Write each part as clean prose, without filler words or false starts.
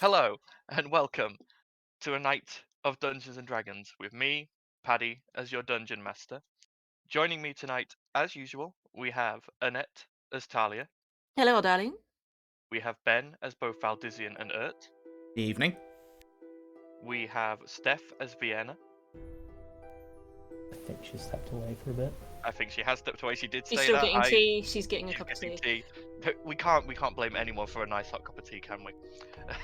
Hello, and welcome to a night of Dungeons and Dragons with me, Paddy, as your dungeon master. Joining me tonight, as usual, we have Annette as Talia, Hello, darling. we have Ben as both Valdizian and Urt, Evening. we have Steph as Vienna. I think she stepped away for a bit. I think she has stepped away. She did She's say still that. getting tea. She's getting a She's cup of getting tea. tea. We can't blame anyone for a nice hot cup of tea, can we?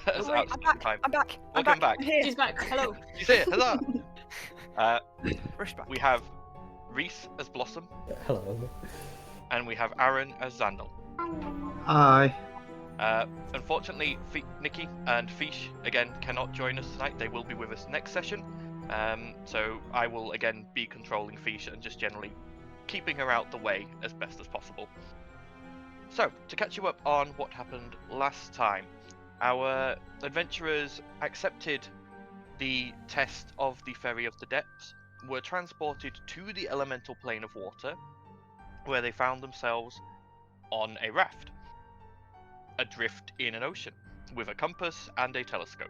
That's Oh, wait, I'm absolutely back. fine. I'm back. Welcome back. I'm here. She's back. Hello. She's here. Huzzah! Rush back. We have Reese as Blossom, Hello. and we have Aaron as Xandal. Hi. Unfortunately, Nikki and Fish again cannot join us tonight. They will be with us next session. So I will again be controlling Fish and just generally keeping her out the way as best as possible. So, to catch you up on what happened last time, our adventurers accepted the test of the Ferry of the Depths, were transported to the elemental plane of water, where they found themselves on a raft, adrift in an ocean, with a compass and a telescope.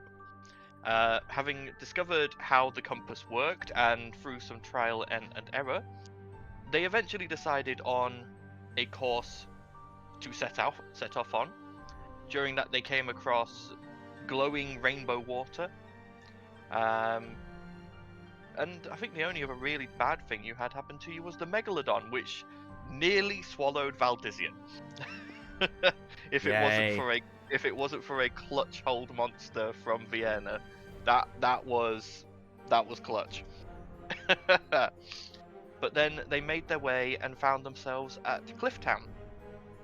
Having discovered how the compass worked and through some trial and error, they eventually decided on a course to set off on. During that, they came across glowing rainbow water, and I think the only other really bad thing you had happen to you was the Megalodon, which nearly swallowed Valdizian. If it wasn't for a clutch hold monster from Vienna, that was clutch. But then they made their way and found themselves at Clifftown,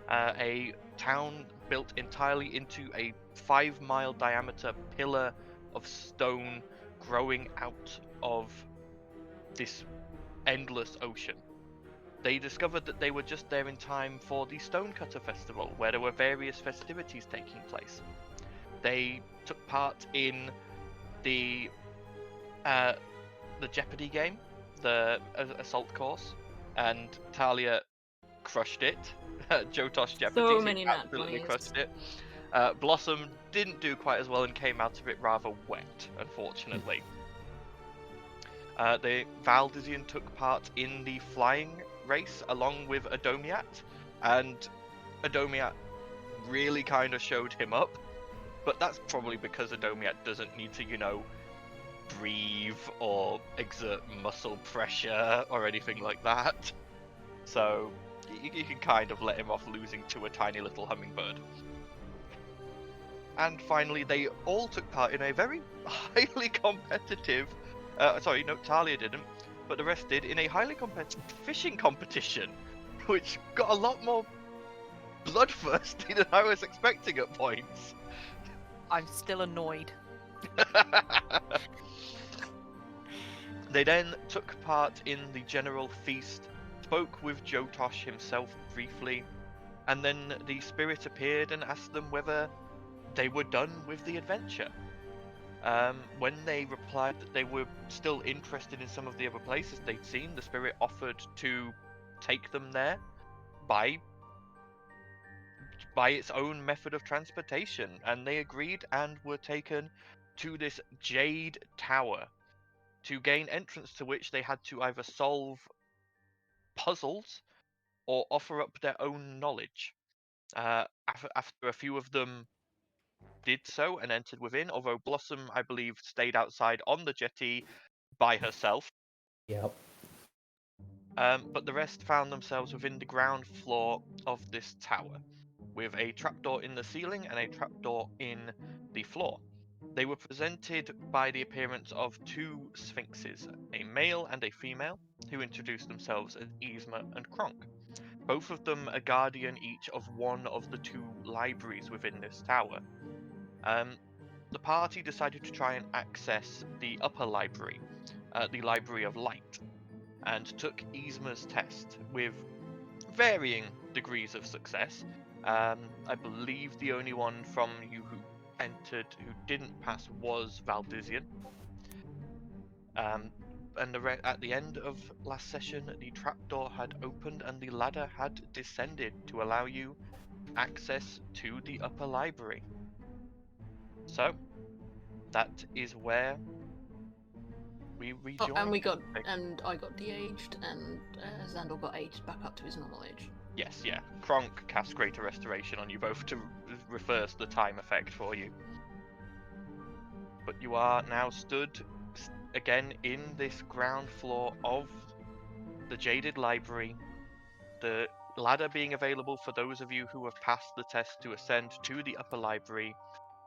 a town built entirely into a 5-mile diameter pillar of stone growing out of this endless ocean. They discovered that they were just there in time for the Stonecutter Festival, where there were various festivities taking place. They took part in the Jeopardy game, the assault course, and Talia crushed it. Jotosh Jeopardy, So she many nat absolutely 20s. crushed it. Blossom didn't do quite as well and came out of it rather wet, unfortunately. The Valdizian took part in the flying race along with Adomiat, and Adomiat really kind of showed him up, but that's probably because Adomiat doesn't need to, breathe or exert muscle pressure or anything like that. So you can kind of let him off losing to a tiny little hummingbird. And finally, they all took part in a very highly competitive, Talia didn't, but the rest did, in a highly competitive fishing competition, which got a lot more bloodthirsty than I was expecting at points. I'm still annoyed. They then took part in the general feast, spoke with Jotosh himself briefly, and then the spirit appeared and asked them whether they were done with the adventure. When they replied that they were still interested in some of the other places they'd seen, the spirit offered to take them there by its own method of transportation, and they agreed and were taken to this Jade Tower, to gain entrance to which they had to either solve puzzles or offer up their own knowledge. After a few of them did so and entered within, although Blossom, I believe, stayed outside on the jetty by herself. Yep. But the rest found themselves within the ground floor of this tower, with a trapdoor in the ceiling and a trapdoor in the floor. They were presented by the appearance of two sphinxes, a male and a female, who introduced themselves as Yzma and Kronk. Both of them a guardian each of one of the two libraries within this tower. The party decided to try and access the upper library, the Library of Light, and took Yzma's test with varying degrees of success. I believe the only one from you who entered who didn't pass was Valdizian. And at the end of last session, the trapdoor had opened and the ladder had descended to allow you access to the upper library. So, that is where we Oh, rejoin. and I got de-aged, and Xandor got aged back up to his normal age. Yes, yeah. Kronk casts Greater Restoration on you both to reverse the time effect for you. But you are now stood again in this ground floor of the Jaded Library. The ladder being available for those of you who have passed the test to ascend to the upper library.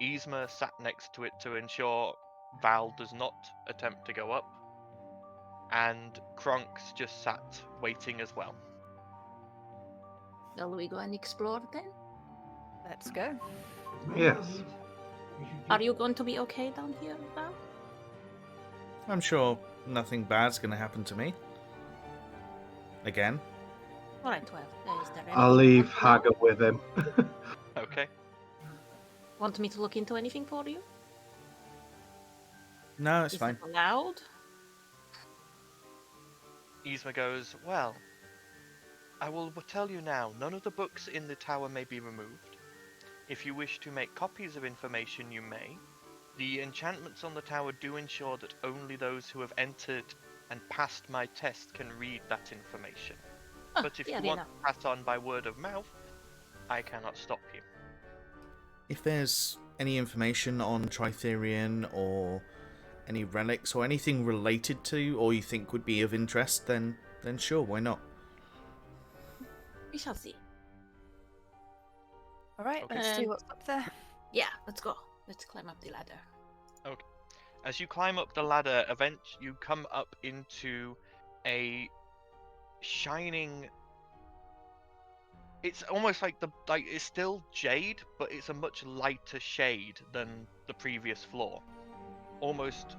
Yzma sat next to it to ensure Val does not attempt to go up. And Kronk's just sat waiting as well. Shall we go and explore then? Let's go. Yes. Are you going to be okay down here, Val? I'm sure nothing bad's going to happen to me. Again. Alright, well, is there anything I'll leave you Hager with him. Okay. want me to look into anything for you? No, it's Is fine. it allowed? Yzma goes, well, I will tell you now, none of the books in the tower may be removed. If you wish to make copies of information, you may. The enchantments on the tower do ensure that only those who have entered and passed my test can read that information. Oh, But if yeah, you want to pass on by word of mouth, I cannot stop you. If there's any information on Tritherian or any relics or anything related to or you think would be of interest, then sure, why not? We shall see. Alright, Okay. let's see what's up there. Yeah, let's go. Let's climb up the ladder. As you climb up the ladder, you come up into a shining. It's almost like it's still jade, but it's a much lighter shade than the previous floor. Almost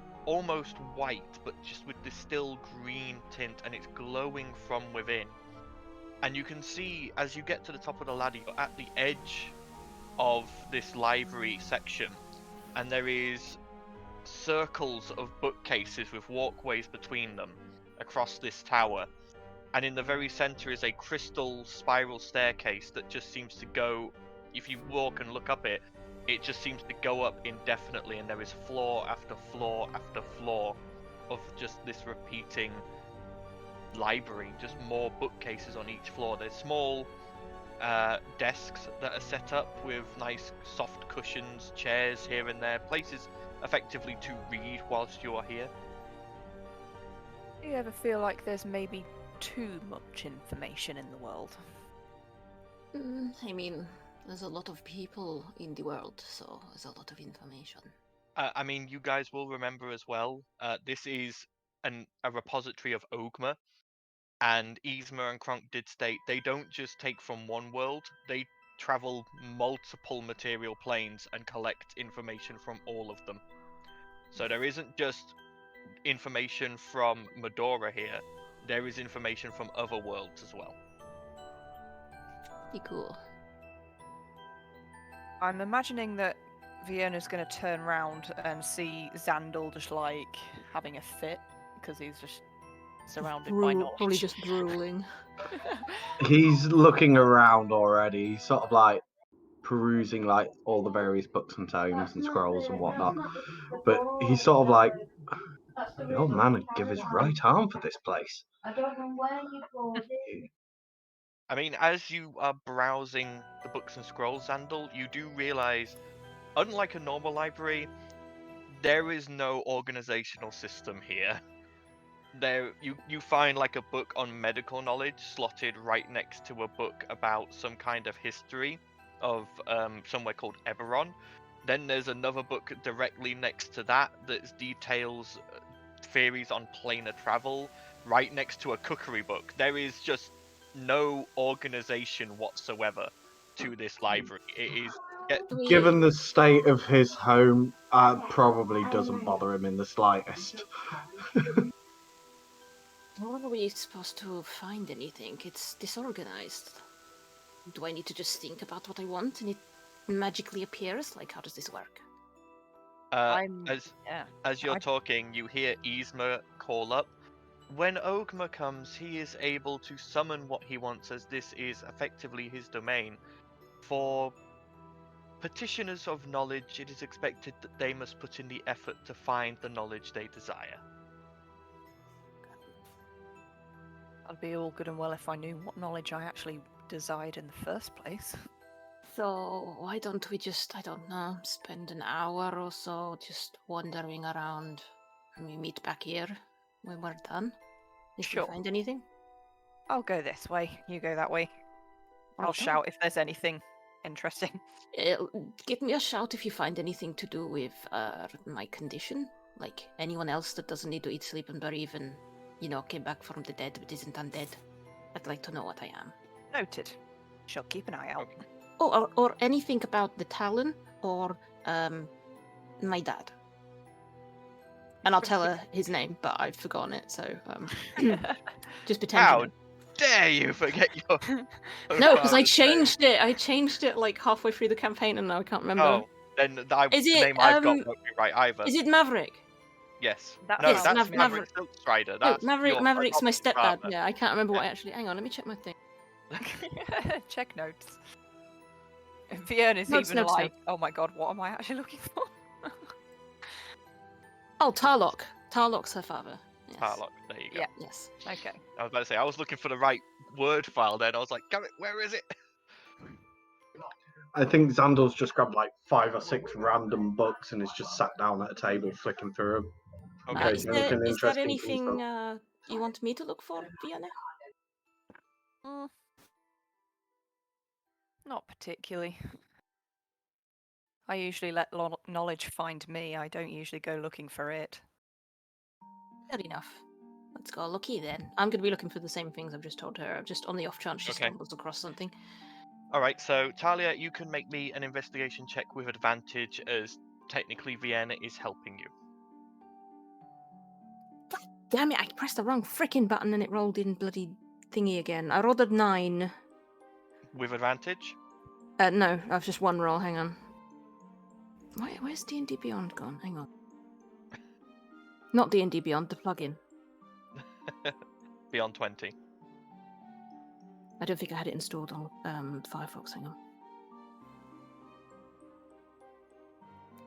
white, but just with this still green tint, and it's glowing from within. And you can see as you get to the top of the ladder, you're at the edge of this library section, and there is circles of bookcases with walkways between them across this tower. And in the very center is a crystal spiral staircase that just seems to go, if you walk and look up it, it just seems to go up indefinitely, and there is floor after floor after floor of just this repeating library, just more bookcases on each floor. There's small desks that are set up with nice soft cushions, chairs here and there, places effectively to read whilst you are here. Do you ever feel like there's maybe too much information in the world? I mean, there's a lot of people in the world, so there's a lot of information. I mean, you guys will remember as well, this is a repository of Ogma, and Yzma and Kronk did state they don't just take from one world, they travel multiple material planes and collect information from all of them. So there isn't just information from Medora here, there is information from other worlds as well. Be cool. I'm imagining that Fiona's going to turn round and see Xandor just like having a fit because he's just surrounded by knowledge. Probably just drooling. He's looking around already. He's sort of like perusing like all the various books and tomes and scrolls and whatnot. But he's sort of like, the old man would give his right arm for this place. I mean, as you are browsing the books and scrolls, Xandor, you do realize, unlike a normal library, there is no organizational system here. You find like a book on medical knowledge slotted right next to a book about some kind of history of somewhere called Eberron. Then there's another book directly next to that details theories on planar travel, right next to a cookery book. There is just no organization whatsoever to this library. It is Given the state of his home, probably doesn't bother him in the slightest. How are we supposed to find anything? It's disorganized. Do I need to just think about what I want and it magically appears? Like, how does this work? As you're talking, you hear Yzma call up. When Ogma comes, he is able to summon what he wants, as this is effectively his domain. For petitioners of knowledge, it is expected that they must put in the effort to find the knowledge they desire. That'd be all good and well if I knew what knowledge I actually desired in the first place. So why don't we just, I don't know, spend an hour or so just wandering around and we meet back here when we're done? If Sure. we find anything? I'll go this way, you go that way. I'll Righto. shout if there's anything interesting. Give me a shout if you find anything to do with my condition. Like anyone else that doesn't need to eat, sleep, and breathe and, came back from the dead but isn't undead. I'd like to know what I am. Noted. Shall keep an eye out. Okay. Oh, or anything about the Talon or my dad. And I'll tell her his name, but I've forgotten it, so just pretend. How dare you forget your... No, because I changed it. I changed it like halfway through the campaign, and now I can't remember. Oh, then the Is the it, name I've got won't be right either. Is it Maverick? Yes. That's No, Yes, that's Maverick. Maverick Silkstrider. No, That's Maverick's my stepdad. brother. Yeah, I can't remember what I actually. Hang on, let me check my thing. Check notes. Fiona's Notes, even notes, like, oh my god, what am I actually looking for? Oh, Tarlock. Tarlock's her father. Yes. Tarlock, there you go. Yeah. Yes. Okay. I was about to say, I was looking for the right word file then. I was like, damn it, where is it? I think Xandel's just grabbed like 5 or 6 random books and is just sat down at a table flicking through them. Okay. Is anything there interesting anything comes you want me to look for, Fiona? Not particularly. I usually let knowledge find me. I don't usually go looking for it. Fair enough. Let's go looky then. I'm going to be looking for the same things I've just told her. Just on the off chance she Okay. stumbles across something. Alright, so Talia, you can make me an investigation check with advantage as technically Vienna is helping you. Damn it, I pressed the wrong freaking button and it rolled in bloody thingy again. I rolled a 9. With advantage? No, I've just one roll, hang on. Where's D&D Beyond gone? Hang on. Not D&D Beyond, the plugin. Beyond 20. I don't think I had it installed on Firefox, hang on.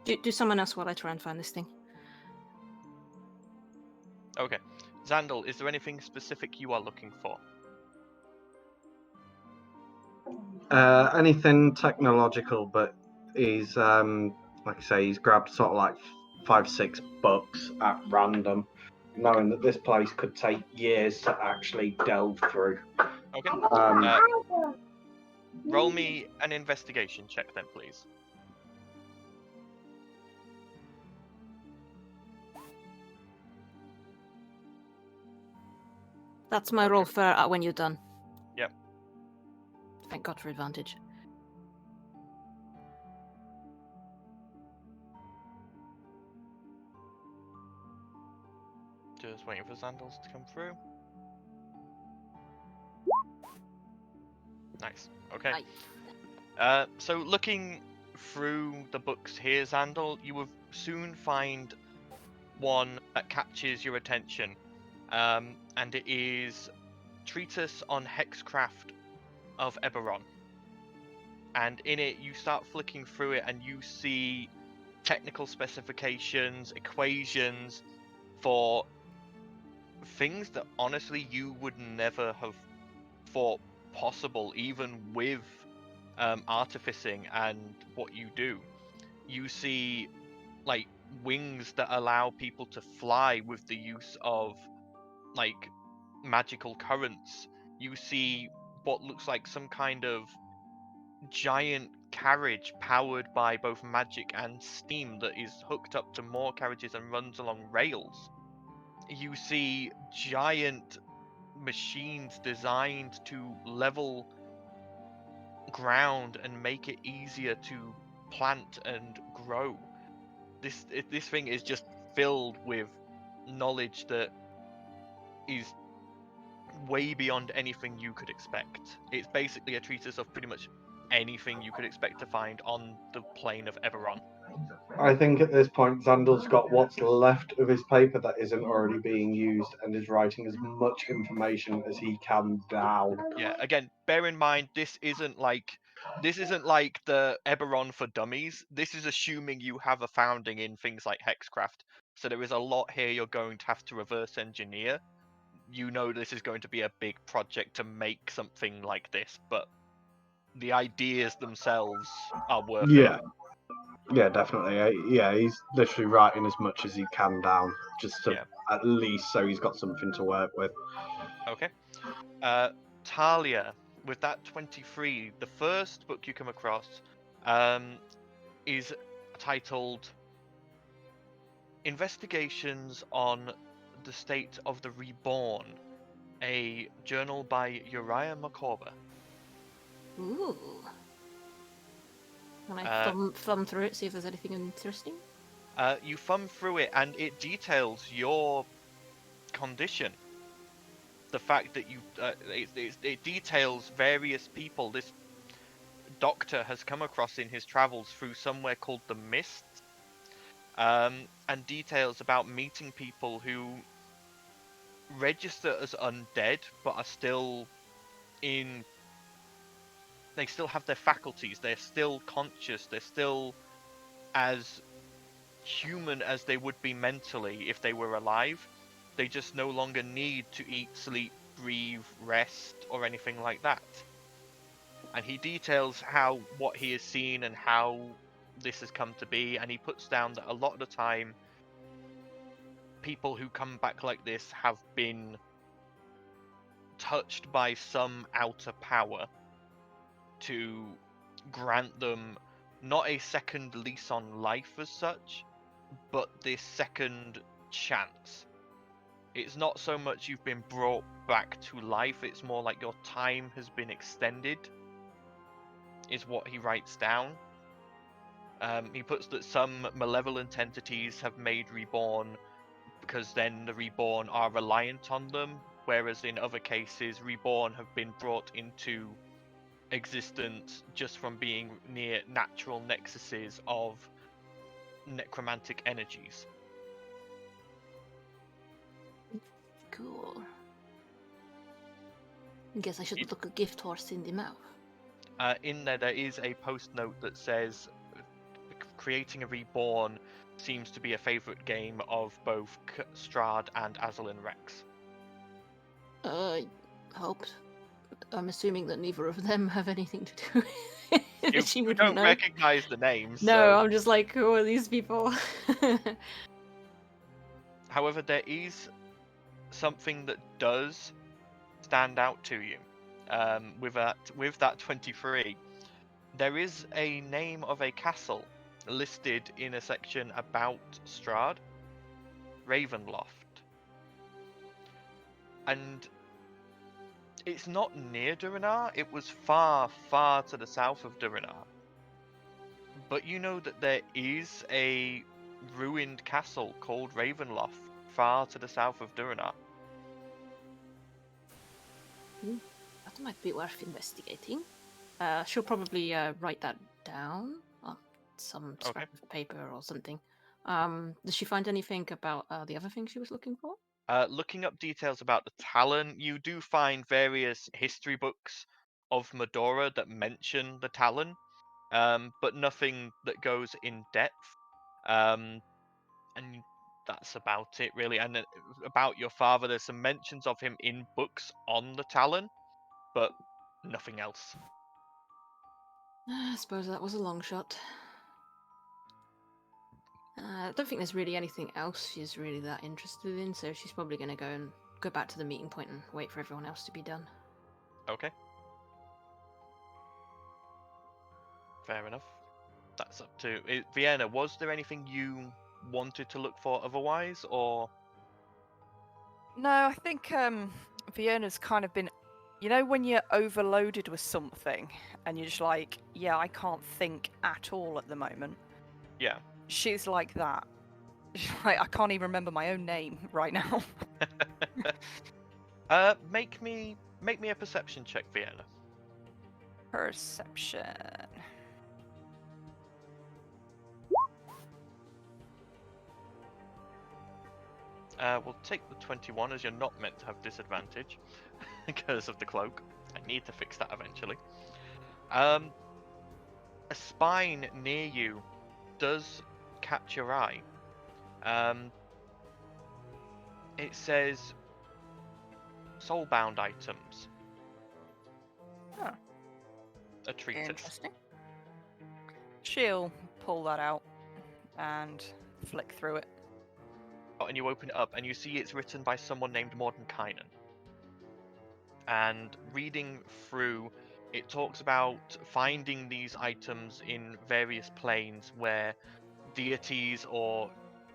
Do someone else while I try and find this thing. Okay. Xandel, is there anything specific you are looking for? Anything technological, but he's like I say, he's grabbed sort of like 5, 6 books at random, knowing that this place could take years to actually delve through. Okay. Roll me an investigation check then, please. That's my roll for when you're done. Yep. Thank God for advantage. Just waiting for Xandels to come through. Nice. Okay. Aye. So looking through the books here, Xandel, you will soon find one that catches your attention. And it is Treatise on Hexcraft of Eberron. And in it, you start flicking through it and you see technical specifications, equations for things that honestly you would never have thought possible, even with artificing and what you do. You see like wings that allow people to fly with the use of like magical currents. You see what looks like some kind of giant carriage powered by both magic and steam that is hooked up to more carriages and runs along rails. You see giant machines designed to level ground and make it easier to plant and grow. This thing is just filled with knowledge that is way beyond anything you could expect. It's basically a treatise of pretty much anything you could expect to find on the plane of Eberron. I think at this point, Xandel's got what's left of his paper that isn't already being used and is writing as much information as he can down. Yeah, again, bear in mind, this isn't like This isn't like the Eberron for dummies. This is assuming you have a founding in things like Hexcraft. So there is a lot here you're going to have to reverse engineer. You know this is going to be a big project to make something like this, but the ideas themselves are worth it. Yeah. Yeah, definitely. Yeah, he's literally writing as much as he can down, just to Yeah. at least so he's got something to work with. Okay. Talia, with that 23, the first book you come across is titled Investigations on the State of the Reborn, a journal by Uriah Macabre. Ooh. Can I thumb through it, see if there's anything interesting? You thumb through it and it details your condition. The fact that you, it details various people this doctor has come across in his travels through somewhere called the Mists, and details about meeting people who register as undead but are still in. They still have their faculties. They're still conscious. They're still as human as they would be mentally if they were alive. They just no longer need to eat, sleep, breathe, rest, or anything like that. And he details what he has seen and how this has come to be, and he puts down that a lot of the time people who come back like this have been touched by some outer power to grant them not a second lease on life as such, but this second chance. It's not so much you've been brought back to life, it's more like your time has been extended, is what he writes down. He puts that some malevolent entities have made Reborn because then the Reborn are reliant on them, whereas in other cases, Reborn have been brought into existence just from being near natural nexuses of necromantic energies. Cool. I guess I should look a gift horse in the mouth. In there is a post note that says creating a Reborn seems to be a favourite game of both Strahd and Azalin Rex. Hoped. I'm assuming that neither of them have anything to do with it. You don't recognise the names. No, so. I'm just like, who are these people? However, there is something that does stand out to you. With that 23, there is a name of a castle listed in a section about Strahd, Ravenloft, and it's not near Durinar. It was far, far to the south of Durinar. But you know that there is a ruined castle called Ravenloft far to the south of Durinar. That might be worth investigating. She'll probably write that down on some scrap of paper or something. Does she find anything about the other thing she was looking for? Looking up details about the Talon, you do find various history books of Medora that mention the Talon, but nothing that goes in depth. And that's about it, really. And about your father, there's some mentions of him in books on the Talon, but nothing else. I suppose that was a long shot. I don't think there's really anything else she's really that interested in, so she's probably going to go back to the meeting point and wait for everyone else to be done. Okay. Fair enough. That's up to Vienna. Was there anything you wanted to look for otherwise, or? No, I think Vienna's kind of been, you know, when you're overloaded with something and you're just like, yeah, I can't think at all at the moment. Yeah. She's like that. She's like, I can't even remember my own name right now. Make me a perception check, Vienna. Perception. We'll take the 21 as you're not meant to have disadvantage because of the cloak. I need to fix that eventually. a spine near you does catch your eye. It says soulbound items. Oh, A treatise. interesting. She'll pull that out and flick through it. And you open it up and you see it's written by someone named Mordenkainen. And reading through, it talks about finding these items in various planes where deities or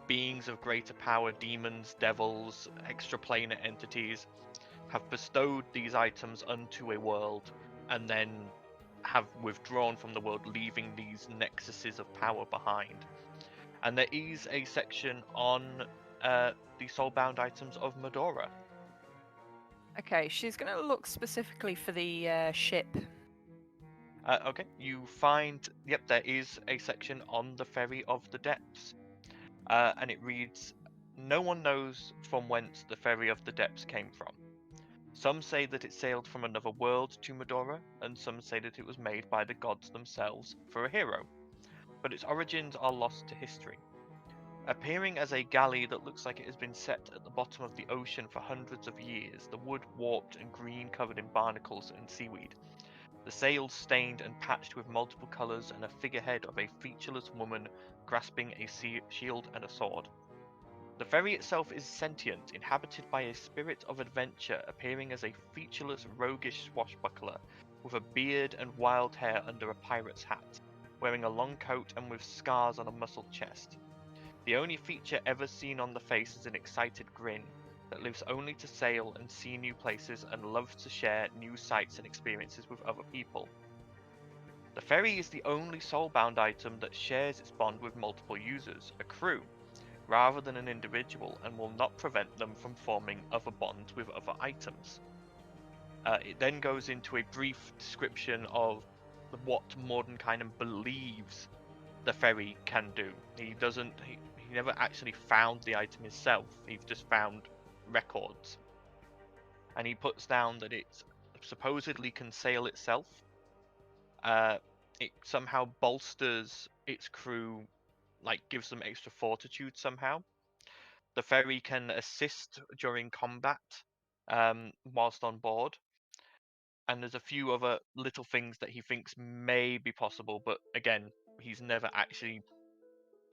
beings of greater power, demons, devils, extraplanar entities, have bestowed these items unto a world and then have withdrawn from the world, leaving these nexuses of power behind. And there is a section on the soulbound items of Medora. Okay, she's going to look specifically for the ship. Okay, you find, yep, there is a section on the Ferry of the Depths. And it reads, "No one knows from whence the Ferry of the Depths came from. Some say that it sailed from another world to Medora, and some say that it was made by the gods themselves for a hero. But its origins are lost to history. Appearing as a galley that looks like it has been set at the bottom of the ocean for hundreds of years, the wood warped and green covered in barnacles and seaweed. The sails stained and patched with multiple colours, and a figurehead of a featureless woman grasping a shield and a sword. The ferry itself is sentient, inhabited by a spirit of adventure appearing as a featureless, roguish swashbuckler with a beard and wild hair under a pirate's hat, wearing a long coat and with scars on a muscled chest. The only feature ever seen on the face is an excited grin that lives only to sail and see new places and loves to share new sights and experiences with other people. The ferry is the only soulbound item that shares its bond with multiple users, a crew, rather than an individual, and will not prevent them from forming other bonds with other items." It then goes into a brief description of what Mordenkainen believes the ferry can do. He never actually found the item himself. He's just found records, and he puts down that it supposedly can sail itself. It somehow bolsters its crew, like gives them extra fortitude somehow. The ferry can assist during combat whilst on board. And there's a few other little things that he thinks may be possible, but again, he's never actually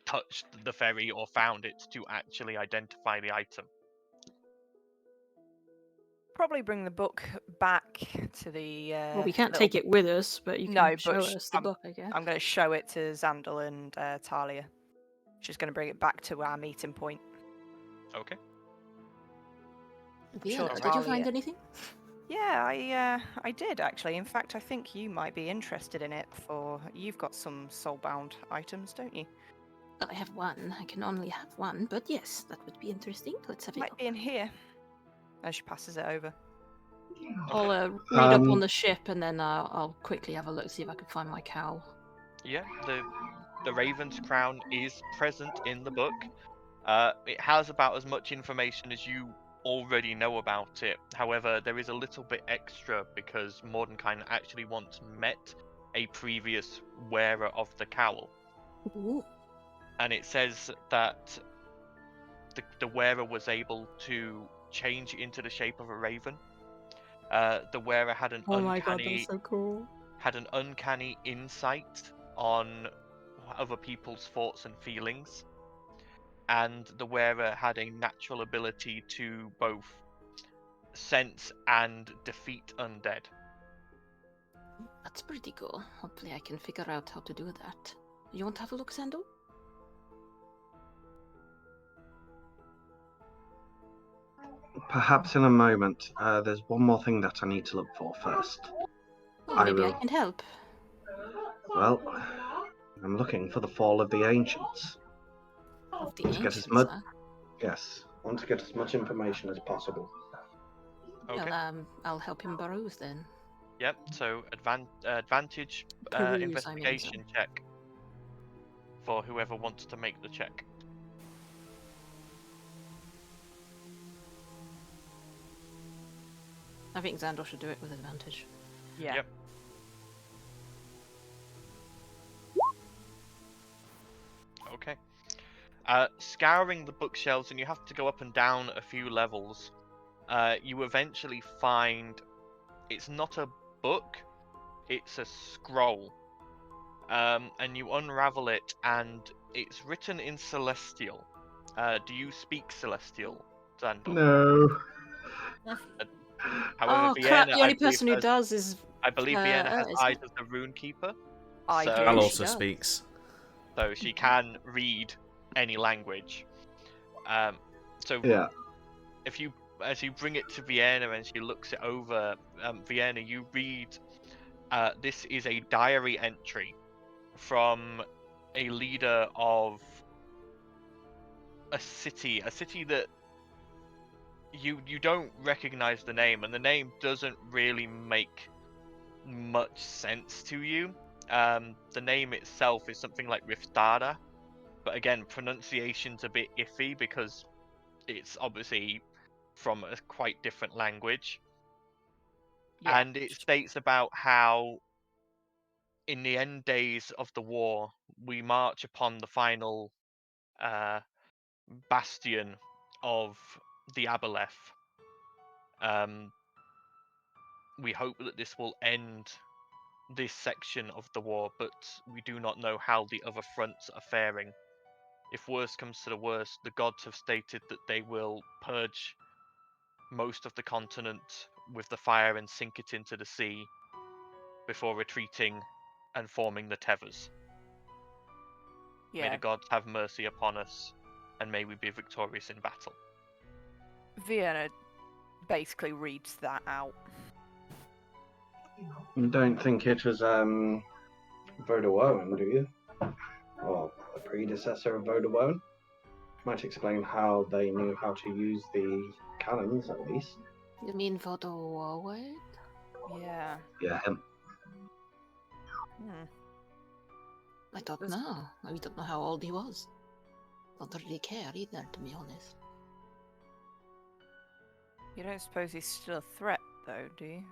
touched the ferry or found it to actually identify the item. Probably bring the book back to the. Well, we can't little- take it with us, but you can No, show but us the book, I guess. I'm going to show it to Xandal and Talia. She's going to bring it back to our meeting point. Okay. Yeah, Sure, did you Talia. find anything? Yeah, I did actually. In fact, I think you might be interested in it. For you've got some soulbound items, don't you? I have one. I can only have one, but yes, that would be interesting. Let's have a Might look. be in here. And she passes it over. I'll read up on the ship and then I'll quickly have a look, see if I can find my cowl. Yeah, the Raven's Crown is present in the book. It has about as much information as you already know about it. However, there is a little bit extra because Mordenkainen actually once met a previous wearer of the cowl. Ooh. And it says that the wearer was able to change into the shape of a raven. The wearer had an Oh my god, that's so cool. had an uncanny insight on other people's thoughts and feelings, and the wearer had a natural ability to both sense and defeat undead. That's pretty cool. Hopefully I can figure out how to do that. You want to have a look, Sandal? Perhaps in a moment. There's one more thing that I need to look for first. Oh, maybe I will. can help. Well, I'm looking for the fall of the ancients. Of the To get ancients, as much, huh? yes, I want to get as much information as possible. Okay. Well, I'll help him peruse then. Yep. So advantage Peruse, I mean, investigation check for whoever wants to make the check. I think Xandor should do it with advantage. Yeah. Yep. Okay. Scouring the bookshelves, and you have to go up and down a few levels. You eventually find it's not a book, it's a scroll. And you unravel it, and it's written in Celestial. Do you speak Celestial, Xandor? No. However, Oh crap! Vienna, The only person who does is I believe Vienna has is eyes it? of the Rune Keeper, I so do. Al she also does. speaks. so she can read any language. So Yeah. if you as you bring it to Vienna and she looks it over, Vienna, you read this is a diary entry from a leader of a city that you don't recognize the name, and the name doesn't really make much sense to you. The name itself is something like Riftada, but again, pronunciation's a bit iffy because it's obviously from a quite different language. Yeah. And it states about how in the end days of the war, we march upon the final bastion of the Aboleth. We hope that this will end this section of the war, but we do not know how the other fronts are faring. If worse comes to the worst, the gods have stated that they will purge most of the continent with the fire and sink it into the sea before retreating and forming the tethers. May Yeah. the gods have mercy upon us, and may we be victorious in battle. Vienna basically reads that out. You don't think it was Vodawoan, do you? Or the predecessor of Vodawoan? Might explain how they knew how to use the cannons, at least. You mean for the warword? Yeah. Yeah, him. Hmm. I don't There's- know. I don't know how old he was. Don't really care either, to be honest. You don't suppose he's still a threat, though, do you?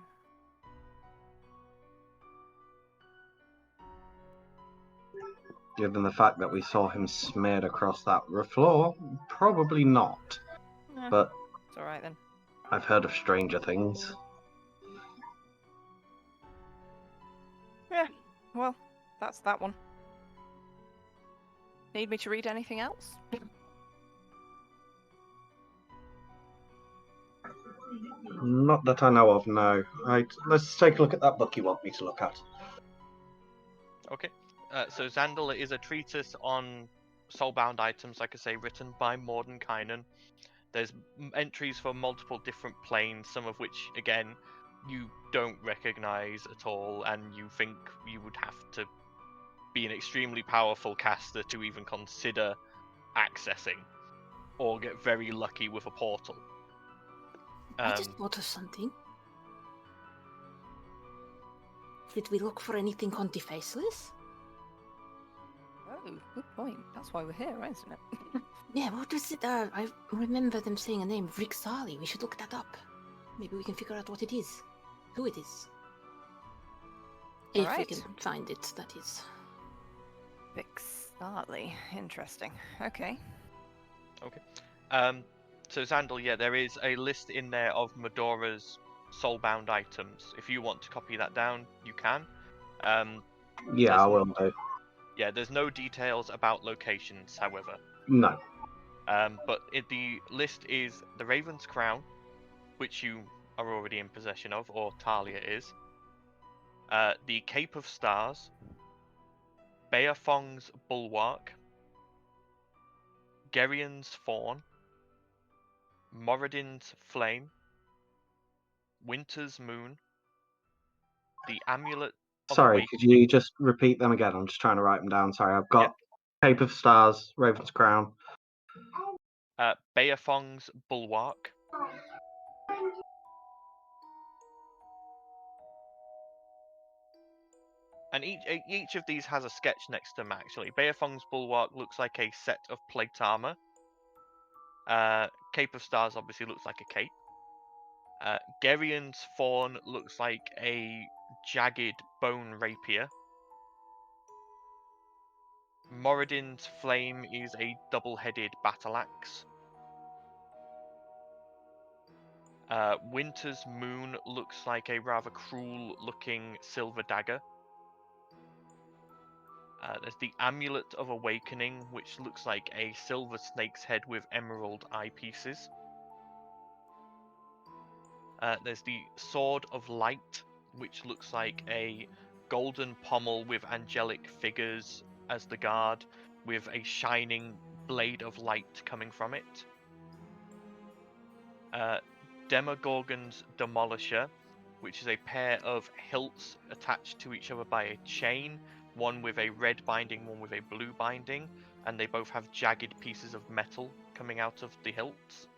Given the fact that we saw him smeared across that floor, probably not. Eh, But it's alright then. I've heard of stranger things. Yeah, well, that's that one. Need me to read anything else? Not that I know of, no. Right, let's take a look at that book you want me to look at. Okay. So Xandala is a treatise on soulbound items, like I say, written by Mordenkainen. There's entries for multiple different planes, some of which, again, you don't recognize at all, and you think you would have to be an extremely powerful caster to even consider accessing, or get very lucky with a portal. I just thought of something. Did we look for anything on the Faceless? Oh, good point. That's why we're here, isn't it? Yeah, what was it? I remember them saying a name, Rick Sally. We should look that up. Maybe we can figure out what it is. Who it is. If we Alright. can find it, that is. Vixarly. Interesting. Okay. So Xandal, yeah, there is a list in there of Medora's soulbound items. If you want to copy that down, you can. Yeah, There's I will do. Yeah, there's no details about locations, however. No. But the list is the Raven's Crown, which you are already in possession of, or Talia is. The Cape of Stars, Beafong's Bulwark, Gerion's Fawn, Moradin's Flame, Winter's Moon, the Amulet of Sorry, Awakening. could you just repeat them again? I'm just trying to write them down. Sorry, I've got Cape of Stars, Raven's Crown. Beafong's Bulwark, and each of these has a sketch next to them, actually. Beafong's Bulwark looks like a set of plate armor. Cape of Stars obviously looks like a cape. Gerion's Fawn looks like a jagged bone rapier. Moradin's flame is a double-headed battle axe. Winter's moon looks like a rather cruel-looking silver dagger. There's the Amulet of Awakening, which looks like a silver snake's head with emerald eyepieces. There's the Sword of Light, which looks like a golden pommel with angelic figures as the guard, with a shining blade of light coming from it. Demogorgon's Demolisher, which is a pair of hilts attached to each other by a chain, one with a red binding, one with a blue binding, and they both have jagged pieces of metal coming out of the hilts.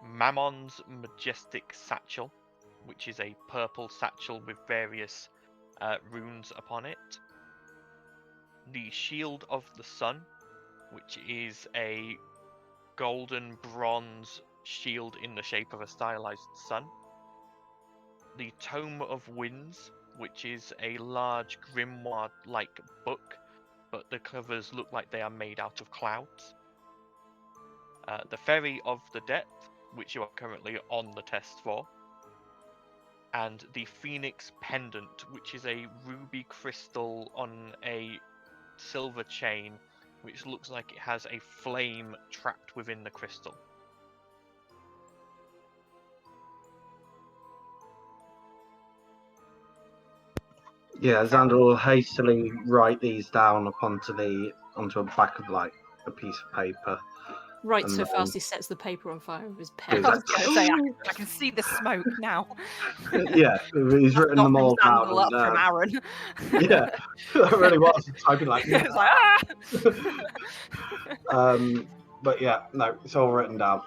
Mammon's Majestic Satchel, which is a purple satchel with various runes upon it. The Shield of the Sun, which is a golden bronze shield in the shape of a stylized sun. The Tome of Winds, which is a large grimoire-like book, but the covers look like they are made out of clouds. The Ferry of the Depth, which you are currently on the test for. And the Phoenix Pendant, which is a ruby crystal on a silver chain, which looks like it has a flame trapped within the crystal. Yeah, Xander will hastily write these down onto a back of like a piece of paper. Right, And so then- fast he sets the paper on fire with his Yeah, pen. he's I like, was going to say, I can see the smoke now. yeah, he's written them all down. Up from Aaron. Yeah, that really was typing like. It's like, ah! But yeah, no, it's all written down.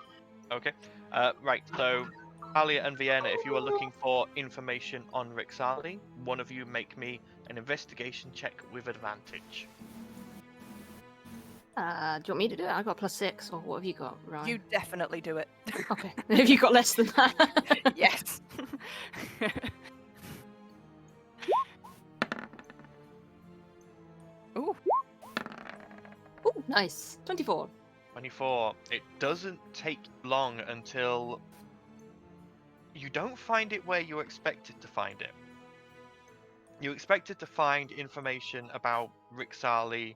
Okay. Right, so Alia and Vienna, if you are looking for information on Rixali, one of you make me an investigation check with advantage. Do you want me to do it? I got +6, or what have you got, Ryan? You definitely do it. Okay. Have you got less than that? Yes. Ooh. Ooh, nice. 24. 24. It doesn't take long until you don't find it where you expected to find it. You expected to find information about Rixali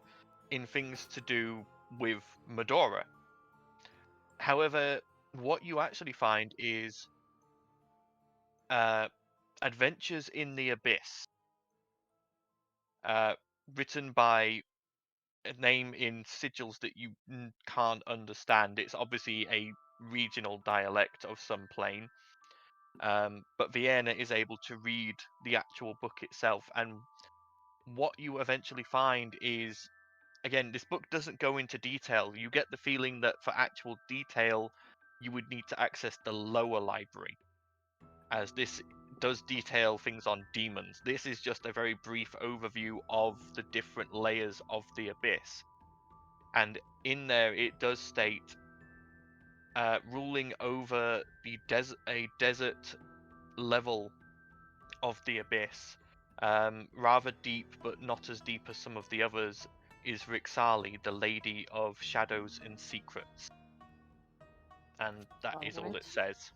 in things to do with Medora. However, what you actually find is Adventures in the Abyss, written by a name in sigils that you can't understand. It's obviously a regional dialect of some plane. But Vienna is able to read the actual book itself, and what you eventually find is, again, this book doesn't go into detail. You get the feeling that for actual detail, you would need to access the lower library, as this does detail things on demons. This is just a very brief overview of the different layers of the abyss. And in there, it does state ruling over a desert level of the abyss, rather deep but not as deep as some of the others, is Rixali, the Lady of Shadows and Secrets. And that is all Alright. it says.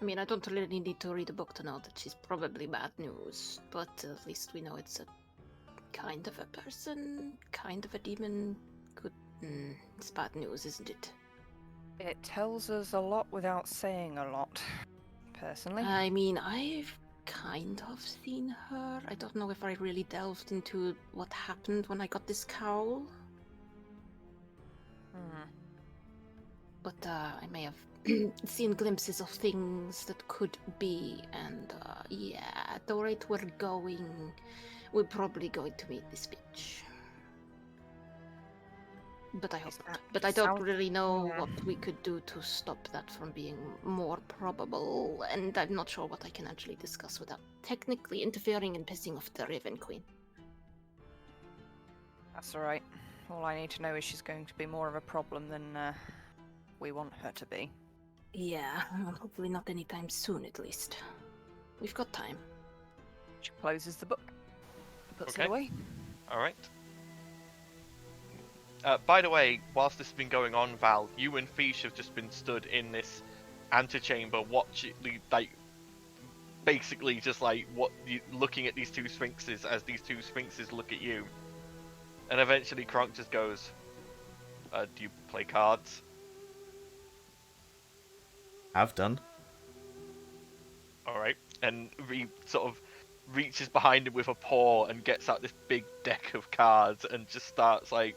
I mean, I don't really need to read a book to know that she's probably bad news, but at least we know it's a kind of a person, kind of a demon. Good. It's bad news, isn't it? It tells us a lot without saying a lot, personally. I mean, I've kind of seen her. I don't know if I really delved into what happened when I got this cowl, but I may have seen glimpses of things that could be, and yeah, at the rate we're going, we're probably going to meet this bitch. But I hope not. But I don't really know what we could do to stop that from being more probable, and I'm not sure what I can actually discuss without technically interfering and pissing off the Raven Queen. That's alright. All I need to know is she's going to be more of a problem than we want her to be. Yeah, well, hopefully not anytime soon, at least. We've got time. She closes the book. Puts Okay. it away. All right. By the way, whilst this has been going on, Val, you and Fish have just been stood in this antechamber, watching, like, basically just like looking at these two sphinxes as these two sphinxes look at you, and eventually Kronk just goes, "Do you play cards?" Have done. All right, and sort of reaches behind him with a paw and gets out this big deck of cards and just starts like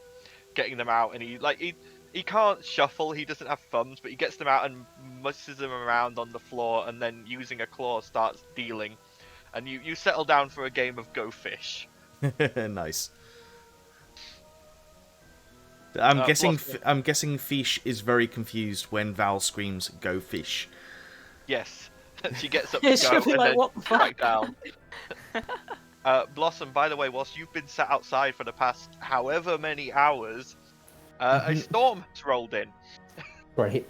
getting them out, and he can't shuffle, he doesn't have thumbs, but he gets them out and mushes them around on the floor, and then using a claw starts dealing, and you settle down for a game of Go Fish. Nice. I'm guessing. Blossom. I'm guessing Fish is very confused when Val screams "Go fish." Yes, she gets up Yeah, to she'll go be and like, then "What the fuck?" back down. Blossom, by the way, whilst you've been sat outside for the past however many hours, a storm has rolled in. Great.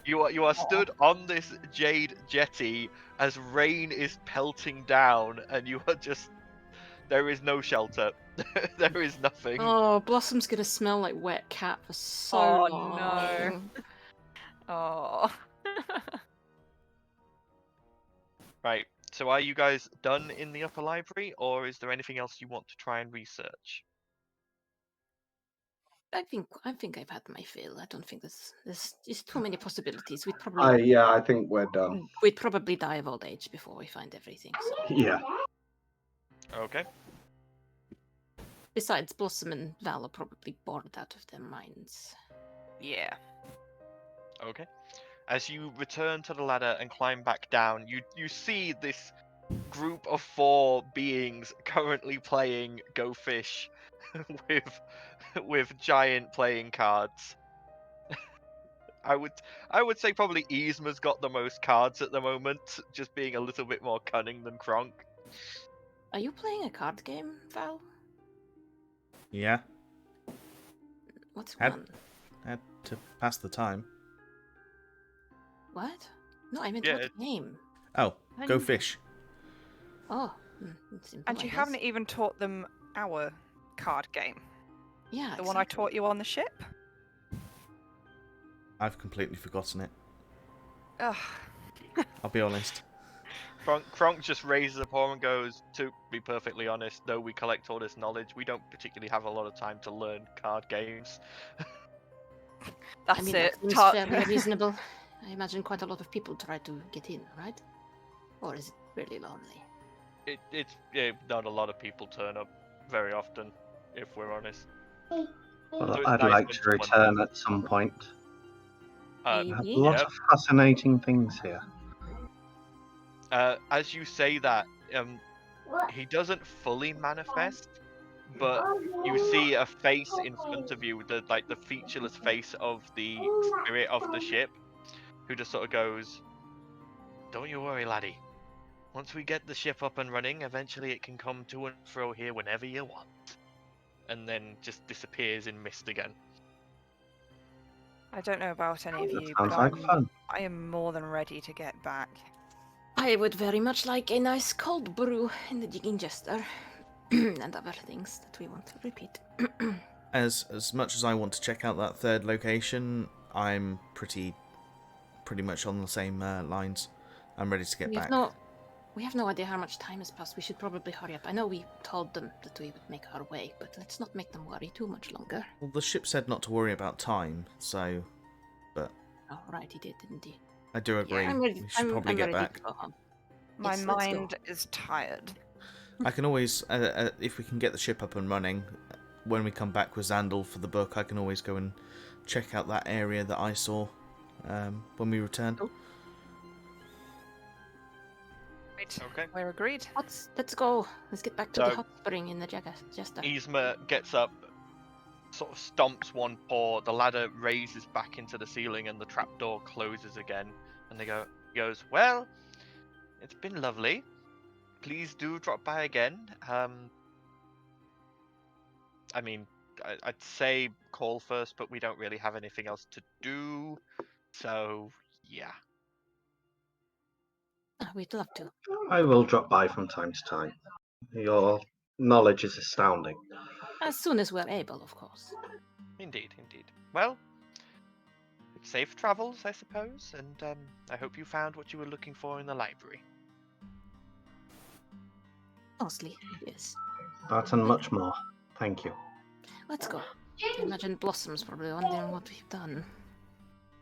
You are stood on this jade jetty as rain is pelting down, and you are just, there is no shelter. There is nothing. Oh, Blossom's gonna smell like wet cat for so Oh, long. no. Oh. Right. So are you guys done in the upper library, or is there anything else you want to try and research? I think I've had my fill. I don't think there's just too many possibilities. We'd I think we're done. probably die of old age before we find everything. So. Yeah. Okay. Besides, Blossom and Val are probably bored out of their minds. Yeah. Okay. As you return to the ladder and climb back down, you see this group of 4 beings currently playing Go Fish with giant playing cards. I would say probably Yzma's got the most cards at the moment, just being a little bit more cunning than Kronk. Are you playing a card game, Val? Yeah, What's Had- one? had to pass the time. What? No, I meant Yeah, what game. Oh, Go And- fish. Oh, simple, And I you guess. haven't even taught them our card game. Yeah, The one I exactly. taught you on the ship. I've completely forgotten it. Ugh. I'll be honest. Kronk just raises a paw and goes, "To be perfectly honest, though we collect all this knowledge, we don't particularly have a lot of time to learn card games." That's I mean, it. that seems Ta- fairly reasonable. I imagine quite a lot of people try to get in, right? Or is it really lonely? It's not a lot of people turn up very often, if we're honest. Well, So it's I'd nice like when to someone return does. at some point. Uh, We have Maybe. lots Yep. of fascinating things here. As you say that, he doesn't fully manifest, but you see a face in front of you, the featureless face of the spirit of the ship, who just sort of goes, "Don't you worry, laddie. Once we get the ship up and running, eventually it can come to and fro here whenever you want." And then just disappears in mist again. I don't know about any of That you, sounds but like fun. I am more than ready to get back. I would very much like a nice cold brew in the digging jester. And other things that we want to repeat. As much as I want to check out that third location, I'm pretty much on the same lines. I'm ready to get back. We have no idea how much time has passed. We should probably hurry up. I know we told them that we would make our way, but let's not make them worry too much longer. Well, the ship said not to worry about time, so. But Oh, right, he did, didn't he? I do agree. I'm ready. We should probably I'm get ready back. to go home. My Yes, let's go. mind is tired. I can always, if we can get the ship up and running, when we come back with Xandal for the book, I can always go and check out that area that I saw when we return. Oh. Right. Okay. We're agreed. Let's go. Let's get back to So- the hot spring in the Jester. Yzma gets up, sort of stomps one paw, the ladder raises back into the ceiling, and the trapdoor closes again. And he goes, "Well, it's been lovely. Please do drop by again. I mean, I'd say call first, but we don't really have anything else to do. So, yeah." We'd love to. I will drop by from time to time. You're knowledge is astounding. As soon as we're able, of course. Indeed, indeed. Well, safe travels, I suppose, and I hope you found what you were looking for in the library. Mostly, yes. That and much more. Thank you. Let's go. I imagine Blossom's probably wondering what we've done.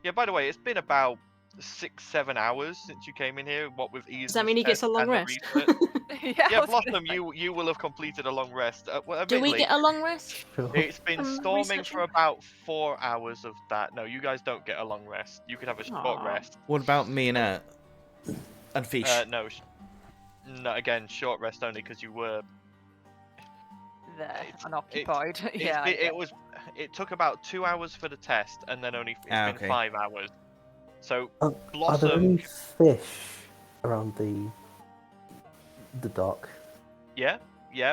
Yeah, by the way, it's been about 6-7 hours since you came in here, what with Ease's Does that mean he gets test a long and the rest? research. Yeah, I Yeah, was gonna Blossom, say. you will have completed a long rest. Well, Do we admittedly, get a long rest? Sure. it's been from storming for researching? about 4 hours of that. No, you guys don't get a long rest. You could have a short Aw. rest. What about me and Fish? No, again, short rest only because you were. There, It's- unoccupied. It's Yeah, been- it took about 2 hours for the test, and then it's been okay. 5 hours. So Are there Blossom, any fish around the dock? yeah.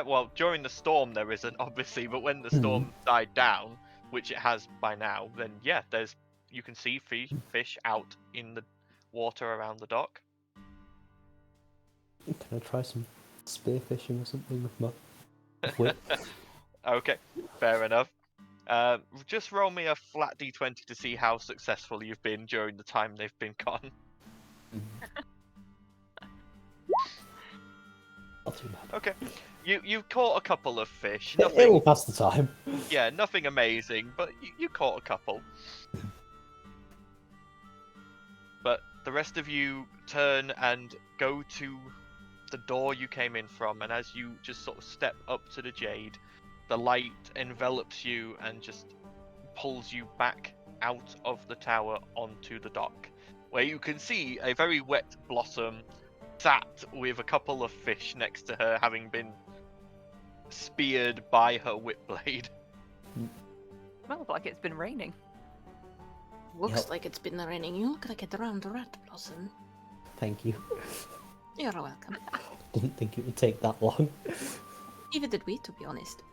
Well, during the storm there isn't obviously, but when the storm died down, which it has by now, then yeah, you can see fish out in the water around the dock. Can I try some spearfishing or something with my whip? Okay, fair enough. Just roll me a flat d20 to see how successful you've been during the time they've been gone. Not too bad. Okay, you caught a couple of fish. It will Nothing, pass the time. yeah, nothing amazing, but you caught a couple. But the rest of you turn and go to the door you came in from, and as you just sort of step up to the Jade, the light envelops you and just pulls you back out of the tower onto the dock, where you can see a very wet Blossom sat with a couple of fish next to her, having been speared by her whip blade. smells like it's been raining. Looks Yep. like it's been raining. You look like a drowned rat, Blossom. Thank you. You're welcome. Didn't think it would take that long. Neither did we, to be honest.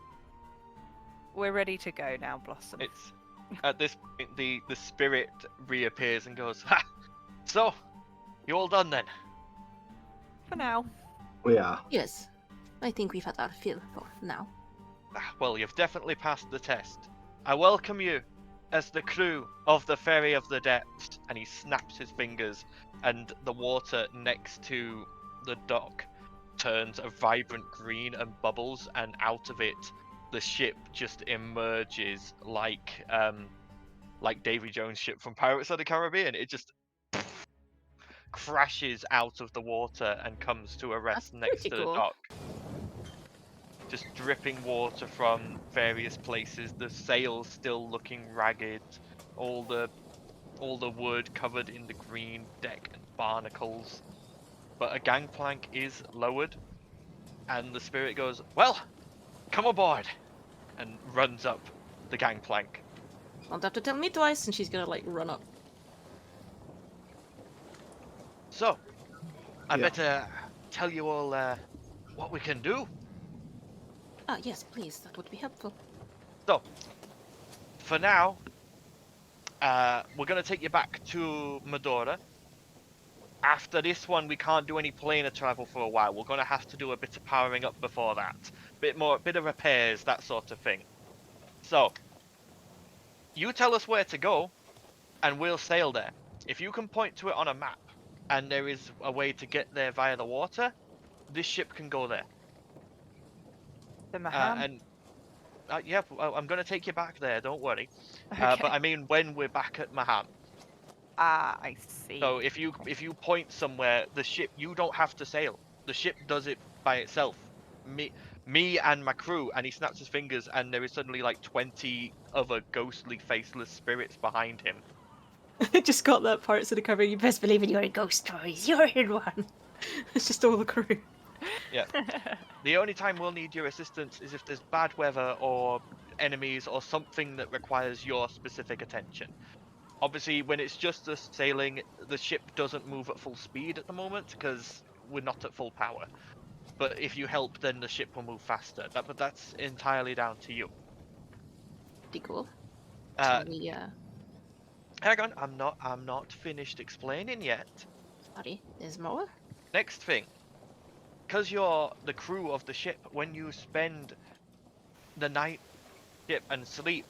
We're ready to go now, Blossom. It's at this point the spirit reappears and goes, "Ha! So, you all done then?" For now. We are. Yes, I think we've had our fill for now. "Ah, well, you've definitely passed the test. I welcome you as the crew of the Ferry of the Depths." And he snaps his fingers, and the water next to the dock turns a vibrant green and bubbles, and out of it, the ship just emerges like Davy Jones' ship from Pirates of the Caribbean. It just crashes out of the water and comes to a rest That's next to pretty the cool. dock. Just dripping water from various places, the sails still looking ragged, all the wood covered in the green deck and barnacles. But a gangplank is lowered, and the spirit goes, "Well, come aboard," and runs up the gangplank. Don't have to tell me twice, and she's gonna like run up. So, I Yeah. better tell you all what we can do. Ah, yes, please, that would be helpful. So, for now, we're going to take you back to Medora. After this one, we can't do any planar travel for a while. We're going to have to do a bit of powering up before that. Bit of repairs, that sort of thing. So, you tell us where to go, and we'll sail there. If you can point to it on a map, and there is a way to get there via the water, this ship can go there. The Maham. And yeah, I'm going to take you back there, don't worry. Okay. But I mean when we're back at Maham. Ah, I see. So if you point somewhere, the ship, you don't have to sail. The ship does it by itself. Me and my crew, and he snaps his fingers, and there is suddenly like 20 other ghostly, faceless spirits behind him. I just got that Pirates of the Caribbean. You best believe in your ghost stories. You're in one. It's just all the crew. Yeah. The only time we'll need your assistance is if there's bad weather or enemies or something that requires your specific attention. Obviously, when it's just us sailing, the ship doesn't move at full speed at the moment because we're not at full power. But if you help, then the ship will move faster. But that's entirely down to you. Pretty cool. Uh, So we, Hang on, I'm not finished explaining yet. sorry, there's more? Next thing. because you're the crew of the ship, when you spend the night ship and sleep,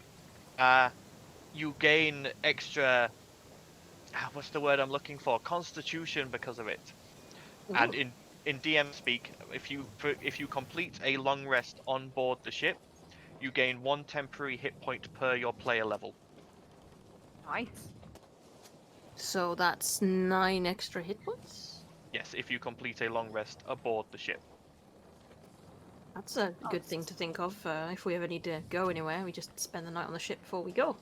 you gain extra. What's the word I'm looking for? Constitution because of it. And Ooh. in DM speak, if you complete a long rest on board the ship, you gain 1 temporary hit point per your player level. Nice. So that's 9 extra hit points? Yes, if you complete a long rest aboard the ship. That's a good thing to think of. If we ever need to go anywhere, we just spend the night on the ship before we go.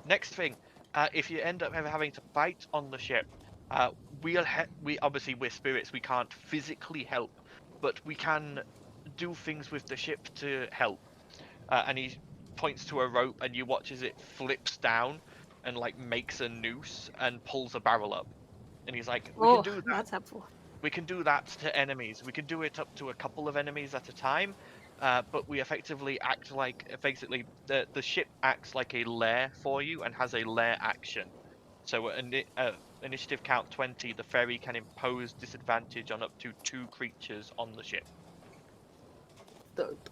Next thing, if you end up ever having to fight on the ship, we obviously we're spirits, we can't physically help, but we can do things with the ship to help. And he points to a rope, and you watch as it flips down and like makes a noose and pulls a barrel up. And he's like, "We can do that. That's helpful. We can do that to enemies. We can do it up to a couple of enemies at a time." But we effectively act like the ship acts like a lair for you and has a lair action. So initiative count 20, the ferry can impose disadvantage on up to 2 creatures on the ship. Dope.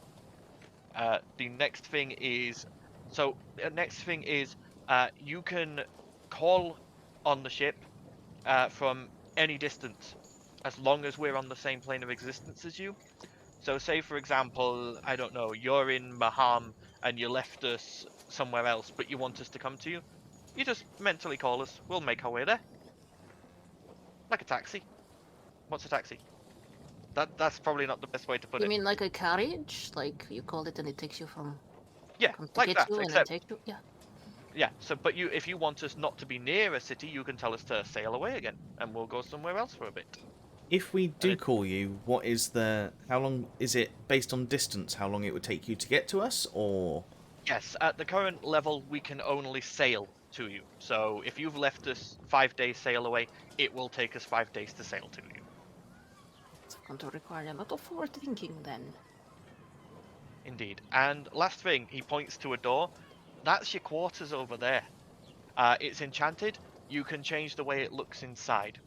The next thing is, you can call on the ship from any distance, as long as we're on the same plane of existence as you. So say, for example, I don't know, you're in Maham and you left us somewhere else, but you want us to come to you, you just mentally call us, we'll make our way there. Like a taxi. What's a taxi? That's probably not the best way to put You it. mean like a carriage? Like you call it and it takes you from... Yeah, comes to like get that, you and then except, takes you? Yeah. yeah, so, but if you want us not to be near a city, you can tell us to sail away again, and we'll go somewhere else for a bit. If we do call you, how long is it based on distance? How long it would take you to get to us, or? Yes, at the current level, we can only sail to you. So if you've left us 5 days sail away, it will take us 5 days to sail to you. It's going to require a lot of forward thinking then. Indeed. And last thing, he points to a door. That's your quarters over there. It's enchanted. You can change the way it looks inside.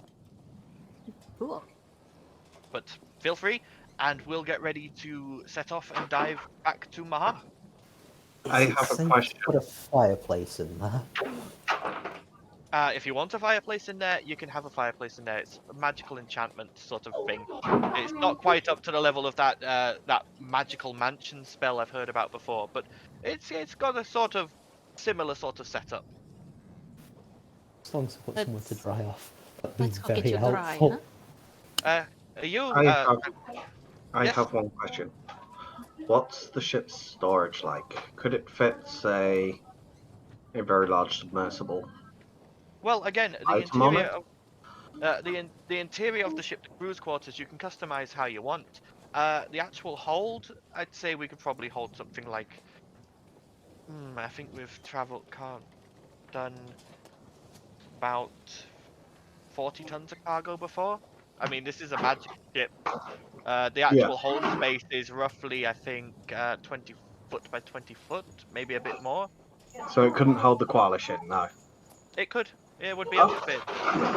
Cool. But feel free, and we'll get ready to set off and dive back to Maham. I Is it have a safe question. to put a fireplace in there? If you want a fireplace in there, you can have a fireplace in there. It's a magical enchantment sort of thing. It's not quite up to the level of that magical mansion spell I've heard about before, but it's got a sort of similar sort of setup. As long as I put somewhere to Let's- dry off, that'd be Let's go very get you dry, helpful. huh? Are you? I yes? have one question. What's the ship's storage like? Could it fit, say, a very large submersible Well, again, the item on interior it? of the interior of the ship, the crew's quarters, you can customize how you want. The actual hold, I'd say we could probably hold something like. I think we've done about 40 tons of cargo before. I mean, this is a magic ship. The actual hold space is roughly, I think, 20 foot by 20 foot, maybe a bit more. So it couldn't hold the koala shit, no. It could. It would be able to fit.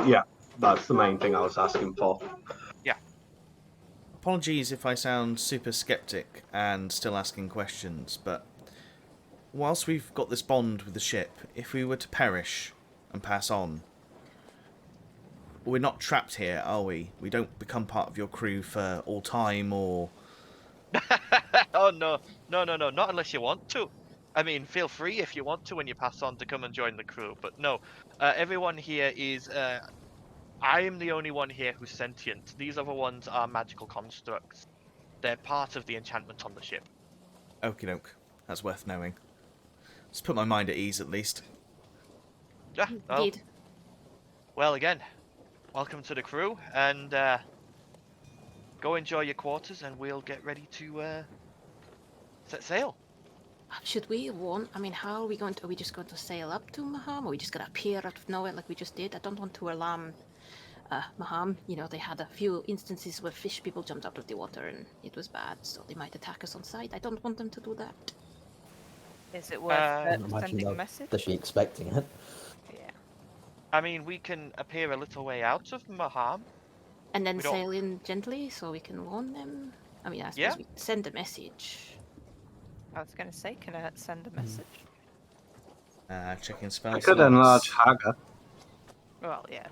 Yeah, that's the main thing I was asking for. Yeah. Apologies if I sound super skeptic and still asking questions, but whilst we've got this bond with the ship, if we were to perish and pass on, we're not trapped here, are we? We don't become part of your crew for all time, or... Oh, no, not unless you want to. I mean, feel free if you want to when you pass on to come and join the crew, but no. Everyone here is... I am the only one here who's sentient. These other ones are magical constructs. They're part of the enchantment on the ship. Okie doke. That's worth knowing. Let's put my mind at ease, at least. Yeah, well, Indeed. well, again, welcome to the crew, and go enjoy your quarters, and we'll get ready to set sail. Should we warn? I mean, how are we going to? Are we just going to sail up to Maham, or are we just going to appear out of nowhere like we just did? I don't want to alarm Maham. You know, they had a few instances where fish people jumped out of the water and it was bad, so they might attack us on sight. I don't want them to do that. Is it worth I can imagine sending a message? they're she expecting it. Yeah. I mean, we can appear a little way out of Maham. And then We don't- sail in gently so we can warn them. I mean, I suppose Yeah. we could send a message. I was going to say, can I send a message? Checking spell I could enlarge slots. Haga. Well, yeah.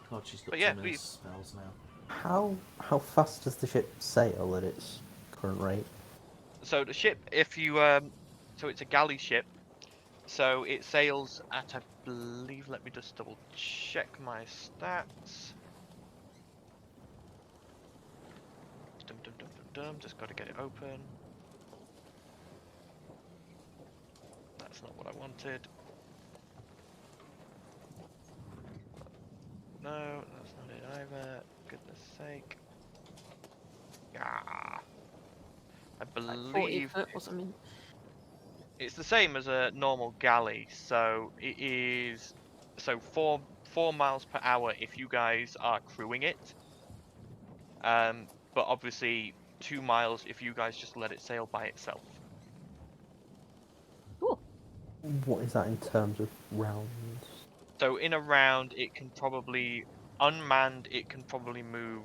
God, she's got But yeah, 10 we- spells now. How fast does the ship sail at its current rate? So the ship, if you so it's a galley ship. So it sails at, I believe. Let me just double check my stats. Dum, dum, dum, dum, dum. Just got to get it open. That's not what I wanted. No, that's not it either. Goodness sake. Ah. I Like 40 believe foot or something. it's the same as a normal galley, so it is 4 miles per hour if you guys are crewing it. But obviously 2 miles if you guys just let it sail by itself. Cool. What is that in terms of rounds? So in a round, it can probably unmanned. It can probably move,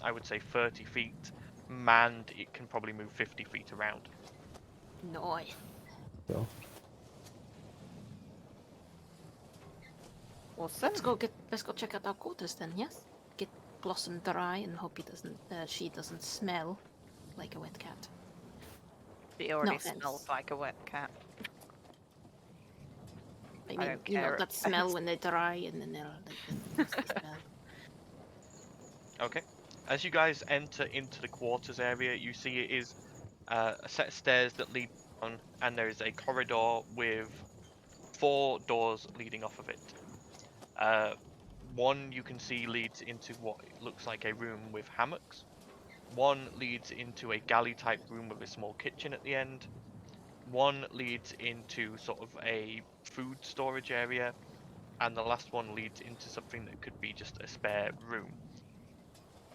I would say 30 feet. Manned, it can probably move 50 feet around. Nice. Sure. Awesome. Let's go check out our quarters then, yes? Get Blossom dry and hope she doesn't smell like a wet cat. She already offense. smells like a wet cat. I I mean, don't you know, care. that smell when they dry and then they're like the nasty smell. Okay. As you guys enter into the quarters area, you see it is a set of stairs that lead down, and there is a corridor with 4 doors leading off of it. One you can see leads into what looks like a room with hammocks. One leads into a galley type room with a small kitchen at the end. One leads into sort of a food storage area. And the last one leads into something that could be just a spare room.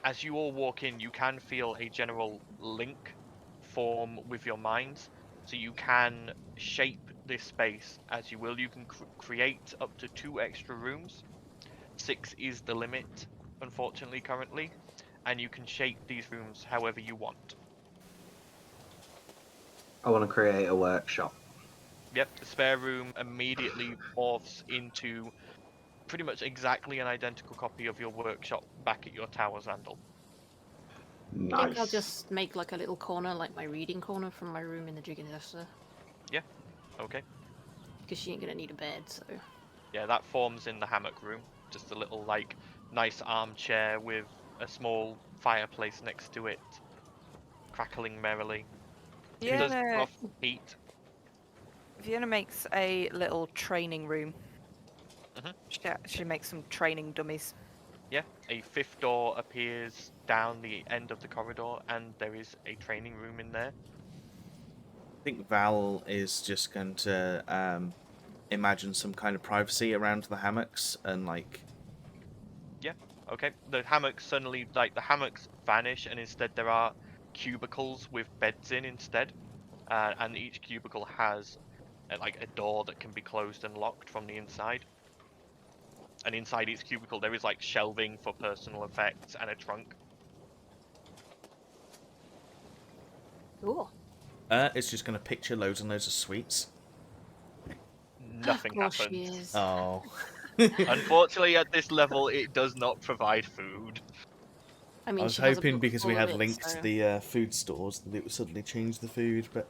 As you all walk in, you can feel a general link form with your minds. So you can shape this space as you will. You can create up to 2 extra rooms. 6 is the limit, unfortunately, currently. And you can shape these rooms however you want. I want to create a workshop. Yep, the spare room immediately morphs into pretty much exactly an identical copy of your workshop back at your tower, Zandal. Nice. I think I'll just make like a little corner, like my reading corner from my room in the Jigginester. Yeah, okay. Because she ain't gonna need a bed, so. Yeah, that forms in the hammock room. Just a little, like, nice armchair with a small fireplace next to it, crackling merrily. It does Vienna, rough heat. Vienna makes a little training room. Mhm. She makes some training dummies. Yeah, a 5th door appears down the end of the corridor, and there is a training room in there. I think Val is just going to imagine some kind of privacy around the hammocks and like. Yeah, okay. The hammocks suddenly, like, the hammocks vanish, and instead there are cubicles with beds in instead. And each cubicle has like a door that can be closed and locked from the inside. And inside each cubicle there is like shelving for personal effects and a trunk. Cool. It's just going to picture loads and loads of sweets. Nothing Of course she happens. is. Oh. Unfortunately, at this level, it does not provide food. I mean, I was she has a hoping book because we full of had it, linked so- the food stores that it would suddenly change the food, but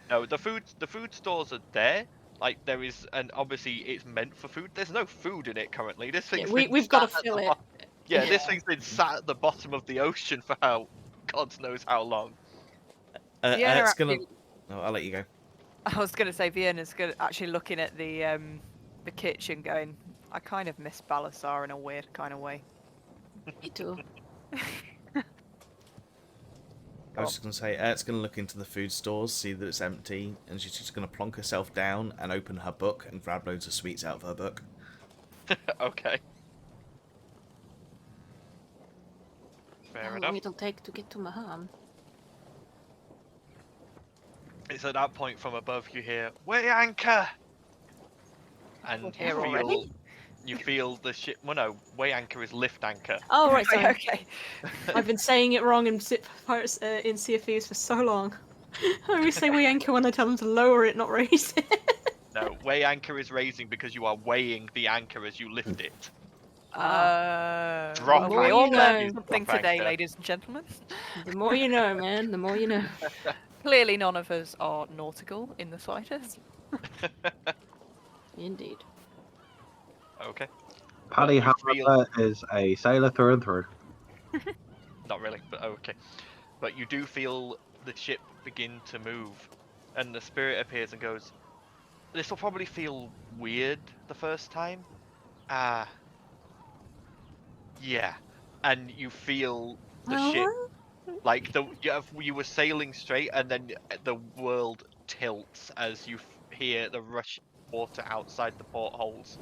No, the food stores are there. Like, there is, and obviously it's meant for food. There's no food in it currently. This Yeah, thing's we've got to sat at fill the it. Yeah, this thing's been sat at the bottom of the ocean for God knows how long. Vienna it's gonna. actually, Oh, I'll let you go. I was going to say Vienna's actually looking at the kitchen, going, I kind of miss Balasar in a weird kind of way. Me too. I was just gonna say it's gonna look into the food stores, see that it's empty, and she's just gonna plonk herself down and open her book and grab loads of sweets out of her book. Okay. Fair How long enough. it'll take to get to Maham? It's at that point from above you hear, "Weigh anchor!" And Here you feel already? You feel the ship. Well, no, weigh anchor is lift anchor. Oh, right, sorry. Okay. I've been saying it wrong in in Sea of Thieves for so long. I always say we anchor when I tell them to lower it, not raise it. No, weigh anchor is raising because you are weighing the anchor as you lift it. The Drop more We anchor. you all learned know. something Drop today, anchor. ladies and gentlemen. The more you know, man. The more you know. Clearly, none of us are nautical in the slightest. Indeed. Okay. Paddy, you feel- however, is a sailor through and through. Not really, but okay. But you do feel the ship begin to move, and the spirit appears and goes, "This will probably feel weird the first time." Yeah. And you feel the ship like you were sailing straight, and then the world tilts as you hear the rush of water outside the portholes,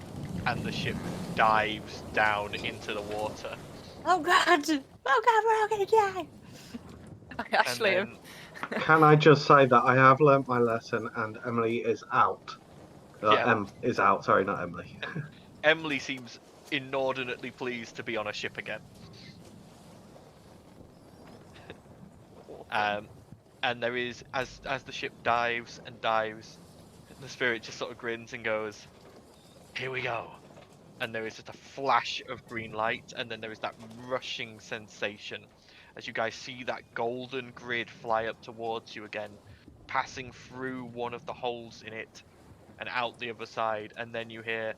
and the ship dives down into the water. Oh god! Oh god, we're all gonna die! I actually And then, Can I just say that I have learnt my lesson and Emily is out. Yeah. Em is out, sorry, not Emily. Emily seems inordinately pleased to be on a ship again. And there is, as the ship dives and dives, the spirit just sort of grins and goes, "Here we go." And there is just a flash of green light, and then there is that rushing sensation as you guys see that golden grid fly up towards you again, passing through one of the holes in it and out the other side, and then you hear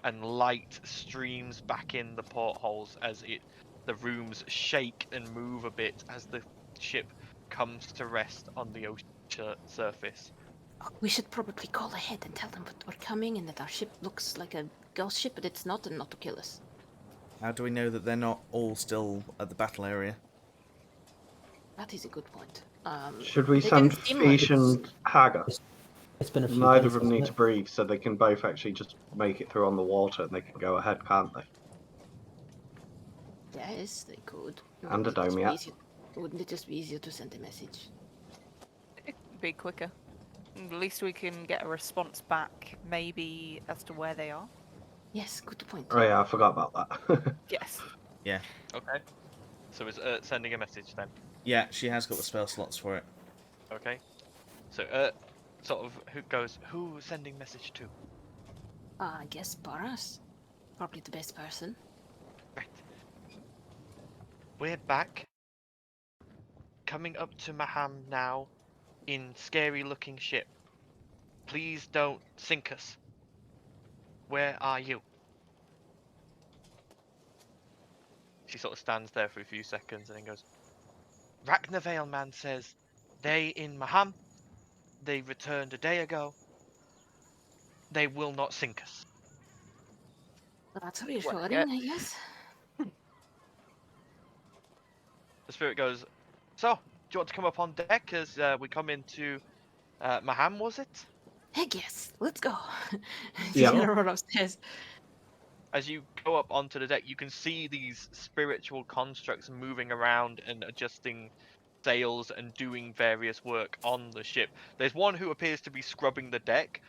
and light streams back in the portholes as the rooms shake and move a bit as the ship comes to rest on the ocean surface. We should probably call ahead and tell them that we're coming and that our ship looks like a ghost ship, but it's not, and not to kill us. How do we know that they're not all still at the battle area? That is a good point. Should we they send didn't seem Fish like- and Hagar? It's been a few Neither days, of them need hasn't to it? breathe, so they can both actually just make it through on the water and they can go ahead, can't they? Yes, they could. And a Wouldn't it just be Domia. wouldn't it just be easier to send a message? It'd be quicker. At least we can get a response back, maybe as to where they are. Yes, good point. Oh yeah, I forgot about that. Yes. Yeah. Okay. So is sending a message then? Yeah, she has got the spell slots for it. Okay. So sort of who's sending message to? I guess Boras. Probably the best person. Right. We're back. Coming up to Maham now in scary looking ship. Please don't sink us. Where are you? She sort of stands there for a few seconds and then goes, Ragnarvale man says they in Maham. They returned a day ago. They will not sink us. Well, that's Well, reassuring, I guess. The spirit goes, so, do you want to come up on deck as we come into Maham, was it? Heck yes, let's go. Yeah. Gonna run upstairs. As you go up onto the deck, you can see these spiritual constructs moving around and adjusting sails and doing various work on the ship. There's one who appears to be scrubbing the deck,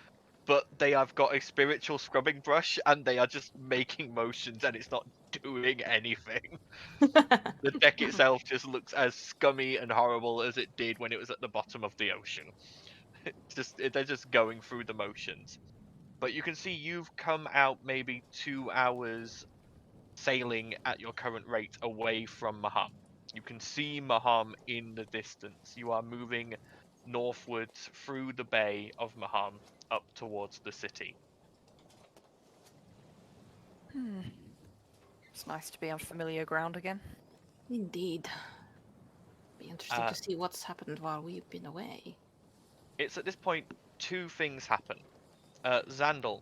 but they have got a spiritual scrubbing brush and they are just making motions and it's not doing anything. The deck itself just looks as scummy and horrible as it did when it was at the bottom of the ocean. They're just going through the motions. But you can see you've come out maybe 2 hours sailing at your current rate away from Maham. You can see Maham in the distance. You are moving northwards through the bay of Maham up towards the city. It's nice to be on familiar ground again. Indeed. Be interesting to see what's happened while we've been away. It's at this point 2 things happen. Xandal,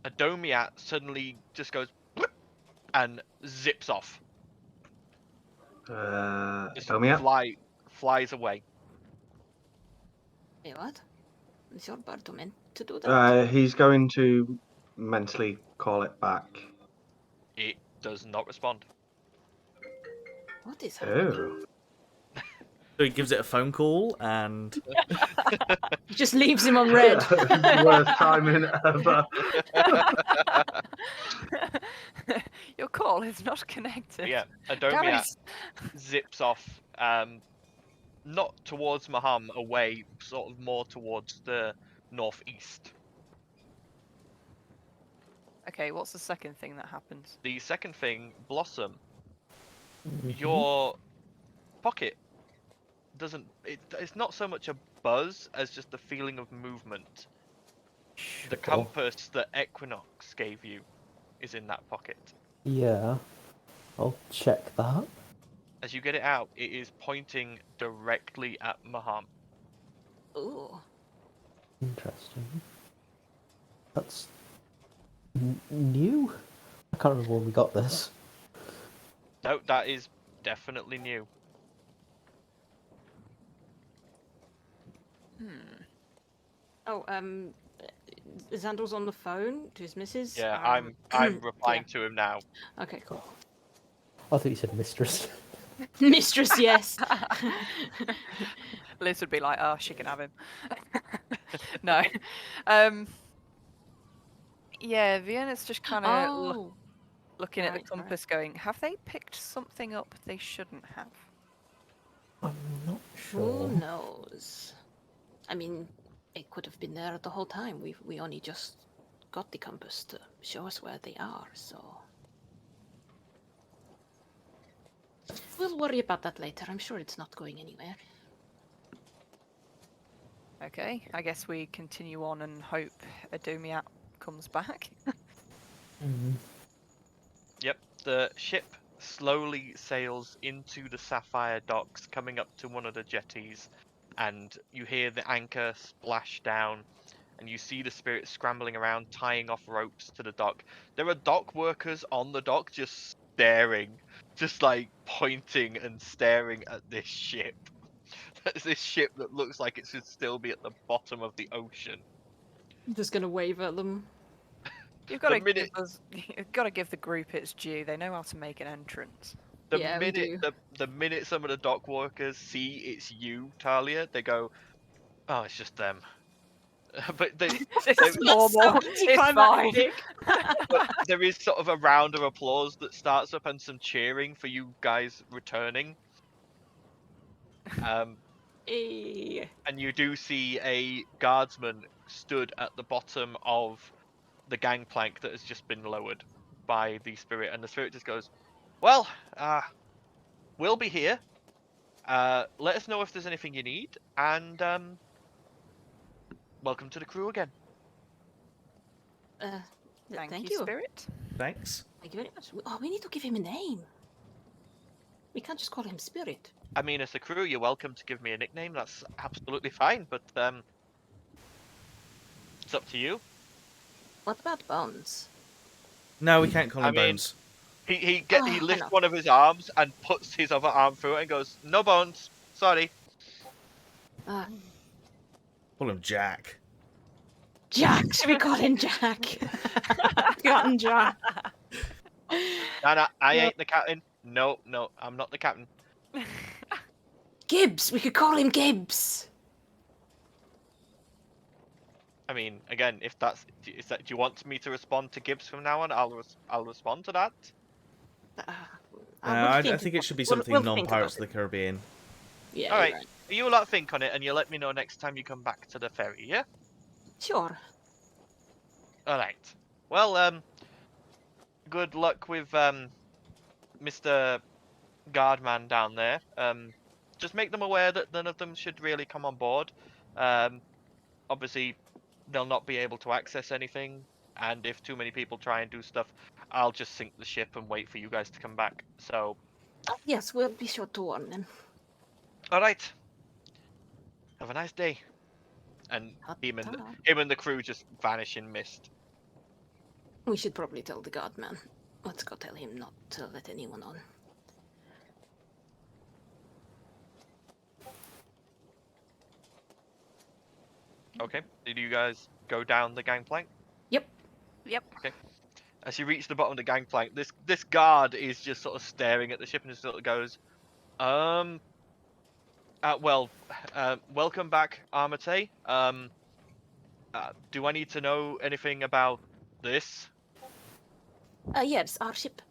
a Domiat suddenly just goes "Bloop," and zips off. Just Tell me up. flies away. Hey, what? Is your bird meant to do that? He's going to mentally call it back. It does not respond. What is happening? Oh. So he gives it a phone call and Just leaves him on red. Worst timing ever. Your call is not connected. Yeah, Damn Adomia it. zips off, not towards Maham, away, sort of more towards the northeast. Okay, what's the second thing that happens? The second thing, Blossom, Mhm. your pocket doesn't. It's not so much a buzz as just the feeling of movement. The Sure. compass that Equinox gave you is in that pocket. Yeah, I'll check that. As you get it out, it is pointing directly at Maham. Ooh. Interesting. That's new? I can't remember when we got this. No, that is definitely new. Oh, Xander's on the phone to his missus. Yeah, I'm replying to him now. Okay, cool. I thought you said mistress. Mistress, yes. Liz would be like, oh, she can have him. No. Yeah, Vienna's just kind of Oh, looking at the right. compass going, have they picked something up they shouldn't have? I'm not who sure. knows? I mean, it could have been there the whole time. We only just got the compass to show us where they are, so we'll worry about that later. I'm sure it's not going anywhere. Okay, I guess we continue on and hope Adomiat comes back. Mm. Yep, the ship slowly sails into the Sapphire docks, coming up to one of the jetties, and you hear the anchor splash down, and you see the spirit scrambling around, tying off ropes to the dock. There are dock workers on the dock just staring, just like pointing and staring at this ship. This ship that looks like it should still be at the bottom of the ocean. Just gonna wave at them. You've got to minute- you've got to give the group its due. They know how to make an entrance. The Yeah, we minute do. the minute some of the dock workers see it's you, Talia, they go, "Oh, it's just them." But It's normal. so It's fine. anticlimactic. but there is sort of a round of applause that starts up and some cheering for you guys returning. Eh. And you do see a guardsman stood at the bottom of the gangplank that has just been lowered by the spirit, and the spirit just goes, "Well, we'll be here. Let us know if there's anything you need, and welcome to the crew again." Thank you. Spirit. thanks. Thank you very much. Oh, we need to give him a name. We can't just call him Spirit. I mean, as a crew, you're welcome to give me a nickname. That's absolutely fine, but it's up to you. What about Bones? No, we can't call him I mean- Bones. He Oh, lifts enough. one of his arms and puts his other arm through it and goes, "No bones, sorry." Uh, Call him Jack. Jack. Should we call him Jack? Forgotten Jack. No, I ain't the captain. No, I'm not the captain. Gibbs. We could call him Gibbs. I mean, again, if that's do you want me to respond to Gibbs from now on? I'll respond to that. I think it should be something we'll think non-Pirates of about the Caribbean. Yeah. All you're right. You lot think on it, and you let me know next time you come back to the ferry. Yeah. Sure. All right. Well, good luck with Mr. Guardman down there. Just make them aware that none of them should really come on board. Obviously, they'll not be able to access anything, and if too many people try and do stuff, I'll just sink the ship and wait for you guys to come back. So, Oh, yes, we'll be sure to warn them. all right. Have a nice day. And him and the crew just vanish in mist. We should probably tell the guardman. Let's go tell him not to let anyone on. Okay. Did you guys go down the gangplank? Yep. Okay. As you reach the bottom of the gangplank, this guard is just sort of staring at the ship and just sort of goes, Well, welcome back, Armatae. Do I need to know anything about this? Yes, our ship.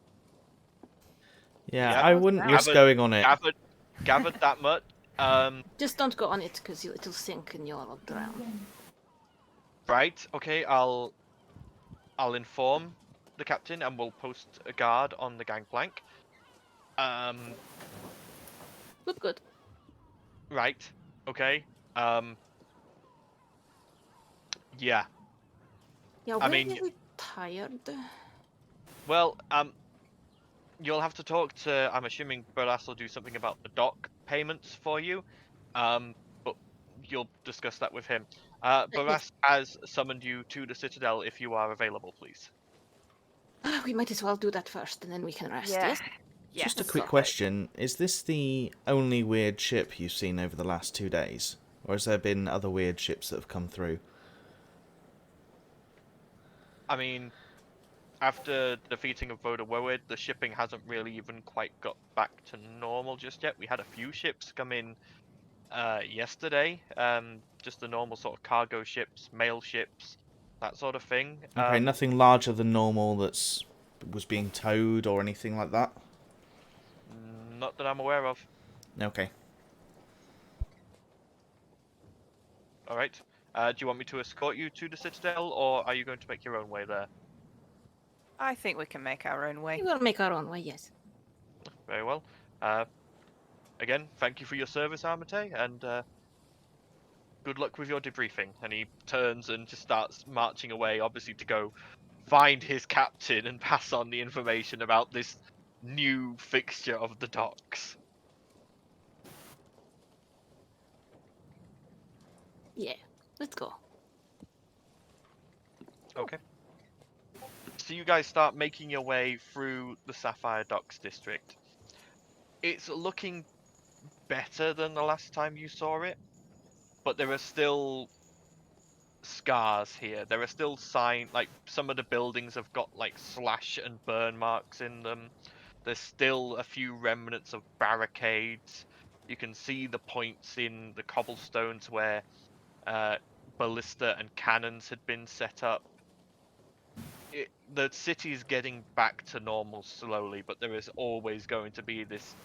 Yeah, Yep. I wouldn't risk Gathered, going on it. gathered that much. Just don't go on it, because it'll sink and you'll drown. Right. Okay. I'll inform the captain, and we'll post a guard on the gangplank. Good. Right. Okay. Um. Yeah. Yeah, I we're mean, really tired. well, you'll have to talk to. I'm assuming Bolas will do something about the dock payments for you. But you'll discuss that with him. Yes. Bolas has summoned you to the Citadel if you are available, please. We might as well do that first, and then we can rest, Yeah. yes? Yeah. Just a let's quick stop. question. Is this the only weird ship you've seen over the last 2 days? Or has there been other weird ships that have come through? I mean, after defeating of Voda Woed, the shipping hasn't really even quite got back to normal just yet. We had a few ships come in yesterday. Just the normal sort of cargo ships, mail ships, that sort of thing. Okay, nothing larger than normal was being towed or anything like that? Not that I'm aware of. Okay. All right. Do you want me to escort you to the Citadel, or are you going to make your own way there? I think we can make our own way. We will make our own way, yes. Very well. Again, thank you for your service, Armatae, and good luck with your debriefing. And he turns and just starts marching away, obviously to go find his captain and pass on the information about this new fixture of the docks. Yeah, let's go. Okay. So you guys start making your way through the Sapphire Docks district. It's looking better than the last time you saw it, but there are still scars here. There are still like some of the buildings have got like slash and burn marks in them. There's still a few remnants of barricades. You can see the points in the cobblestones where ballista and cannons had been set up. The city is getting back to normal slowly, but there is always going to be this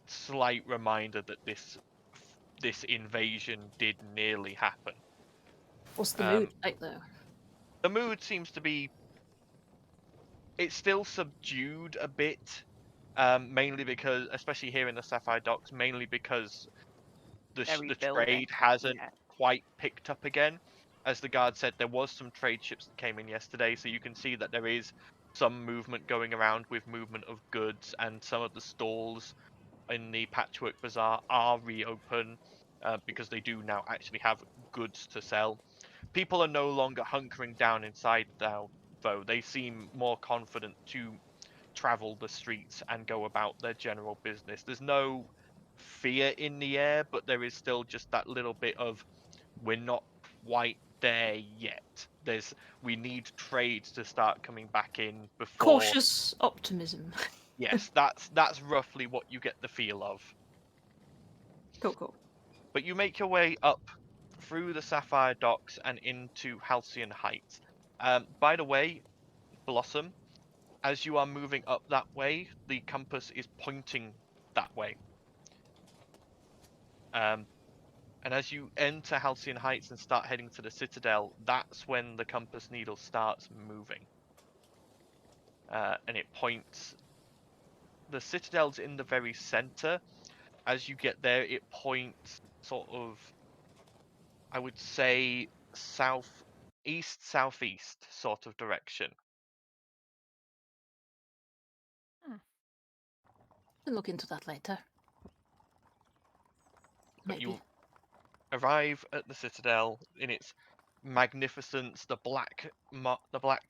slight reminder that this invasion did nearly happen. What's the mood like, though? The mood seems to be, it's still subdued a bit, mainly because, especially here in the Sapphire Docks, mainly because the They're the rebuilding. trade hasn't Yeah. quite picked up again. As the guard said, there was some trade ships that came in yesterday, so you can see that there is some movement going around with movement of goods, and some of the stalls in the Patchwork Bazaar are reopen because they do now actually have goods to sell. People are no longer hunkering down inside now, though. They seem more confident to travel the streets and go about their general business. There's no fear in the air, but there is still just that little bit of, we're not quite there yet. We need trade to start coming back in before. Cautious optimism. Yes, that's roughly what you get the feel of. Cool. But you make your way up through the Sapphire Docks and into Halcyon Heights. By the way, Blossom, as you are moving up that way, the compass is pointing that way. And as you enter Halcyon Heights and start heading to the Citadel, that's when the compass needle starts moving. And it points. The Citadel's in the very center. As you get there, it points sort of, I would say, southeast, southeast sort of direction. We'll look into that later. But Maybe. you arrive at the Citadel in its magnificence, the black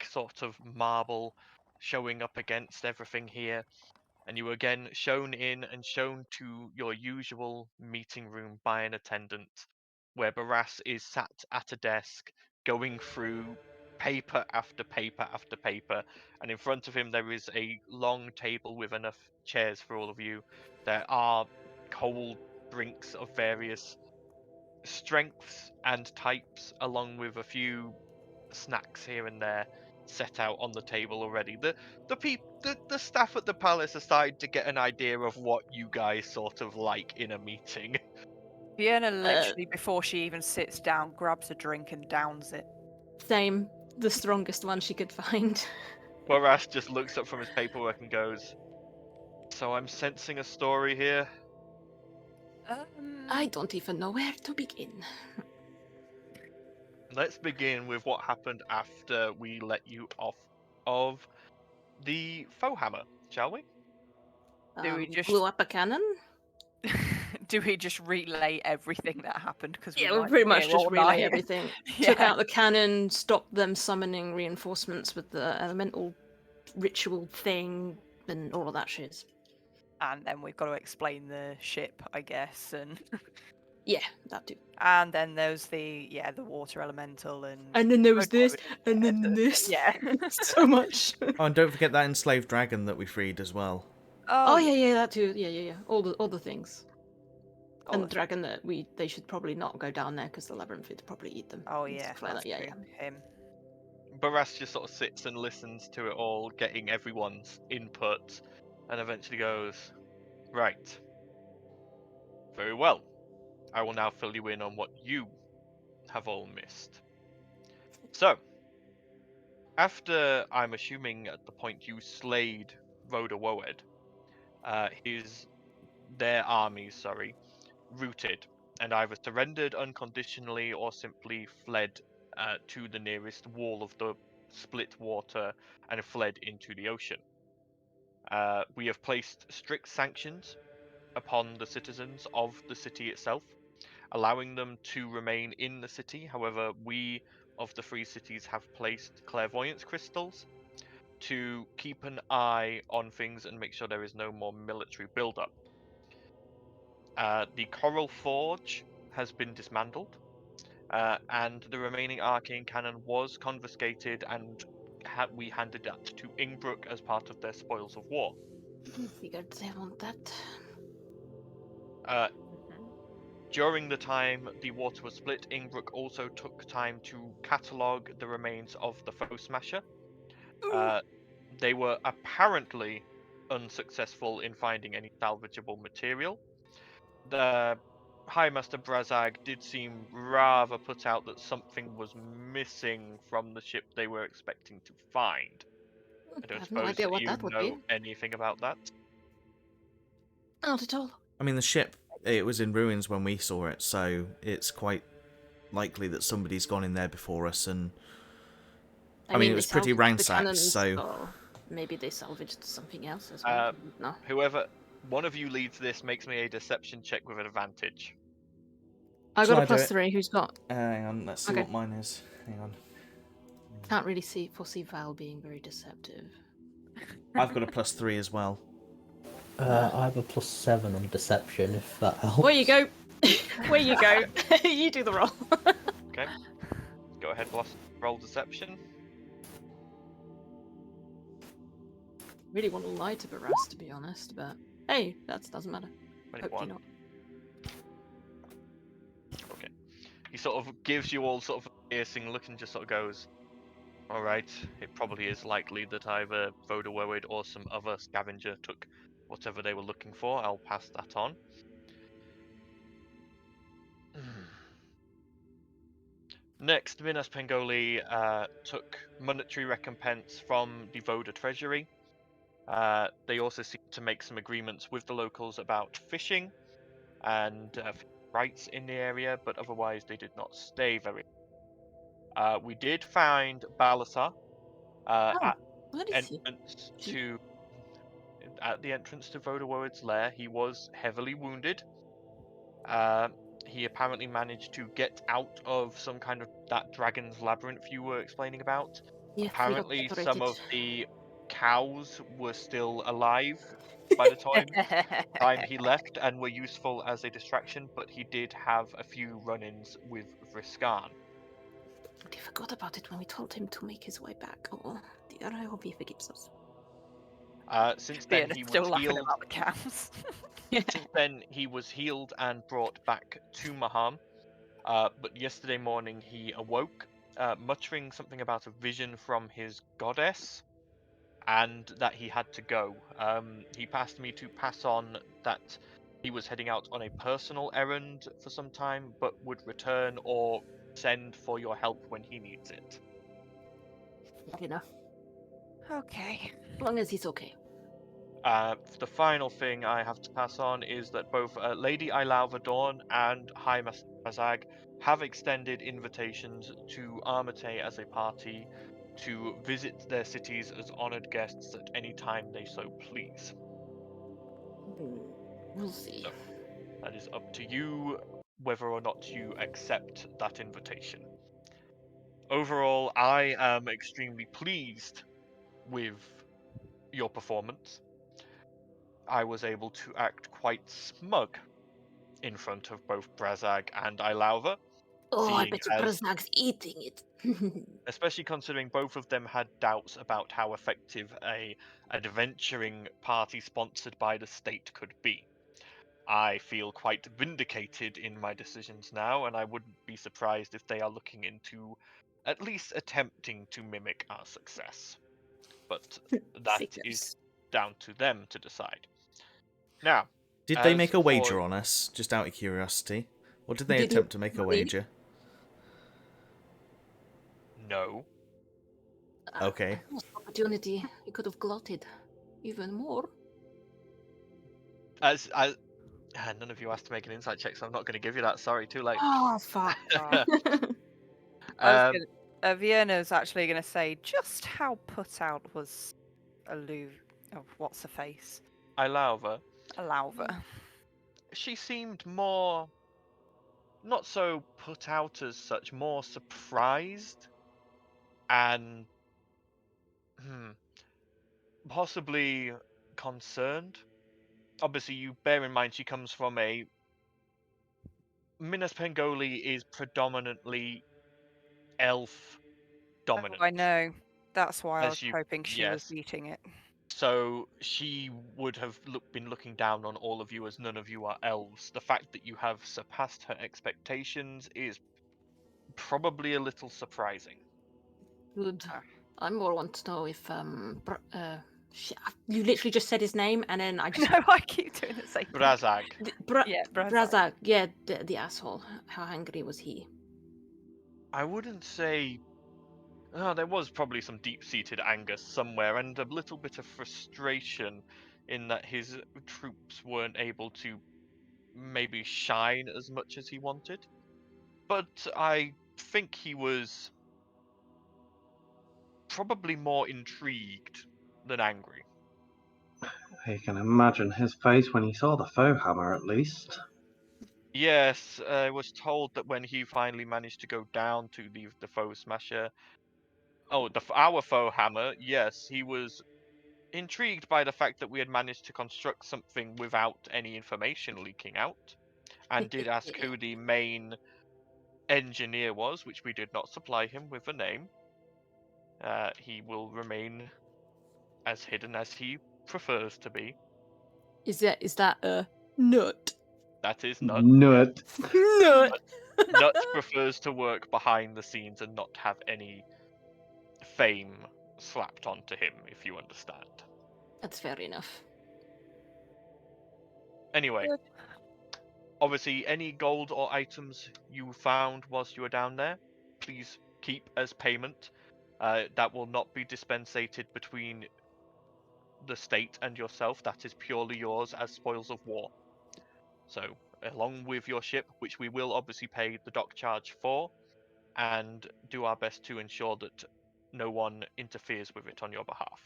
sort of marble showing up against everything here, and you are again shown in and shown to your usual meeting room by an attendant, where Barras is sat at a desk going through paper after paper after paper, and in front of him there is a long table with enough chairs for all of you. There are cold drinks of various strengths and types, along with a few snacks here and there set out on the table already. The staff at the palace are starting to get an idea of what you guys sort of like in a meeting. Fiona literally, before she even sits down, grabs a drink and downs it. Same. The strongest one she could find. Boras just looks up from his paperwork and goes, "So I'm sensing a story here." I don't even know where to begin. Let's begin with what happened after we let you off of the foe hammer, shall we? Do we just- blew up a cannon? Do we just relay everything that happened? Because Yeah, we pretty much just relay everything. Took Yeah. out the cannon, stopped them summoning reinforcements with the elemental ritual thing, and all of that shit. And then we've got to explain the ship, I guess, and Yeah, that too. and then there's the water elemental and then there was Oh, no, this, and then this. yeah. So much. Oh, and don't forget that enslaved dragon that we freed as well. Oh yeah, that too. Yeah. All the things. All And the the dragon that they should probably not go down there because the labyrinth would probably eat them. Oh and yeah, stuff like that's that. Yeah, true. yeah. Him. Boras just sort of sits and listens to it all, getting everyone's input, and eventually goes, "Right. Very well. I will now fill you in on what you have all missed. So, after, I'm assuming at the point you slayed Rhoda Woed, their armies, routed, and either surrendered unconditionally or simply fled to the nearest wall of the split water and fled into the ocean. We have placed strict sanctions upon the citizens of the city itself, allowing them to remain in the city. However, we of the three cities have placed clairvoyance crystals to keep an eye on things and make sure there is no more military buildup. The Coral Forge has been dismantled, and the remaining arcane cannon was confiscated, and we handed that to Ingbrook as part of their spoils of war. Figured they want that. During the time the water was split, Ingbrook also took time to catalogue the remains of the foe smasher. They were apparently unsuccessful in finding any salvageable material. The High Master Brazag did seem rather put out that something was missing from the ship they were expecting to find. I don't have no suppose idea what you that would know be. anything about that. Not at all. I mean, the ship, it was in ruins when we saw it, so it's quite likely that somebody's gone in there before us, and I mean it they was pretty salvaged the ransacked, cannons, so maybe they salvaged something else as well. No. Whoever, one of you leads this, makes me a deception check with an advantage. I Shall got I a do plus it? 3. Who's got? hang on, let's see Okay. what mine is. Hang on. Can't really foresee Val being very deceptive. I've got a +3 as well. I have a +7 on deception, if that helps. Where you go? Where you go? You do the roll. Okay. Go ahead, boss. Roll deception. Really want to lie to Baras, to be honest, but hey, that doesn't matter. Hopefully 21. not. Okay. He sort of gives you all sort of a piercing look and just sort of goes, "Alright, it probably is likely that either Voda Woed or some other scavenger took whatever they were looking for. I'll pass that on." Next, Minas Pengoli took monetary recompense from the Voda treasury. They also seemed to make some agreements with the locals about fishing and rights in the area, but otherwise they did not stay very. We did find Balasar at What is he? the entrance to Voda Woed's lair. He was heavily wounded. He apparently managed to get out of some kind of that dragon's labyrinth you were explaining about. Yeah, Apparently, some of the cows were still alive by the time he left and were useful as a distraction, but he did have a few run-ins with Vriskan. He forgot about it when we told him to make his way back. Oh dear, I hope he forgives us. Since then, Fiona's he was still laughing healed. about the cows. Since then, he was healed and brought back to Maham. But yesterday morning, he awoke, muttering something about a vision from his goddess, and that he had to go. He passed me to pass on that he was heading out on a personal errand for some time, but would return or send for your help when he needs it. Fair enough. Okay. As long as he's okay. The final thing I have to pass on is that both Lady Ilalva Dawn and High Mazag have extended invitations to Armatae as a party to visit their cities as honoured guests at any time they so please. We'll see. So, that is up to you whether or not you accept that invitation. Overall, I am extremely pleased with your performance. I was able to act quite smug in front of both Brazag and Ilalva, Oh, I seeing bet you as, Brazag's eating it. especially considering both of them had doubts about how effective a adventuring party sponsored by the state could be. I feel quite vindicated in my decisions now, and I wouldn't be surprised if they are looking into at least attempting to mimic our success. But that is Sickers. down to them to decide. Now, Did they as make a wager for- on us, just out of curiosity? Or did they Did you attempt to make a really? wager? No. Okay. Lost opportunity. You could have glutted even more. As none of you asked to make an insight check, so I'm not going to give you that. Sorry, too late. Oh, fuck. I was Um, gonna, Vienna's actually going to say just how put out was what's her face? Ilalva, Alalva. she seemed more, not so put out as such, more surprised and possibly concerned. Obviously, you bear in mind she comes from a Minas Pengoli is predominantly elf dominant. I know. That's why I As was you, hoping she was yes. eating it. So she would have been looking down on all of you as none of you are elves. The fact that you have surpassed her expectations is probably a little surprising. Good. Ah. I more want to know if you literally just said his name and then I just No, I keep doing the same thing. Brazag. Yeah, Brazag. Brazag. Yeah, the asshole. How angry was he? I wouldn't say. There was probably some deep-seated anger somewhere, and a little bit of frustration in that his troops weren't able to maybe shine as much as he wanted. But I think he was probably more intrigued than angry. You can imagine his face when he saw the foe hammer, at least. Yes, I was told that when he finally managed to go down to the foe smasher, our foe hammer, yes, he was intrigued by the fact that we had managed to construct something without any information leaking out, and did ask who the main engineer was, which we did not supply him with a name. He will remain as hidden as he prefers to be. Is that a nut? That is Nut. Nut. Nut. Nut prefers to work behind the scenes and not have any fame slapped onto him, if you understand. That's fair enough. Anyway, Good. obviously, any gold or items you found whilst you were down there, please keep as payment. That will not be dispensated between the state and yourself. That is purely yours as spoils of war. So, along with your ship, which we will obviously pay the dock charge for, and do our best to ensure that no one interferes with it on your behalf.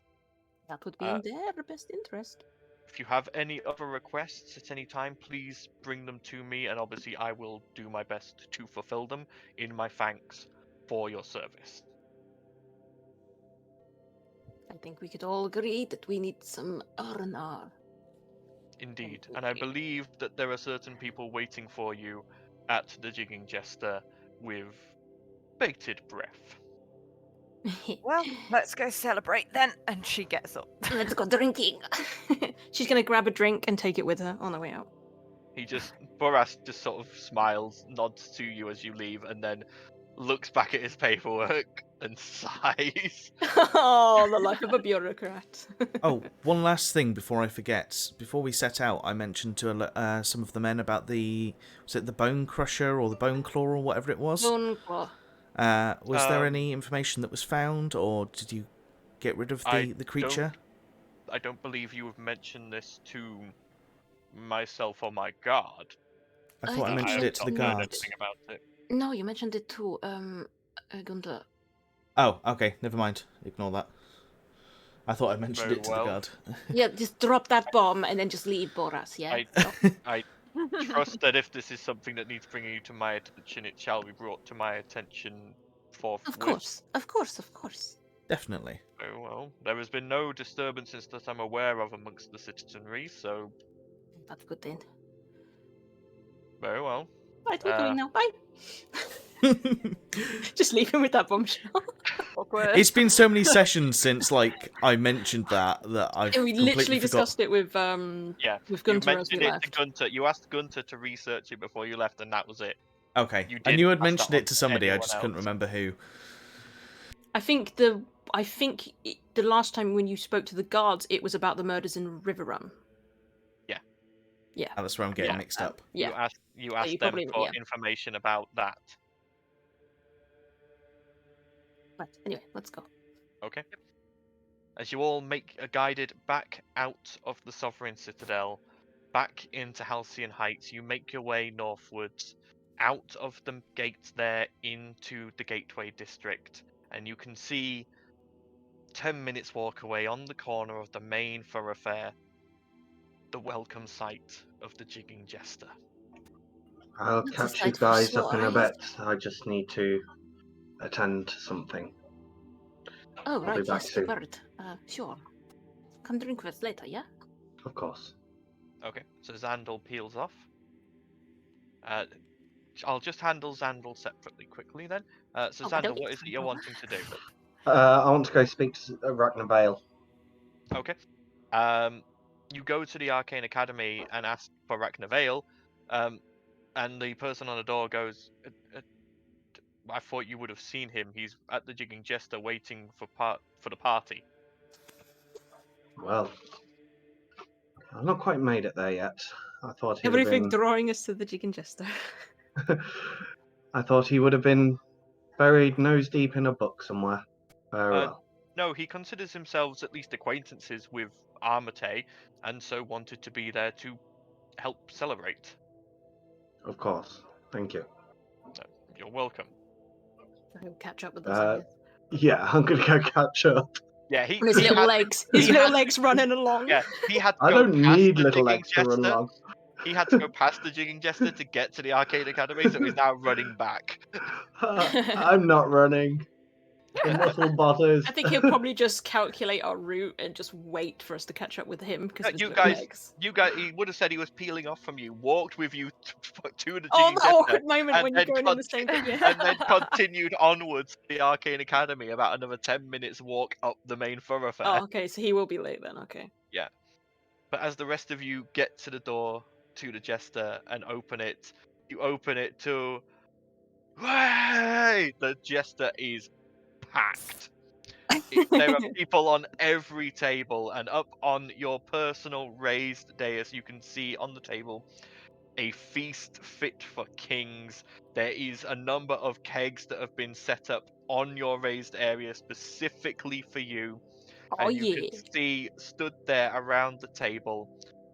That would be in their best interest. If you have any other requests at any time, please bring them to me, and obviously I will do my best to fulfill them in my thanks for your service. I think we could all agree that we need some R&R. Indeed, and I believe that there are certain people waiting for you at the Jigging Jester with bated breath. Well, let's go celebrate then. And she gets up. Let's go drinking. She's gonna grab a drink and take it with her on the way out. Boras just sort of smiles, nods to you as you leave, and then looks back at his paperwork and sighs. Oh, the life of a bureaucrat. Oh, one last thing before I forget. Before we set out, I mentioned to some of the men about was it the bone crusher or the bone claw or whatever it was? Bone claw. Was there any information that was found, or did you get rid of the creature? I don't believe you have mentioned this to myself or my guard. I thought I I mentioned it to the I've not heard guards. anything about it. No, you mentioned it too. Gunther. Oh, okay, never mind. Ignore that. I thought I mentioned Very it to well. the guard. Yeah, just drop that bomb and then just leave Boras. Yeah. I trust that if this is something that needs bringing to my attention, it shall be brought to my attention forthwith. Of course. Definitely. Very well. There has been no disturbances that I'm aware of amongst the citizenry, so That's good then. very well. Right, we're going now. Bye. Just leave him with that bombshell. Awkward. It's been so many sessions since I mentioned that I've And we completely literally forgot. discussed it with Yeah, with you Gunther as we mentioned it to left. Gunter. You asked Gunter to research it before you left, and that was it. Okay, You I knew didn't I'd pass that mentioned on it to to somebody. I anyone just couldn't else. remember who. I think the last time when you spoke to the guards, it was about the murders in River Run. Yeah. Yeah. Oh, that's where I'm getting mixed up. Yeah. You asked you them probably- for yeah. information about that. But anyway, let's go. Okay. As you all make a guided back out of the Sovereign Citadel, back into Halcyon Heights, you make your way northwards, out of the gates there into the Gateway District, and you can see 10 minutes walk away on the corner of the main thoroughfare, the welcome sight of the Jigging Jester. I'll That's a catch you sight for guys sore up in a eyes. bit. I just need to attend to something. Oh, I'll right, be back yes, soon. bird. Sure. Come drink with us later, yeah? Of course. Okay, so Xandal peels off. I'll just handle Xandal separately quickly then. So Oh, Xandal, don't what be is it you're Xandal. wanting to do? I want to go speak to Ragnar Vale. Okay. You go to the Arcane Academy and ask for Ragnar Vale, and the person on the door goes, I thought you would have seen him. He's at the Jigging Jester waiting for the party. Well, I've not quite made it there yet. I thought he'd have Everything been... drawing us to the Jigging Jester. I thought he would have been buried nose deep in a book somewhere. Very well. No, he considers himself at least acquaintances with Armatae, and so wanted to be there to help celebrate. Of course. Thank you. You're welcome. He'll catch up with us, I guess. Yeah, I'm gonna go catch up. Yeah, he His little legs. His little legs running along. Yeah, he had to I go don't past need the little Jigging legs to run Jester. along. He had to go past the Jigging Jester to get to the Arcade Academy, so he's now running back. I'm not running. The muscle bodies. I think he'll probably just calculate our route and just wait for us to catch up with him because of his You little guys- legs. You guys, he would have said he was peeling off from you, walked with you to the Oh, Jigging that Jester, awkward moment and when you're then going in the same thing. and then continued onwards to the Arcane Academy about another 10 minutes walk up the main thoroughfare. Oh, okay, so he will be late then, okay. But as the rest of you get to the door to the Jester and open it, you open it to... Way! The Jester is packed. There are people on every table, and up on your personal raised dais, you can see on the table a feast fit for kings. There is a number of kegs that have been set up on your raised area specifically for you. Oh, And you yeah. can see stood there around the table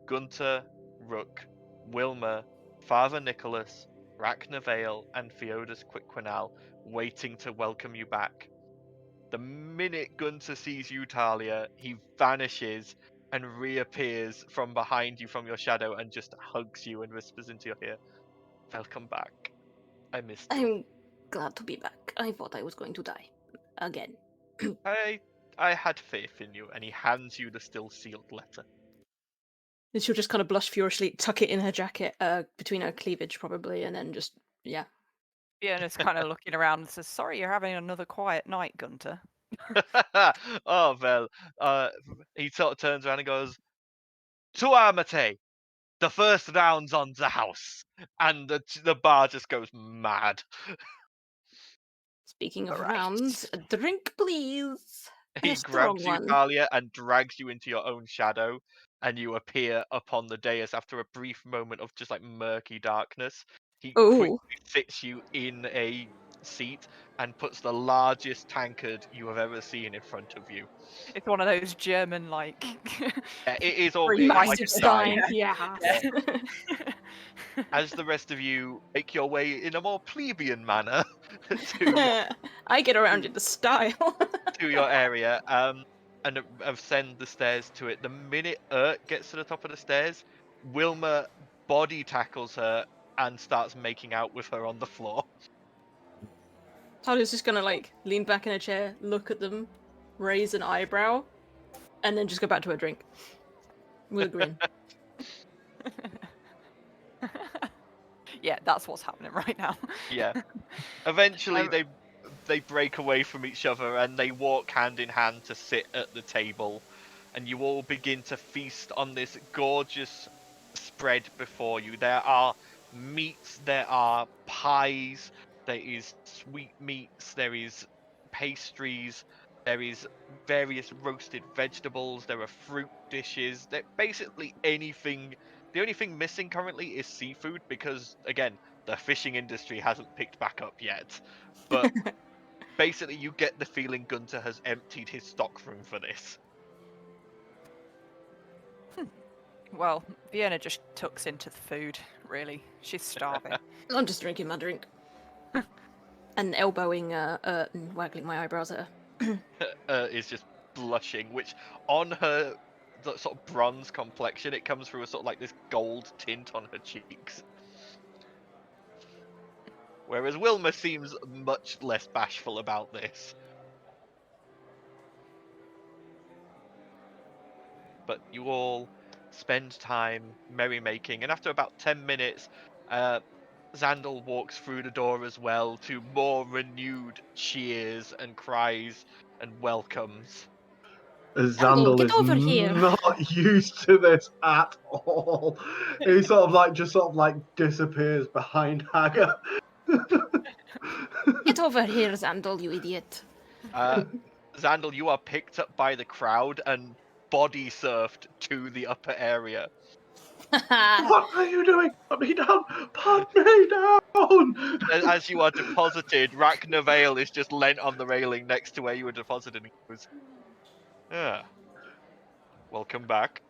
Gunter, Rook, Wilmer, Father Nicholas, Ragnar Vale, and Theodas Quickwinal waiting to welcome you back. The minute Gunter sees you, Talia, he vanishes and reappears from behind you from your shadow and just hugs you and whispers into your ear, "Welcome back. I missed you." I'm glad to be back. I thought I was going to die. Again. I had faith in you, and he hands you the still sealed letter. And she'll just kind of blush furiously, tuck it in her jacket, between her cleavage probably, and then just, yeah. Fiona's kind of looking around and says, "Sorry, you're having another quiet night, Gunter." Oh well. He sort of turns around and goes, "To Armatae, the first round's on the house," and the bar just goes mad. Speaking of Alright. rounds, a drink, please. He A strong grabs you, one. Talia, and drags you into your own shadow, and you appear upon the dais after a brief moment of just like murky darkness. He quickly Oh, sits you in a seat and puts the largest tankard you have ever seen in front of you. It's one of those German like Yeah, it is all Very it is like massive a stein. dive. Yeah. As the rest of you make your way in a more plebeian manner to I get around in the style. to your area, and ascend the stairs to it. The minute gets to the top of the stairs, Wilma body tackles her and starts making out with her on the floor. Talia's just gonna like lean back in a chair, look at them, raise an eyebrow, and then just go back to her drink. With a grin. Yeah, that's what's happening right now. Yeah. Eventually, I'm- they break away from each other and they walk hand in hand to sit at the table, and you all begin to feast on this gorgeous spread before you. There are meats, there are pies, there is sweetmeats, there is pastries, there is various roasted vegetables, there are fruit dishes, there basically anything. The only thing missing currently is seafood because again, the fishing industry hasn't picked back up yet. But basically you get the feeling Gunter has emptied his stock room for this. Well, Vienna just tucks into the food, really. She's starving. I'm just drinking my drink. And elbowing and waggling my eyebrows at her. Is just blushing, which on her sort of bronze complexion, it comes through a sort of like this gold tint on her cheeks. Whereas Wilma seems much less bashful about this. But you all spend time merrymaking, and after about 10 minutes, Xandal walks through the door as well to more renewed cheers and cries and welcomes. Xandal get is over here. not used to this at all. He sort of like just sort of like disappears behind Hagar. Get over here, Xandal, you idiot. Xandal, you are picked up by the crowd and body surfed to the upper area. What are you doing? Put me down! Put me down! As you are deposited, Raknavale is just leant on the railing next to where you were deposited and he goes, "Ah, welcome back."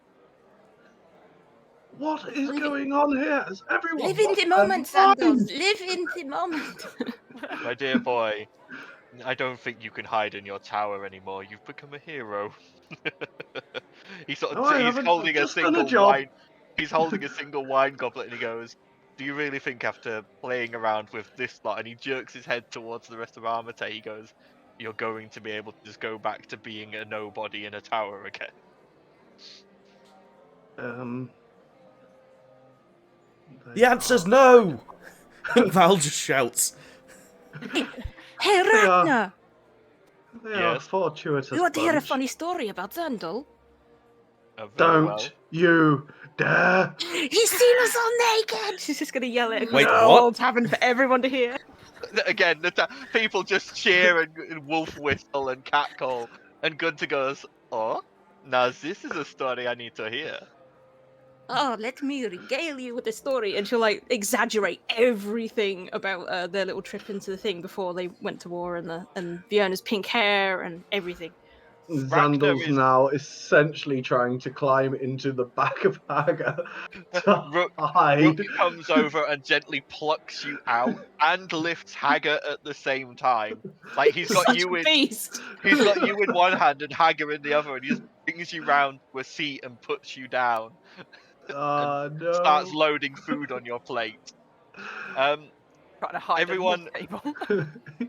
What is Live it- going on here? Has everyone Live in lost the their moment, Xandal. minds? Live in the moment. My dear boy, I don't think you can hide in your tower anymore. You've become a hero. He sort of No, I he's haven't. holding I've a just done a single job. wine. He's holding a single wine goblet, and he goes, "Do you really think after playing around with this lot?" And he jerks his head towards the rest of Armatae. He goes, "You're going to be able to just go back to being a nobody in a tower again." The answer's no! Val just shouts. Hey, They are- Ragnar! They are Yes? fortuitous. You want to hear a bunch. funny story about Xandal? Very Don't well. you dare! He's seen us all naked! She's just gonna yell it across Wait, the what? whole tavern for everyone to hear. Again, people just cheer and wolf whistle and catcall, and Gunter goes, "Oh, now this is a story I need to hear." Oh, let me regale you with the story. And she'll like exaggerate everything about their little trip into the thing before they went to war and Fiona's pink hair and everything. Xandal's is- now essentially trying to climb into the back of Hagar to Rook hide. comes over and gently plucks you out and lifts Hagar at the same time. Like he's got Such you a in beast. he's got you in one hand and Hagar in the other, and he just brings you round to a seat and puts you down. Oh no! Starts loading food on your plate. Trying to hide Everyone- under the table.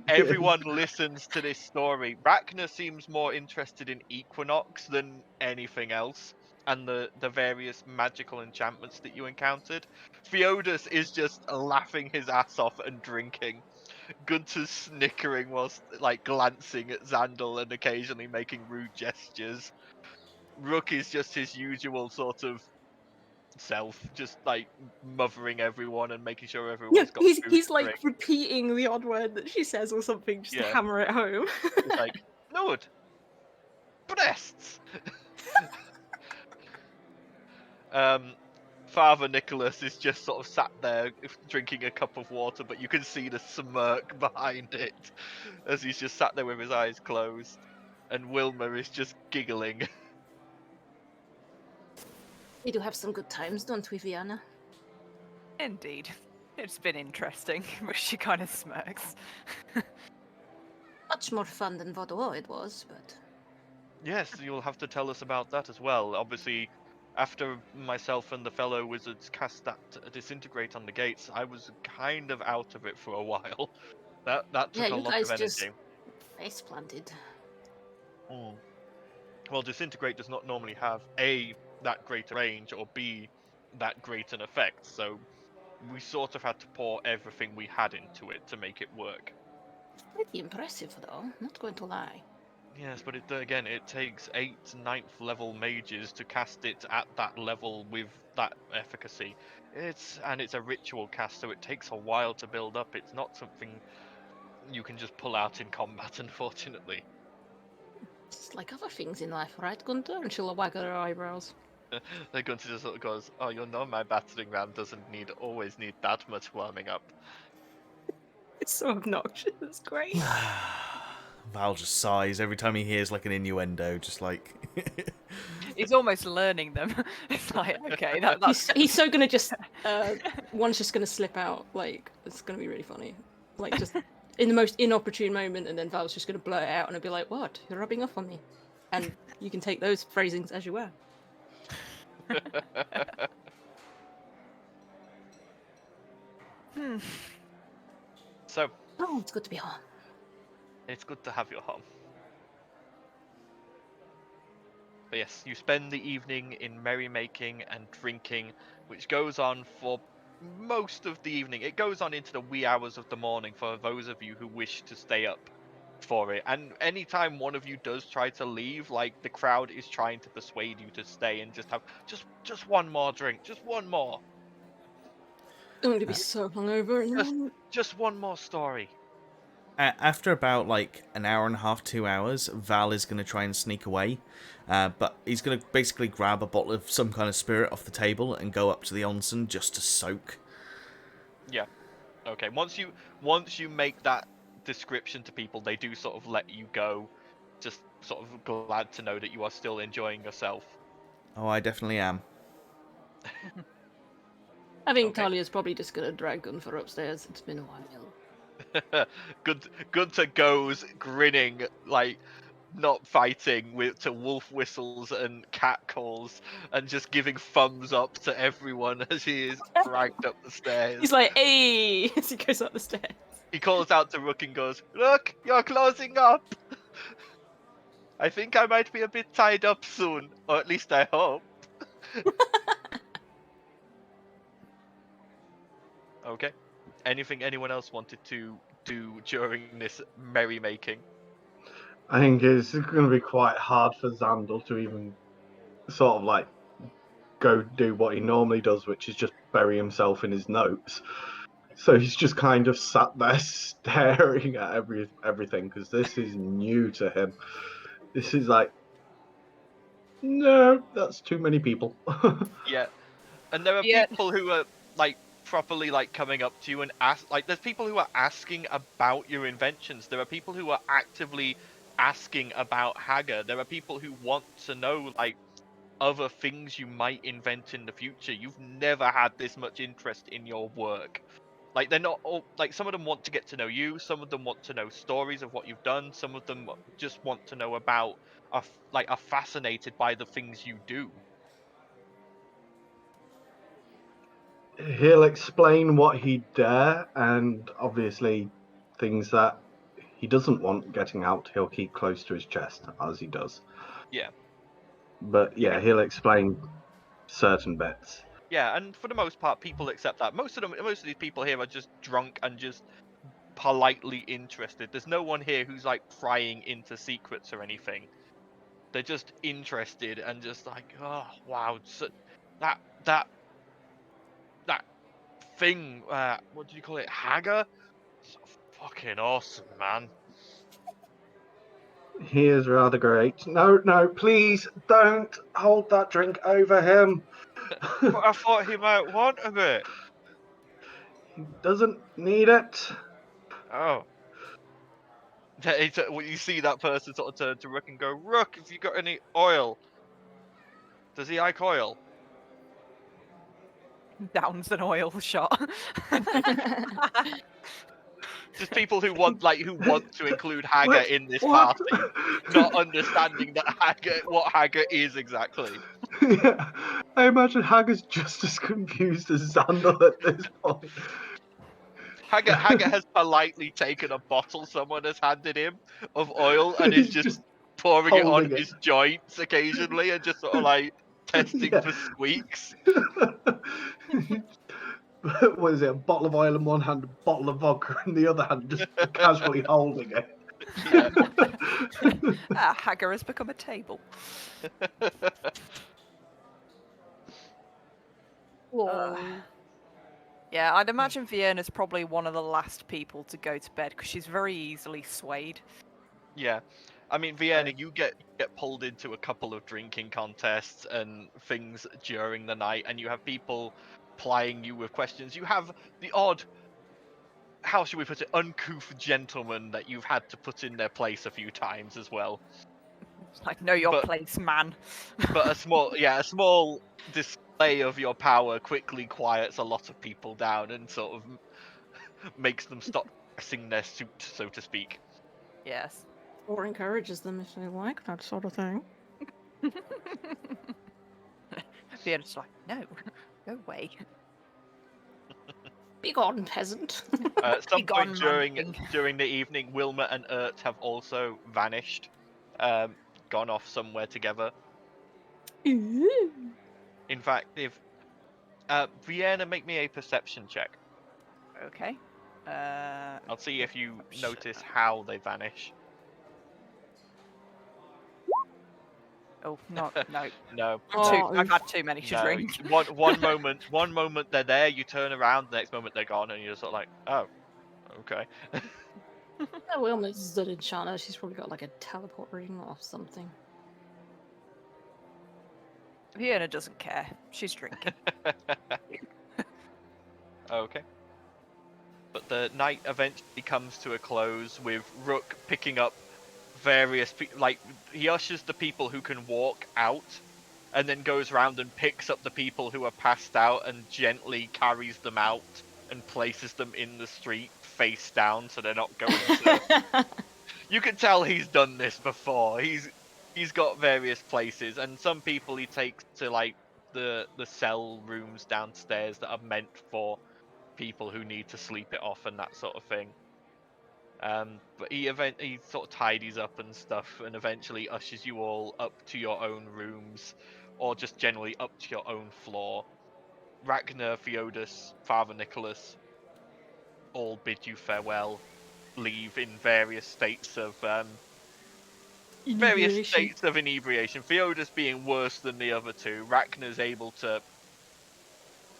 Everyone listens to this story. Rachna seems more interested in Equinox than anything else, and the various magical enchantments that you encountered. Theodos is just laughing his ass off and drinking. Gunter's snickering whilst like glancing at Xandal and occasionally making rude gestures. Rook is just his usual sort of self, just like mothering everyone and making sure Yeah, everyone's got food he's to like drink. repeating the odd word that she says or something just to Yeah. hammer it home. It's like, Lord, breasts. Father Nicholas is just sort of sat there drinking a cup of water, but you can see the smirk behind it as he's just sat there with his eyes closed. And Wilma is just giggling. We do have some good times, don't we, Viana? Indeed. It's been interesting, but she kind of smirks. Much more fun than Vaudois it was, but Yes, you'll have to tell us about that as well. Obviously, after myself and the fellow wizards cast that disintegrate on the gates, I was kind of out of it for a while. That yeah, took a you lot guys of just energy. face planted. Mm. Well, disintegrate does not normally have A, that great a range, or B, that great an effect, so we sort of had to pour everything we had into it to make it work. Pretty impressive, though. Not going to lie. Yes, but again, it takes 8th, 9th level mages to cast it at that level with that efficacy. It's a ritual cast, so it takes a while to build up. It's not something you can just pull out in combat, unfortunately. It's like other things in life, right, Gunther? And she'll wag her eyebrows. The Gunter just sort of goes, "Oh, you know, my battering ram doesn't always need that much warming up." It's so obnoxious. It's great. Val just sighs every time he hears like an innuendo, just like. He's almost learning them. It's like, okay, that's... He's so gonna just one's just gonna slip out. Like it's gonna be really funny. Like just in the most inopportune moment, and then Val's just gonna blurt it out and I'll be like, "What? You're rubbing off on me?" And you can take those phrasings as you were. So, Oh, it's good to be home. it's good to have you home. But yes, you spend the evening in merrymaking and drinking, which goes on for most of the evening. It goes on into the wee hours of the morning for those of you who wish to stay up for it. And anytime one of you does try to leave, like the crowd is trying to persuade you to stay and just have just one more drink, just one more, I'm gonna be so hungover in the just morning. just one more story. After about like an hour and a half, 2 hours, Val is going to try and sneak away. But he's going to basically grab a bottle of some kind of spirit off the table and go up to the onsen just to soak. Yeah. Okay. Once you make that description to people, they do sort of let you go. Just sort of glad to know that you are still enjoying yourself. Oh, I definitely am. I think Okay. Talia's probably just gonna drag Gunther upstairs. It's been a while. Gunter goes grinning, like not fighting, to wolf whistles and cat calls, and just giving thumbs up to everyone as he is dragged up the stairs. He's like, "Hey!" as he goes up the stairs. He calls out to Rook and goes, "Look, you're closing up. I think I might be a bit tied up soon, or at least I hope." Okay. Anything anyone else wanted to do during this merrymaking? I think it's going to be quite hard for Xandal to even sort of like go do what he normally does, which is just bury himself in his notes. So he's just kind of sat there staring at everything because this is new to him. This is like, no, that's too many people. Yeah. And there are Yeah. people who are like properly like coming up to you and there's people who are asking about your inventions. There are people who are actively asking about Hagar. There are people who want to know like other things you might invent in the future. You've never had this much interest in your work. Like they're not all like, some of them want to get to know you, some of them want to know stories of what you've done, some of them just want to know about are fascinated by the things you do. He'll explain what he dare, and obviously things that he doesn't want getting out, he'll keep close to his chest, as he does. Yeah. But yeah, he'll explain certain bits. Yeah, and for the most part, people accept that. Most of these people here are just drunk and just politely interested. There's no one here who's like prying into secrets or anything. They're just interested and just like, oh wow, so that that thing. What do you call it? Hager. So fucking awesome, man. He is rather great. No, no, please don't hold that drink over him. But I thought he might want a bit. He doesn't need it. Oh. When you see that person sort of turn to Rook and go, Rook, have you got any oil? Does he like oil? Downs an oil shot. Just people who want to include Hager What? in this What? party, not understanding that what Hager is exactly. Yeah, I imagine Hager's just as confused as Xandal at this point. Hager has politely taken a bottle someone has handed him of oil and is He's just pouring it on holding it. his joints occasionally and just sort of like testing Yeah. for squeaks. What is it? A bottle of oil in one hand, a bottle of vodka in the other hand, just casually holding it. Yeah. Hager has become a table. Yeah, I'd imagine Vienna's probably one of the last people to go to bed because she's very easily swayed. Yeah. I mean, Vienna, you get pulled into a couple of drinking contests and things during the night, and you have people plying you with questions. You have the odd, how should we put it, uncouth gentleman that you've had to put in their place a few times as well. It's like, know your But- place, man. But a small display of your power quickly quiets a lot of people down and sort of makes them stop pressing their suit, so to speak. Yes. Or encourages them if they like that sort of thing. Vienna's like, no, go away. Be gone, peasant. Some gone, point man-thing. during the evening, Wilma and Ert have also vanished, gone off somewhere together. In fact, if Vienna, make me a perception check. Okay. I'll see if you Perception. notice how they vanish. Oh, no. No. Oh, I've had too many to No. drink. One moment they're there, you turn around, the next moment they're gone, and you're sort of like, oh, okay. Yeah, Wilma's good enchantment. She's probably got like a teleport ring or something. Vienna doesn't care. She's drinking. Okay. But the night eventually comes to a close with Rook picking up various like he ushers the people who can walk out and then goes around and picks up the people who are passed out and gently carries them out and places them in the street face down so they're not going to... You can tell he's done this before. He's got various places, and some people he takes to like the cell rooms downstairs that are meant for people who need to sleep it off and that sort of thing. But he sort of tidies up and stuff, and eventually ushers you all up to your own rooms, or just generally up to your own floor. Ragnar, Theodos, Father Nicholas all bid you farewell, leave in various states of inebriation. Theodos being worse than the other two. Ragnar's able to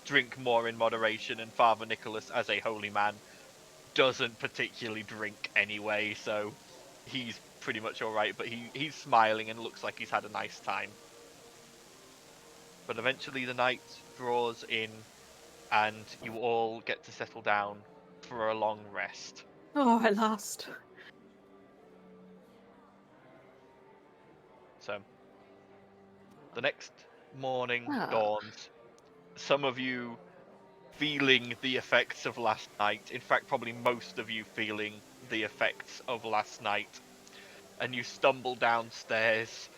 drink more in moderation, and Father Nicholas, as a holy man, doesn't particularly drink anyway, so he's pretty much alright, but he's smiling and looks like he's had a nice time. But eventually the night draws in, and you all get to settle down for a long rest. Oh, at last. So, the next morning Ah. dawns. Some of you feeling the effects of last night. In fact, probably most of you feeling the effects of last night. And you stumble downstairs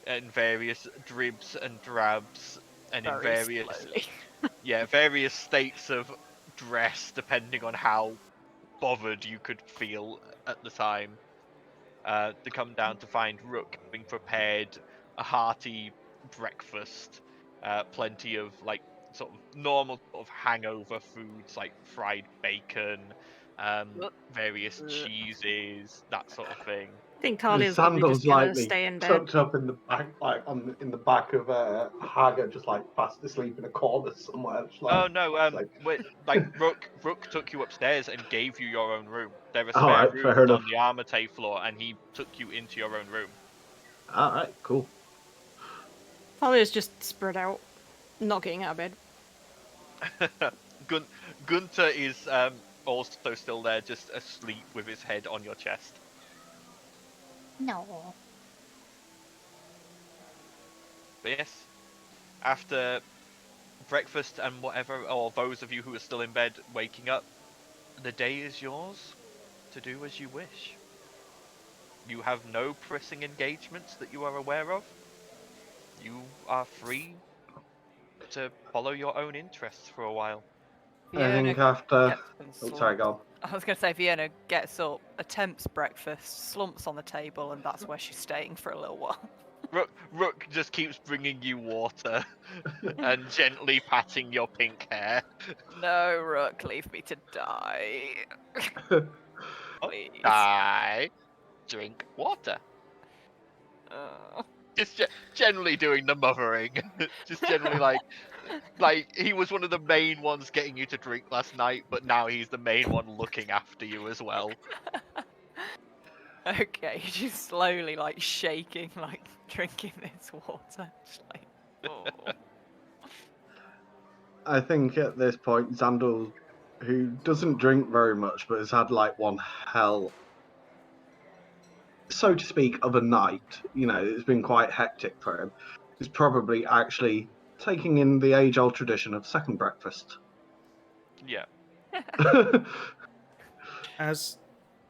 in various dribs and drabs, and in Very slowly. various states of dress, depending on how bothered you could feel at the time. To come down to find Rook having prepared a hearty breakfast, plenty of like sort of normal sort of hangover foods like fried bacon, various cheeses, that sort of thing. I think The Talia's probably just sandals gonna lightly stay in bed. tucked up in the back, like in the back of Hager, just like fast asleep in a corner somewhere. Just like, Oh no, like Rook took you upstairs and gave you your own room. There are All spare right, fair rooms enough. on the Armatae floor, and he took you into your own room. All right, cool. Talia's just spread out, not getting out of bed. Gunter is also still there, just asleep with his head on your chest. No. But yes, after breakfast and whatever, or those of you who are still in bed waking up, the day is yours to do as you wish. You have no pressing engagements that you are aware of. You are free to follow your own interests for a while. I think Fiona after. gets some Oh, sorry, go on. I was going to say Fiona gets up, attempts breakfast, slumps on the table, and that's where she's staying for a little while. Rook just keeps bringing you water and gently patting your pink hair. No, Rook, leave me to die. Please. Die. Drink water. Just generally doing the mothering. Just generally like he was one of the main ones getting you to drink last night, but now he's the main one looking after you as well. Okay, she's slowly like shaking, like drinking this water. Just like, oh. I think at this point, Xandal, who doesn't drink very much, but has had like one hell, so to speak, of a night, it's been quite hectic for him, is probably actually taking in the age-old tradition of second breakfast. Yeah. As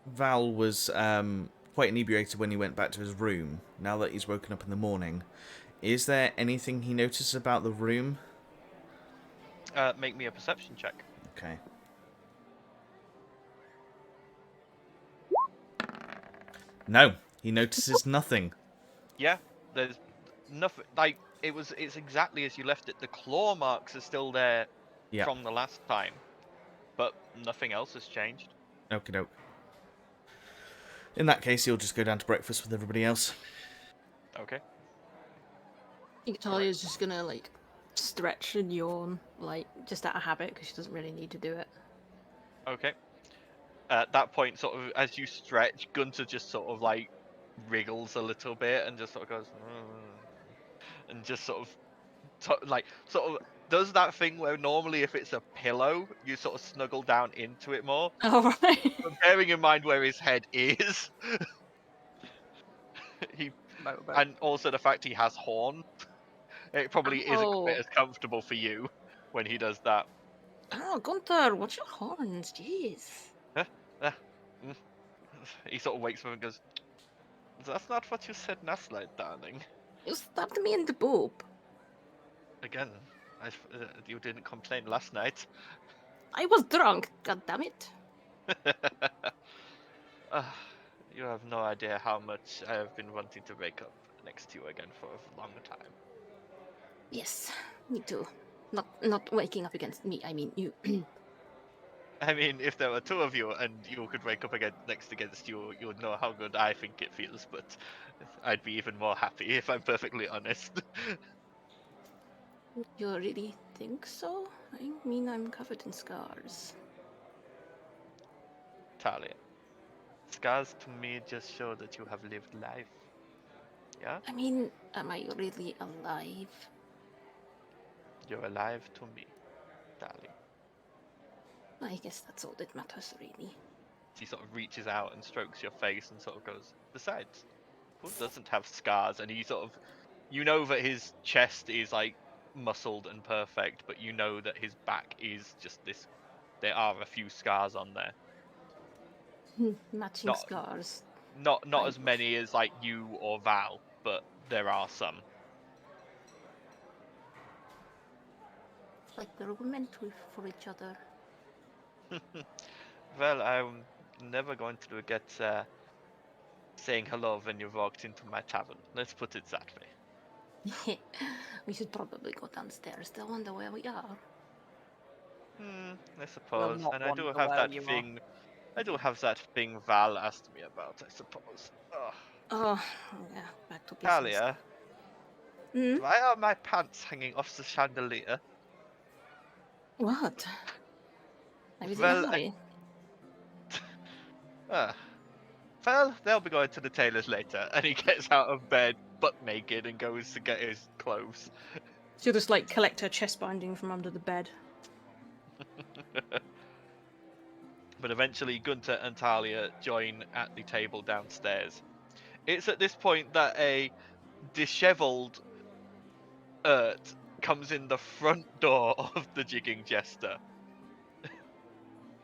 Val was quite inebriated when he went back to his room, now that he's woken up in the morning, is there anything he notices about the room? Make me a perception check. Okay. No, he notices nothing. Yeah, there's nothing. Like it's exactly as you left it. The claw marks are still there Yeah. from the last time, but nothing else has changed. Okie doke. In that case, he'll just go down to breakfast with everybody else. Okay. I think Talia's just gonna like stretch and yawn, like just out of habit because she doesn't really need to do it. Okay. At that point, sort of as you stretch, Gunter just sort of like wriggles a little bit and just sort of goes, and just sort of does that thing where normally if it's a pillow, you sort of snuggle down into it more. All right. But bearing in mind where his head is, and also the fact he has horn, it probably isn't quite as comfortable for you when he does that. Oh, Gunther, what's your horns? Jeez. He sort of wakes up and goes, "That's not what you said last night, darling." You stabbed me in the boob. Again, you didn't complain last night. I was drunk. God damn it. You have no idea how much I have been wanting to wake up next to you again for a long time. Yes, me too. Not waking up against me. I mean you. I mean, if there were two of you and you could wake up again against you, you would know how good I think it feels. But I'd be even more happy if I'm perfectly honest. You really think so? I mean, I'm covered in scars. Talia, scars to me just show that you have lived life. Yeah? I mean, am I really alive? You're alive to me, darling. I guess that's all that matters, really. She sort of reaches out and strokes your face and sort of goes, besides, who doesn't have scars? And he sort of, you know that his chest is like muscled and perfect, but you know that his back is just this, there are a few scars on there. Matching scars. Not as many as like you or Val, but there are some. Like they're all meant to for each other. Well, I'm never going to forget saying hello when you walked into my tavern. Let's put it that way. We should probably go downstairs. Still wonder where we are. I suppose. not And I do wonder have where that you are. thing I do have that thing Val asked me about, I suppose. Ugh. Oh, yeah, back to business. Talia, Hmm? why are my pants hanging off the chandelier? What? I was Well, in a hurry. Ah. Well, they'll be going to the tailor's later, and he gets out of bed butt naked and goes to get his clothes. She'll just like collect her chest binding from under the bed. But eventually, Gunter and Talia join at the table downstairs. It's at this point that a dishevelled Ert comes in the front door of the jigging jester.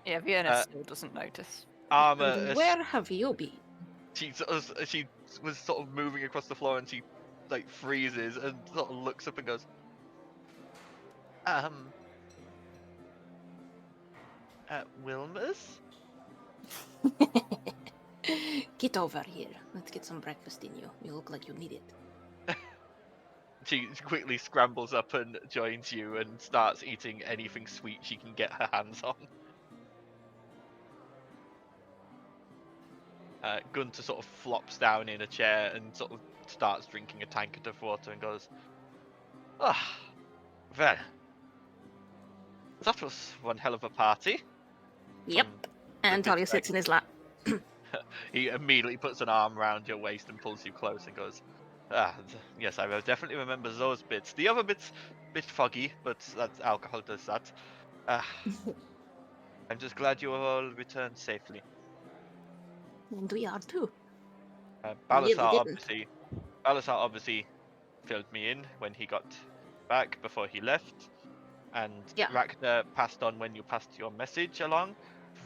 Yeah, Vienna Uh, still doesn't notice. Armor, And where have you been? she was sort of moving across the floor, and she like freezes and sort of looks up and goes, Wilmer's? Get over here. Let's get some breakfast in you. You look like you need it. She quickly scrambles up and joins you and starts eating anything sweet she can get her hands on. Gunter sort of flops down in a chair and sort of starts drinking a tankard of water and goes, "Ah, well, that was one hell of a party." Yep. And bit Talia like- sits in his lap. He immediately puts an arm around your waist and pulls you close and goes, yes, I will definitely remember those bits. The other bits, bit foggy, but that's alcohol does that. I'm just glad you all returned safely. And we are too. Balasar didn't. obviously filled me in when he got back before he left, and Yeah. Ragnar passed on when you passed your message along.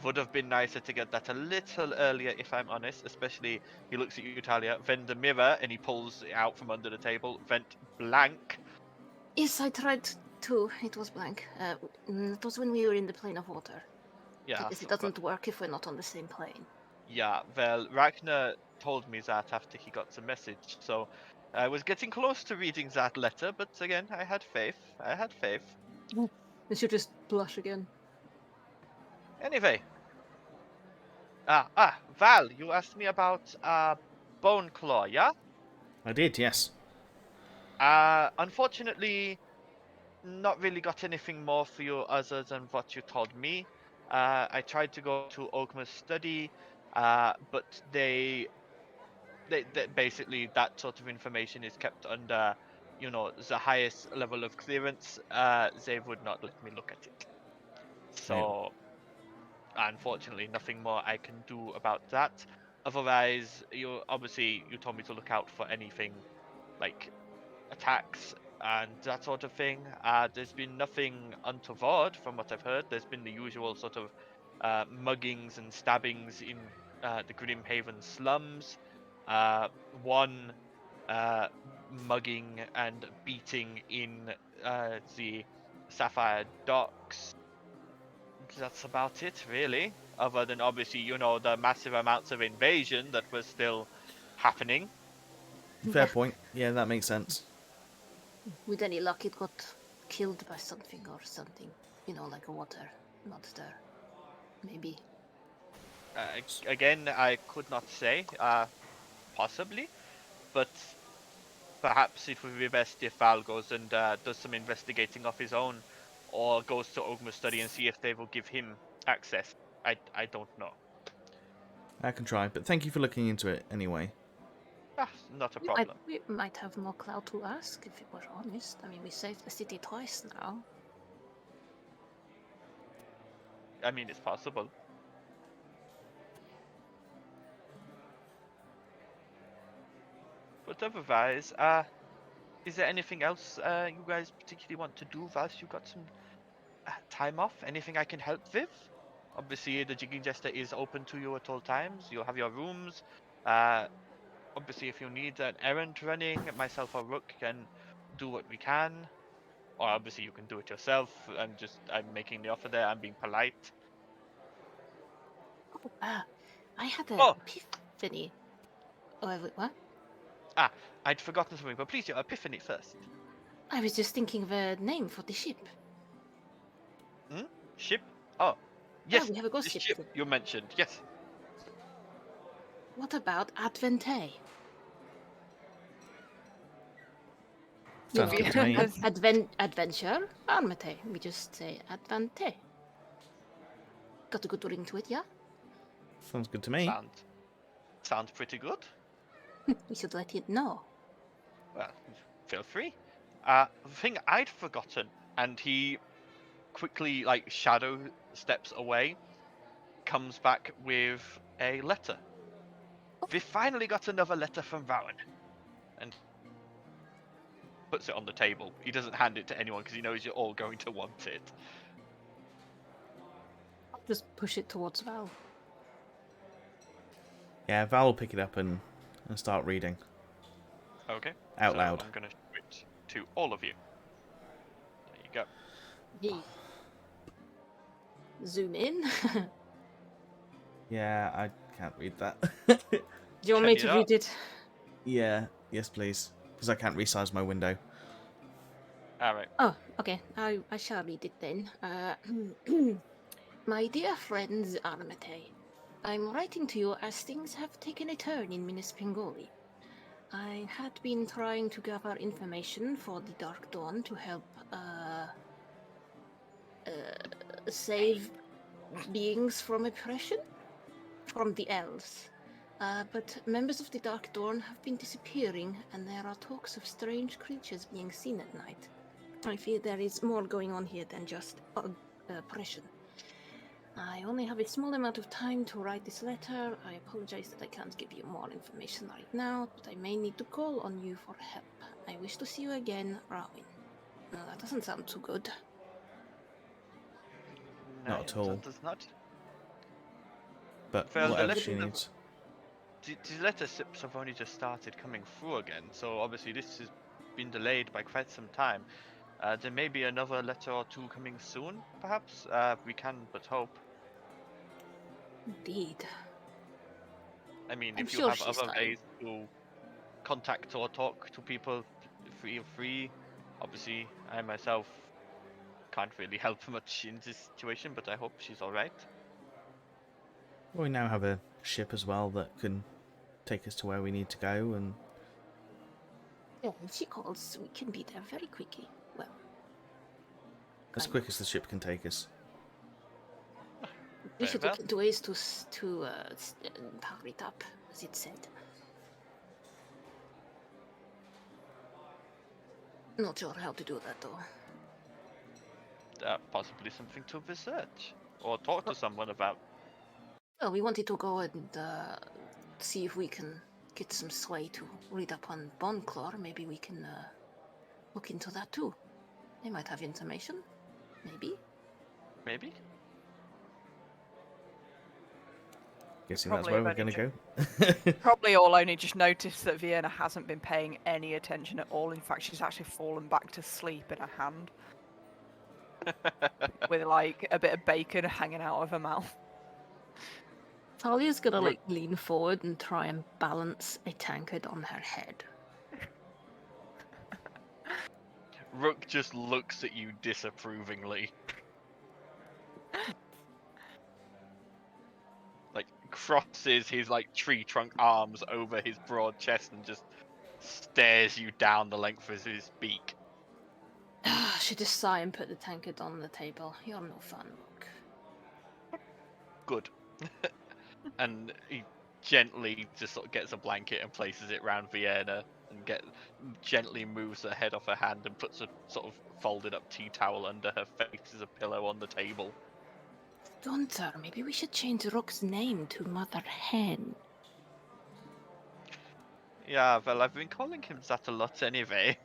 Would have been nicer to get that a little earlier, if I'm honest. Especially, he looks at you, Talia. Vent the mirror, and he pulls it out from under the table. Vent blank. Yes, I tried to. It was blank. It was when we were in the plane of water. Yeah, I guess it doesn't work if we're not on the same plane. yeah. Well, Ragnar told me that after he got the message, so I was getting close to reading that letter. But again, I had faith. I had faith. And she'll just blush again. Anyway. Val, you asked me about Bone Claw, yeah? I did, yes. Unfortunately, not really got anything more for you other than what you told me. I tried to go to Ogma's study, but they basically that sort of information is kept under, the highest level of clearance. They would not let me look at it. So, unfortunately, nothing more I can do about that. Otherwise, you told me to look out for anything like attacks and that sort of thing. There's been nothing untoward from what I've heard. There's been the usual sort of muggings and stabbings in the Grimhaven slums. One mugging and beating in the Sapphire Docks. That's about it, really. Other than obviously, the massive amounts of invasion that was still happening. Fair point. Yeah, that makes sense. With any luck, it got killed by something or something. Like a water monster. Maybe. Again, I could not say. Possibly. But perhaps it would be best if Val goes and does some investigating of his own, or goes to Ogma's study and see if they will give him access. I don't know. I can try, but thank you for looking into it anyway. Not a problem. We might have more clout to ask, if we're honest. I mean, we saved the city twice now. I mean, it's possible. But otherwise, is there anything else you guys particularly want to do whilst you got some time off? Anything I can help with? Obviously, the Jigging Jester is open to you at all times. You'll have your rooms. Obviously, if you need an errand running, myself or Rook can do what we can. Or obviously, you can do it yourself. I'm making the offer there. I'm being polite. I had an Oh. epiphany. Oh, what? I'd forgotten something, but please, your epiphany first. I was just thinking of a name for the ship. Ship? Oh. Yes, we have a ghost this ship. ship you mentioned. Yes. What about Advente? Sounds good to me. Adventure, Armatae. We just say Advente. Got a good ring to it, yeah? Sounds good to me. Sounds pretty good. We should let it know. Well, feel free. The thing I'd forgotten, and he quickly shadow steps away, comes back with a letter. We finally got another letter from Rowan, and puts it on the table. He doesn't hand it to anyone because he knows you're all going to want it. I'll just push it towards Val. Yeah, Val will pick it up and start reading. Okay. Out so loud. I'm going to show it to all of you. There you go. Hey. Zoom in. Yeah, I can't read that. Do you want me Can you to read it? Yeah, yes please. Because I can't resize my window. Alright. Oh, okay. I shall read it then. My dear friends Armatae, I'm writing to you as things have taken a turn in Minas Pingoli. I had been trying to gather information for the Dark Dawn to help save beings from oppression from the elves. But members of the Dark Dawn have been disappearing, and there are talks of strange creatures being seen at night. I fear there is more going on here than just oppression. I only have a small amount of time to write this letter. I apologize that I can't give you more information right now, but I may need to call on you for help. I wish to see you again, Rowan. No, that doesn't sound too good. No, Not at all. That does not. But Well, the whatever letter she needs. The letter ships have only just started coming through again, so obviously this has been delayed by quite some time. There may be another letter or two coming soon, perhaps. We can but hope. Indeed. I mean, I'm if you sure have she's other fine. ways to contact or talk to people, feel free. Obviously, I myself can't really help much in this situation, but I hope she's alright. We now have a ship as well that can take us to where we need to go, and Yeah, if she calls, we can be there very quickly. Well, as kind quick of. as the ship can take us. We Very should well. look into ways to power it up, as it said. Not sure how to do that though. Possibly something to research or talk to someone about. Well, we wanted to go and see if we can get some sway to read up on Boneclaw. Maybe we can look into that too. They might have information. Maybe. Maybe. Guessing that's Probably where we're have going only to go. Probably all only just noticed that Vienna hasn't been paying any attention at all. In fact, she's actually fallen back to sleep in her hand. With like a bit of bacon hanging out of her mouth. Talia's gonna like lean forward and try and balance a tankard on her head. Rook just looks at you disapprovingly. Like, crosses his tree trunk arms over his broad chest and just stares you down the length of his beak. She just sigh and put the tankard on the table. You're no fun, Rook. Good. And he gently just sort of gets a blanket and places it round Vienna and gently moves her head off her hand and puts a sort of folded up tea towel under her face as a pillow on the table. Gunther, maybe we should change Rook's name to Mother Hen. Yeah, well, I've been calling him that a lot anyway.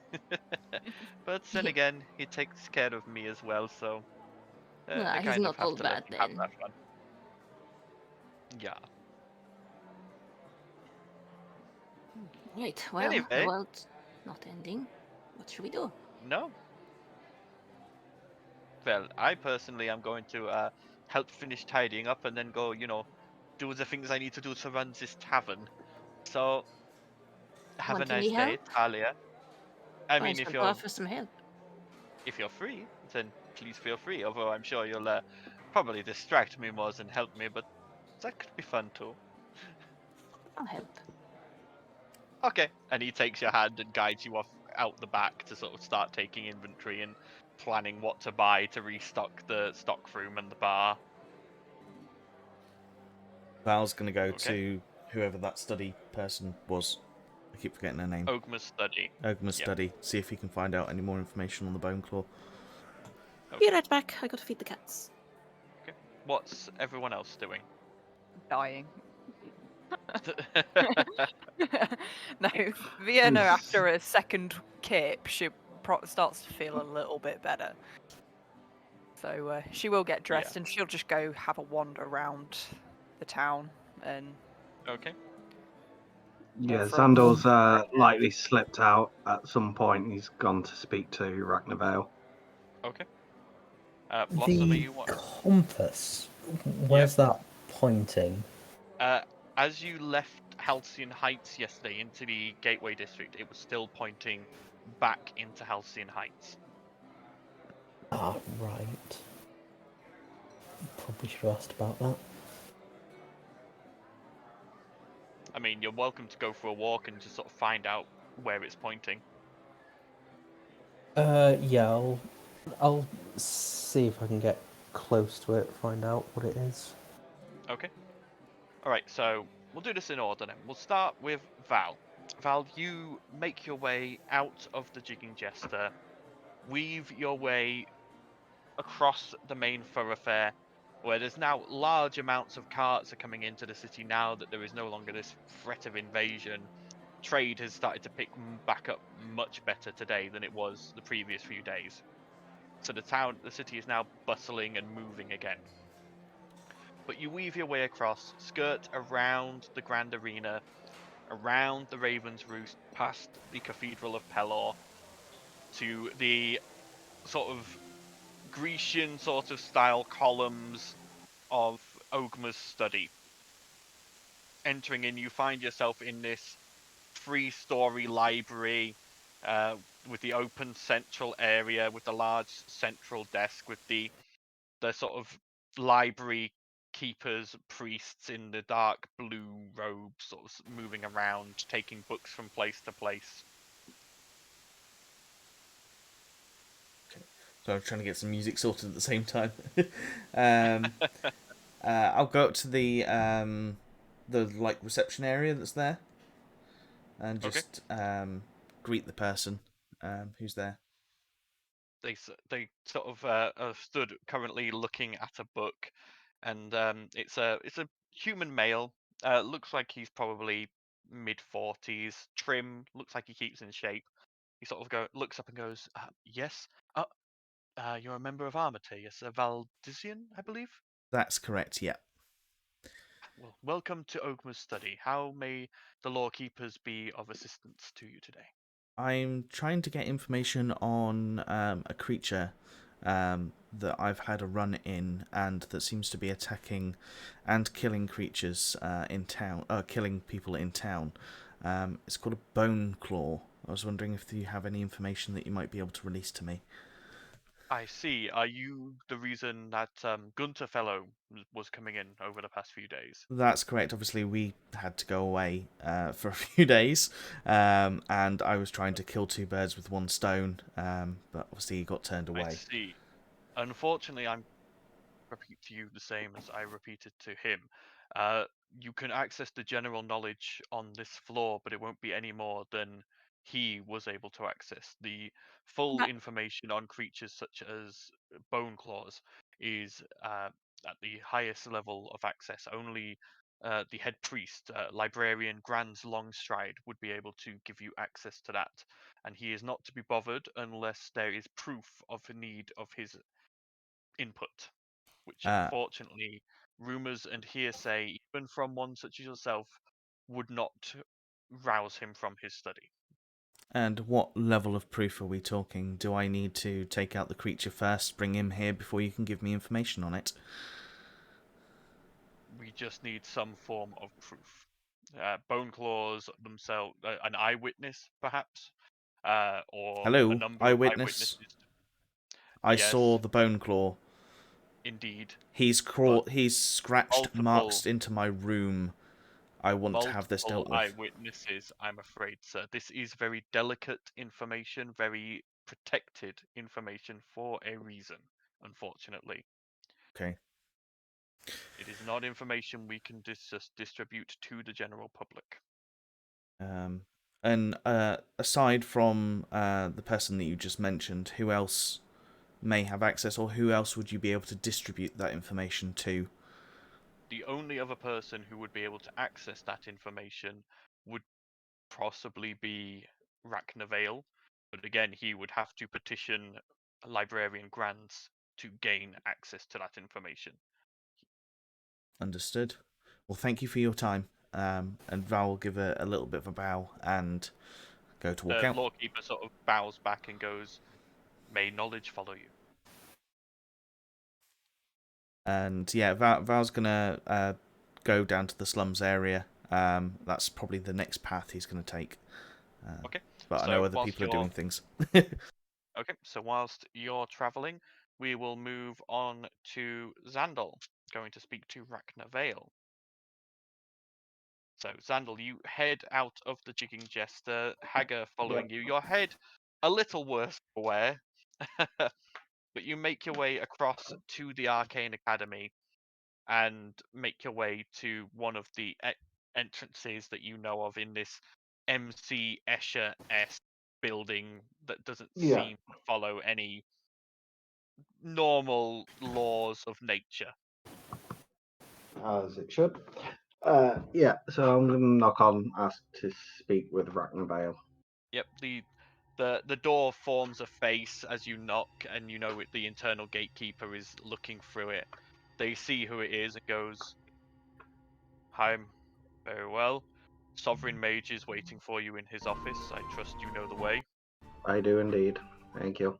But then again, he takes care of me as well, so I He's kind not of have all to let bad him have then. that one. Yeah. Right, well, Anyway. the world's not ending. What should we do? No. Well, I personally am going to help finish tidying up and then go, do the things I need to do to run this tavern. So, have Want a any nice day, help? Talia. I mean, Offer some help. if you're free, then please feel free. Although I'm sure you'll probably distract me more than help me, but that could be fun too. I'll help. Okay. And he takes your hand and guides you off out the back to sort of start taking inventory and planning what to buy to restock the stock room and the bar. Val's going to go Okay. to whoever that study person was. I keep forgetting her name. Ogma's study. Ogma's Yep. study. See if he can find out any more information on the bone claw. Be right back. I gotta feed the cats. What's everyone else doing? Dying. No, Vienna after a second kip, she starts to feel a little bit better. So she will get dressed and she'll just go have a wander around the town and. Okay. Yeah, For a Sandor's moment. likely slipped out at some point. He's gone to speak to Ragnavale. Okay. Blossom, are The you what? compass, where's that pointing? As you left Halcyon Heights yesterday into the Gateway District, it was still pointing back into Halcyon Heights. Ah, right. Probably should have asked about that. I mean, you're welcome to go for a walk and just sort of find out where it's pointing. Yeah, I'll see if I can get close to it, find out what it is. Okay. Alright, so we'll do this in order then. We'll start with Val. Val, you make your way out of the Jigging Jester, weave your way across the main thoroughfare, where there's now large amounts of carts are coming into the city now that there is no longer this threat of invasion. Trade has started to pick back up much better today than it was the previous few days. So the city is now bustling and moving again. But you weave your way across, skirt around the Grand Arena, around the Raven's Roost, past the Cathedral of Pelor, to the sort of Grecian sort of style columns of Ogma's study. Entering in, you find yourself in this 3-story library with the open central area, with the large central desk, with the sort of library keepers, priests in the dark blue robes, sort of moving around, taking books from place to place. So I'm trying to get some music sorted at the same time. I'll go up to the like reception area that's there, and just greet the person who's there. They sort of are stood currently looking at a book, and it's a human male. Looks like he's probably mid-40s, trim. Looks like he keeps in shape. He sort of looks up and goes, "Yes, you're a member of Armatae, yes, a Valdisian, I believe. That's correct. Yeah. Well, welcome to Ogma's study. How may the lawkeepers be of assistance to you today?" I'm trying to get information on a creature that I've had a run in, and that seems to be attacking and killing creatures in town, killing people in town. It's called a bone claw. I was wondering if you have any information that you might be able to release to me. I see. Are you the reason that Gunter fellow was coming in over the past few days? That's correct. Obviously, we had to go away for a few days, and I was trying to kill two birds with one stone, but obviously he got turned away. I see. Unfortunately, I'm repeat to you the same as I repeated to him. You can access the general knowledge on this floor, but it won't be any more than he was able to access. The full That- information on creatures such as bone claws is at the highest level of access. Only the head priest, librarian Grans Longstride, would be able to give you access to that, and he is not to be bothered unless there is proof of the need of his input, which unfortunately rumors and hearsay, even from one such as yourself, would not rouse him from his study. And what level of proof are we talking? Do I need to take out the creature first, bring him here before you can give me information on it? We just need some form of proof. Bone claws themselves, an eyewitness, perhaps, or a Hello, number of eyewitness. eyewitnesses. I Yes, saw the bone claw. Indeed. He's scratched marks into my room. I want to have this dealt Multiple with. eyewitnesses, I'm afraid, sir. This is very delicate information, very protected information for a reason, unfortunately. Okay. It is not information we can just distribute to the general public. And aside from the person that you just mentioned, who else may have access, or who else would you be able to distribute that information to? The only other person who would be able to access that information would possibly be Ragnavale, but again, he would have to petition librarian grants to gain access to that information. Understood. Well, thank you for your time. And Val will give a little bit of a bow and go to walk The out. lawkeeper sort of bows back and goes, "May knowledge follow you." And yeah, Val's gonna go down to the slums area. That's probably the next path he's gonna take. Okay. But I know other people are doing things. Okay, so whilst you're traveling, we will move on to Xandal, going to speak to Ragnavale. So, Xandal, you head out of the Jigging Jester, Hagar following you. Your head a little worse for wear, but you make your way across to the Arcane Academy and make your way to one of the entrances that you know of in this MC Escher-esque building that doesn't seem to follow any normal laws of nature. As it should. Yeah, so I'm going to knock on, ask to speak with Ragnavale. Yep, the door forms a face as you knock, and you know the internal gatekeeper is looking through it. They see who it is and goes, "Hi, very well. Sovereign Mage is waiting for you in his office. I trust you know the way." I do indeed. Thank you.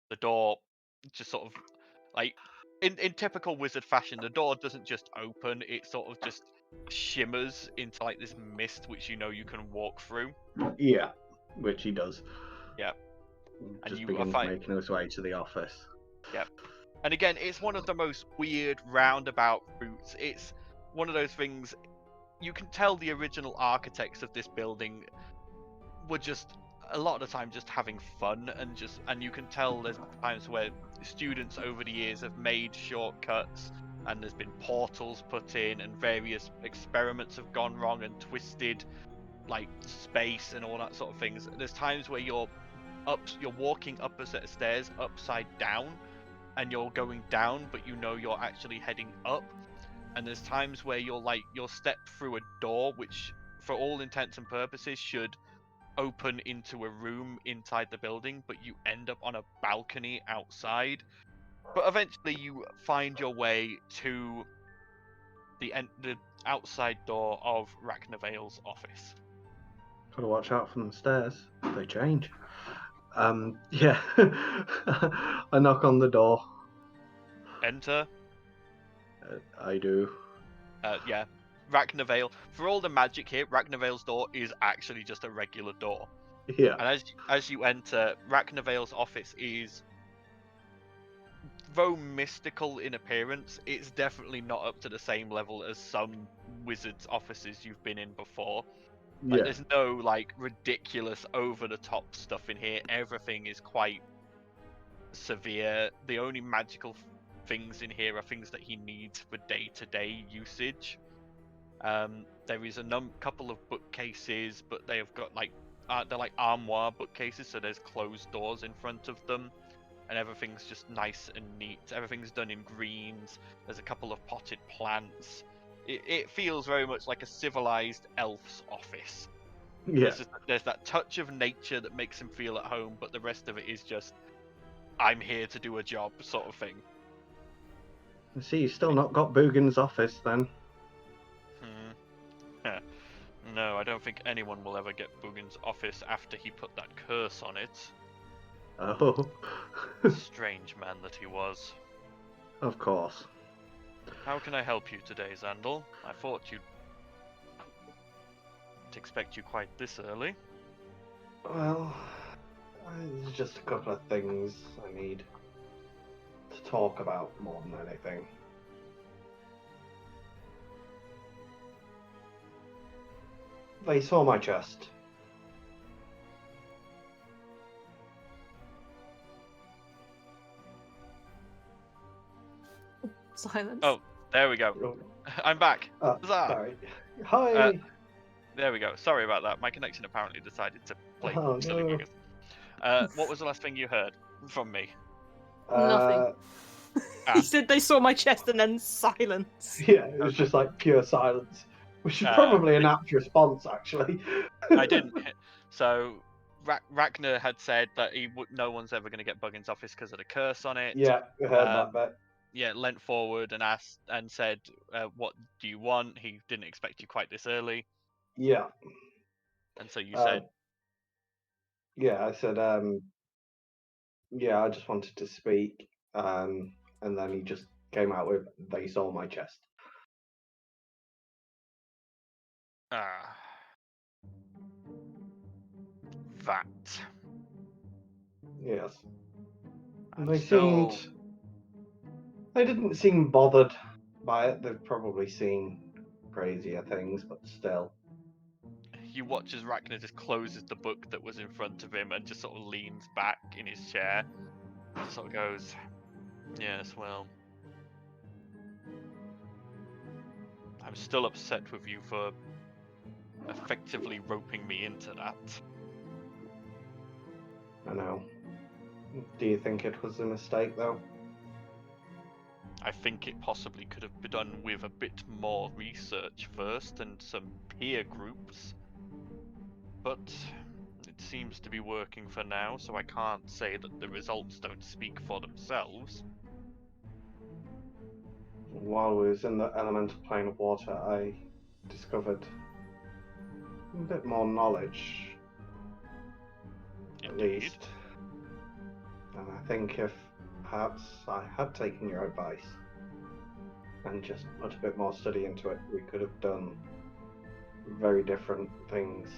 The door just sort of, like, in typical wizard fashion, the door doesn't just open, it sort of just shimmers into like this mist which you know you can walk through. Yeah, which he does. Yeah. And Just you begins are making his way to the office. Yep. And again, it's one of the most weird roundabout routes. It's one of those things, you can tell the original architects of this building were just a lot of the time just having fun, and you can tell there's times where students over the years have made shortcuts, and there's been portals put in, and various experiments have gone wrong and twisted like space and all that sort of things. There's times where you're walking up a set of stairs upside down, and you're going down, but you know you're actually heading up. And there's times where you'll step through a door which, for all intents and purposes, should open into a room inside the building, but you end up on a balcony outside. But eventually you find your way to the outside door of Ragnavale's office. Gotta watch out for the stairs. They change. Yeah. I knock on the door. Enter. I do. Yeah. Ragnavale. For all the magic here, Ragnavale's door is actually just a regular door. Yeah. And as you enter, Ragnavale's office is, though mystical in appearance, it's definitely not up to the same level as some wizards' offices you've been in before. Like, there's no like ridiculous over-the-top stuff in here. Everything is quite severe. The only magical things in here are things that he needs for day-to-day usage. There is a couple of bookcases, but they have got like they're like armoire bookcases, so there's closed doors in front of them, and everything's just nice and neat. Everything's done in greens. There's a couple of potted plants. It feels very much like a civilized elf's office. Yeah. There's that touch of nature that makes him feel at home, but the rest of it is just, I'm here to do a job sort of thing. See, you've still not got Boogan's office then. No, I don't think anyone will ever get Boogan's office after he put that curse on it. Oh. Strange man that he was. Of course. How can I help you today, Xandal? I thought you'd... didn't expect you quite this early. Well, there's just a couple of things I need to talk about more than anything. They saw my chest. Silence. Oh, there we go. Oh, I'm back. Huzzah! sorry. Hi. There we go. Sorry about that. My connection apparently decided to play Oh, silly no. buggers. What was the last thing you heard from me? Nothing. Ah. He said they saw my chest and then silence. Yeah, it was just like pure silence, which is probably an apt response, actually. I didn't. So Ragnar had said that no one's ever going to get Buggin's office because of the curse on it. Yeah, we heard that bit. Yeah, leant forward and asked and said, "What do you want?" He didn't expect you quite this early, Yeah. and so you said, Yeah, I said, yeah, I just wanted to speak, and then he just came out with, they saw my chest. "Ah, that." Yes. And I'm still. they didn't seem bothered by it. They've probably seen crazier things, but still. You watch as Ragnar just closes the book that was in front of him and just sort of leans back in his chair. Just sort of goes, "Yes, well, I'm still upset with you for effectively roping me into that." I know. Do you think it was a mistake, though? I think it possibly could have been done with a bit more research first and some peer groups. But it seems to be working for now, so I can't say that the results don't speak for themselves. While we was in the elemental plane of water, I discovered a bit more knowledge, at Indeed. least. And I think if perhaps I had taken your advice and just put a bit more study into it, we could have done very different things.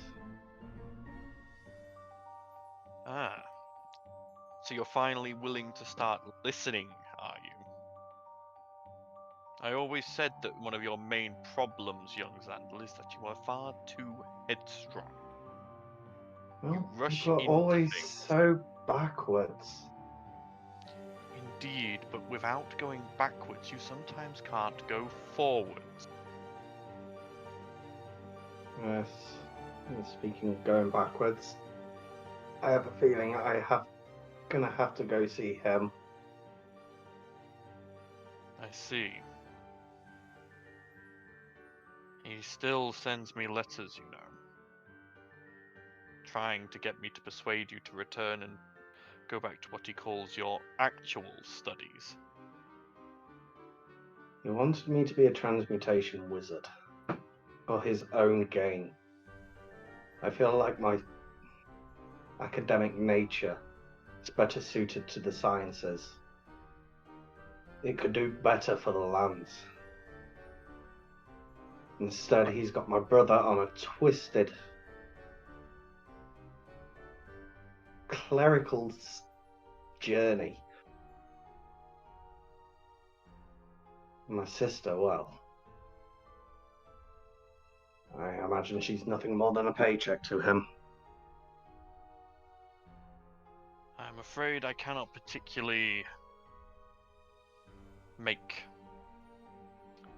Ah. So you're finally willing to start listening, are you? I always said that one of your main problems, young Xandal, is that you are far too headstrong. Well, rush people are into always things. so backwards. Indeed, but without going backwards, you sometimes can't go forwards. Yes. And speaking of going backwards, I have a feeling gonna have to go see him. I see. He still sends me letters, you know, trying to get me to persuade you to return and go back to what he calls your actual studies. He wanted me to be a transmutation wizard for his own gain. I feel like my academic nature is better suited to the sciences. It could do better for the lands. Instead, he's got my brother on a twisted clerical journey. My sister, well, I imagine she's nothing more than a paycheck to him. I'm afraid I cannot particularly make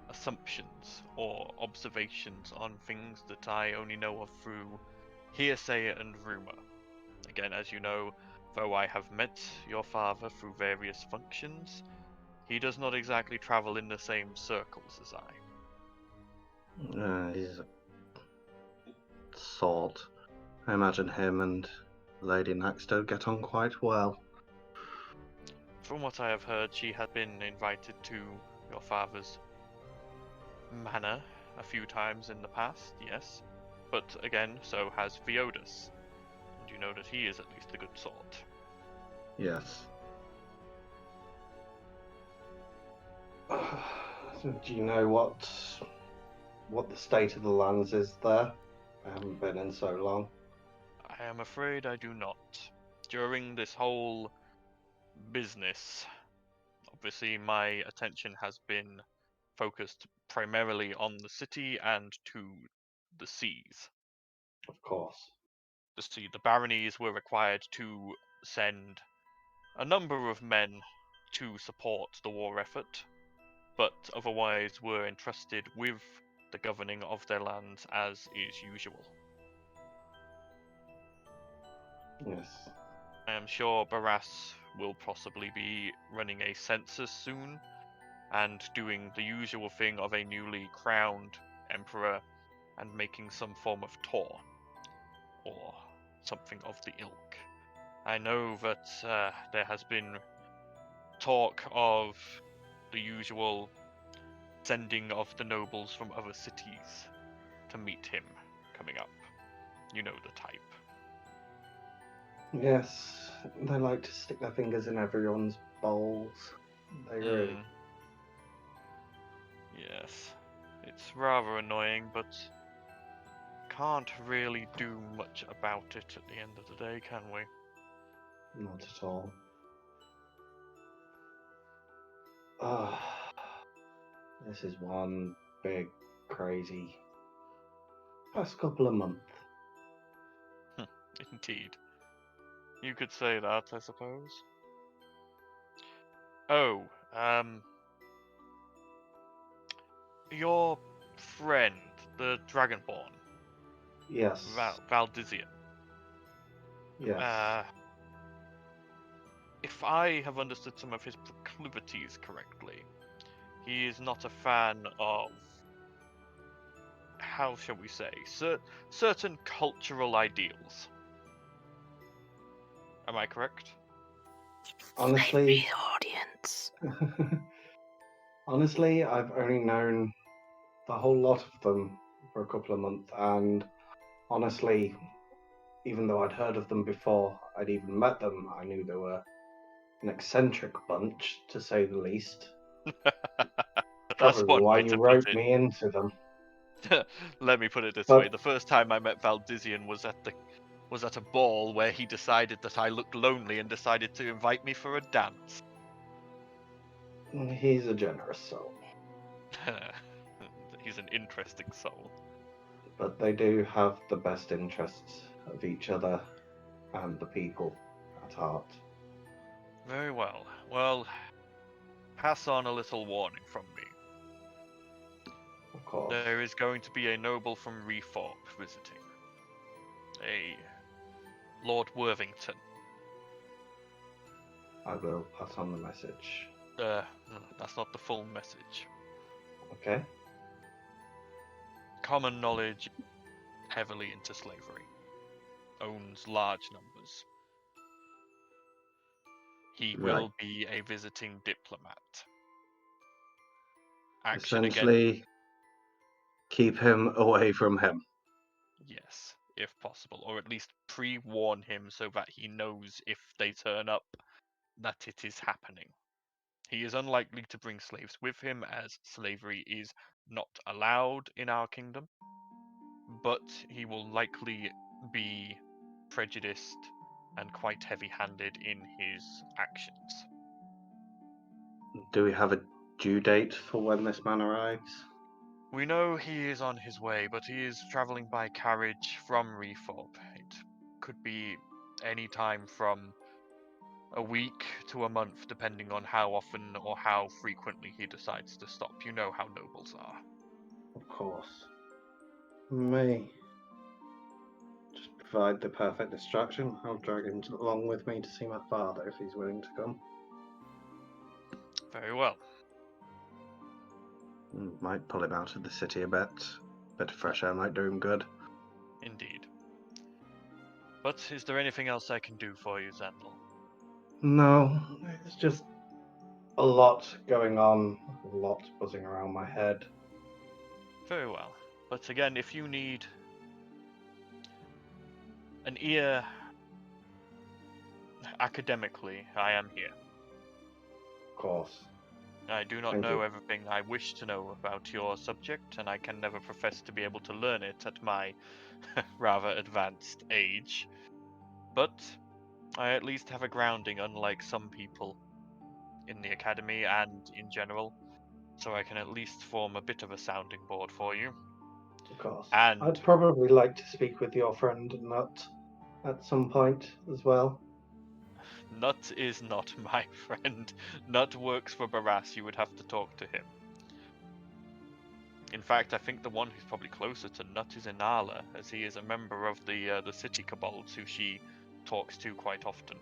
assumptions or observations on things that I only know of through hearsay and rumor. Again, as you know, though I have met your father through various functions, he does not exactly travel in the same circles as I. He's a sort. I imagine him and Lady Naxter get on quite well. From what I have heard, she had been invited to your father's manor a few times in the past, yes. But again, so has Theodus. And you know that he is at least a good sort. Yes. So do you know what the state of the lands is there? I haven't been in so long. I am afraid I do not. During this whole business Obviously, my attention has been focused primarily on the city and to the seas. Of course. The baronies were required to send a number of men to support the war effort, but otherwise were entrusted with the governing of their lands as is usual. Yes. I am sure Barras will possibly be running a census soon and doing the usual thing of a newly crowned emperor and making some form of tour or something of the ilk. I know that there has been talk of the usual sending of the nobles from other cities to meet him coming up. You know the type. Yes, they like to stick their fingers in everyone's bowls. They really. Yes. It's rather annoying, but can't really do much about it at the end of the day, can we? Not at all. Ah, this is one big, crazy past couple of months. Indeed. You could say that, I suppose. Oh, your friend, the Dragonborn, Yes. Valdizian. Yes. If I have understood some of his proclivities correctly, he is not a fan of, how shall we say, certain cultural ideals. Am I correct? Honestly, audience. honestly, I've only known the whole lot of them for a couple of months, and honestly, even though I'd heard of them before I'd even met them, I knew they were an eccentric bunch, to say the least. That's Probably one why way you to wrote put me into them. it. Let me put it this But- way: the first time I met Valdizian was at a ball where he decided that I looked lonely and decided to invite me for a dance. He's a generous soul. He's an interesting soul. But they do have the best interests of each other and the people at heart. Very well. Well, pass on a little warning from me. Of course. There is going to be a noble from Reforp visiting. A Lord Worthington. I will pass on the message. That's not the full message. Okay? Common knowledge, heavily into slavery. Owns large numbers. He will Right. be a visiting diplomat. Action again. Essentially, keep him away from him. Yes, if possible, or at least pre-warn him so that he knows if they turn up that it is happening. He is unlikely to bring slaves with him, as slavery is not allowed in our kingdom, but he will likely be prejudiced and quite heavy-handed in his actions. Do we have a due date for when this man arrives? We know he is on his way, but he is traveling by carriage from Reforp. It could be any time from a week to a month, depending on how often or how frequently he decides to stop. You know how nobles are. Of course. Me. Just provide the perfect distraction. I'll drag him along with me to see my father if he's willing to come. Very well. Might pull him out of the city a bit. Bit of fresh air might do him good. Indeed. But is there anything else I can do for you, Zandel? No, it's just a lot going on, a lot buzzing around my head. Very well. But again, if you need an ear academically, I am here. Of course. I do not Thank know you. everything I wish to know about your subject, and I can never profess to be able to learn it at my rather advanced age. But I at least have a grounding, unlike some people in the academy and in general, so I can at least form a bit of a sounding board for you. Of course. And I'd probably like to speak with your friend Nut at some point as well. Nut is not my friend. Nut works for Barras. You would have to talk to him. In fact, I think the one who's probably closer to Nut is Inala, as he is a member of the city kobolds who she talks to quite often.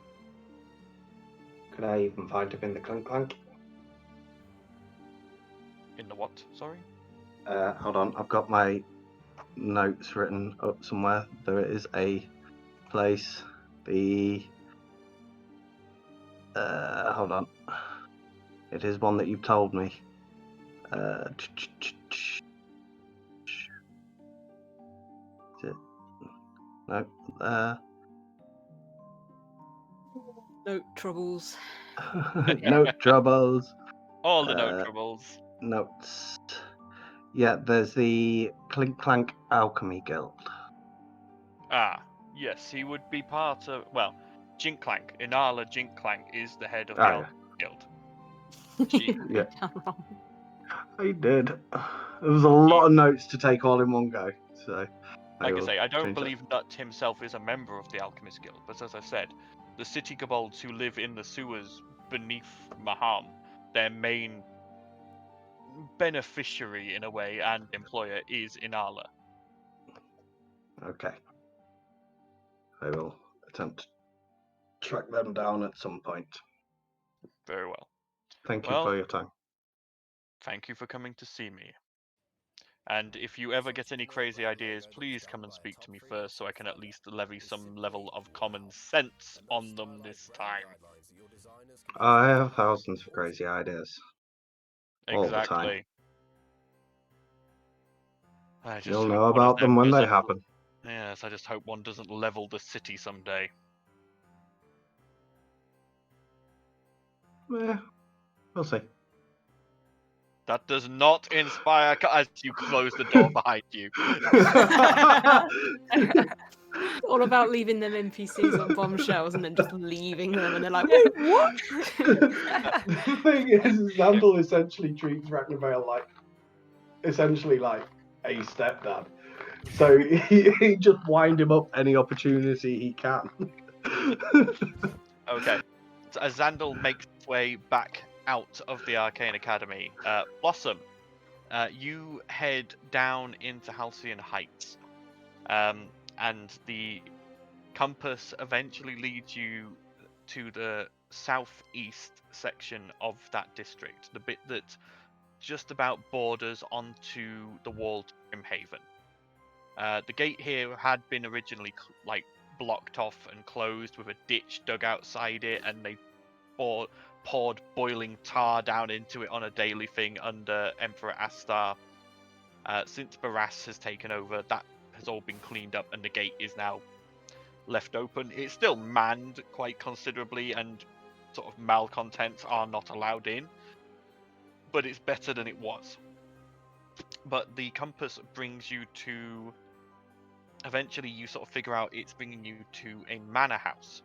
Could I even find him in the Clink Clank? In the what? Sorry? Hold on, I've got my notes written up somewhere. There is a place. Hold on. It is one that you've told me. No. No troubles. No troubles. All the no troubles. Notes. Yeah, there's the Clink Clank Alchemy Guild. Ah, yes, he would be part of. Well, Jinklank, Inala Jinklank is the head of the Oh, Alchemy Guild. She, Yeah. I did. There was a lot of notes to take all in one go, so. like I will say, I don't change that. believe Nut himself is a member of the Alchemist Guild, but as I said, the city kobolds who live in the sewers beneath Maham, their main beneficiary in a way and employer is Inala. Okay. I will attempt to track them down at some point. Very well. Thank you Well, for your time. thank you for coming to see me. And if you ever get any crazy ideas, please come and speak to me first so I can at least levy some level of common sense on them this time. I have thousands of crazy ideas. All the time. Exactly. I just You'll hope know one of about them when they doesn't- happen. Yes, I just hope one doesn't level the city someday. We'll see. That does not inspire as you close the door behind you. All about leaving them NPCs on bombshells and then just leaving them, and they're like, wait, what? The thing is, Xandal essentially treats Ragnarvale like, essentially like a stepdad. So he just wind him up any opportunity he can. Okay. So as Xandal makes its way back out of the Arcane Academy, Blossom, you head down into Halcyon Heights. And the compass eventually leads you to the southeast section of that district, the bit that just about borders onto the wall to Grimhaven. The gate here had been originally blocked off and closed with a ditch dug outside it, and they poured boiling tar down into it on a daily thing under Emperor Astar. Since Barras has taken over, that has all been cleaned up and the gate is now left open. It's still manned quite considerably and sort of malcontents are not allowed in, but it's better than it was. But the compass brings you to, eventually you sort of figure out it's bringing you to a manor house.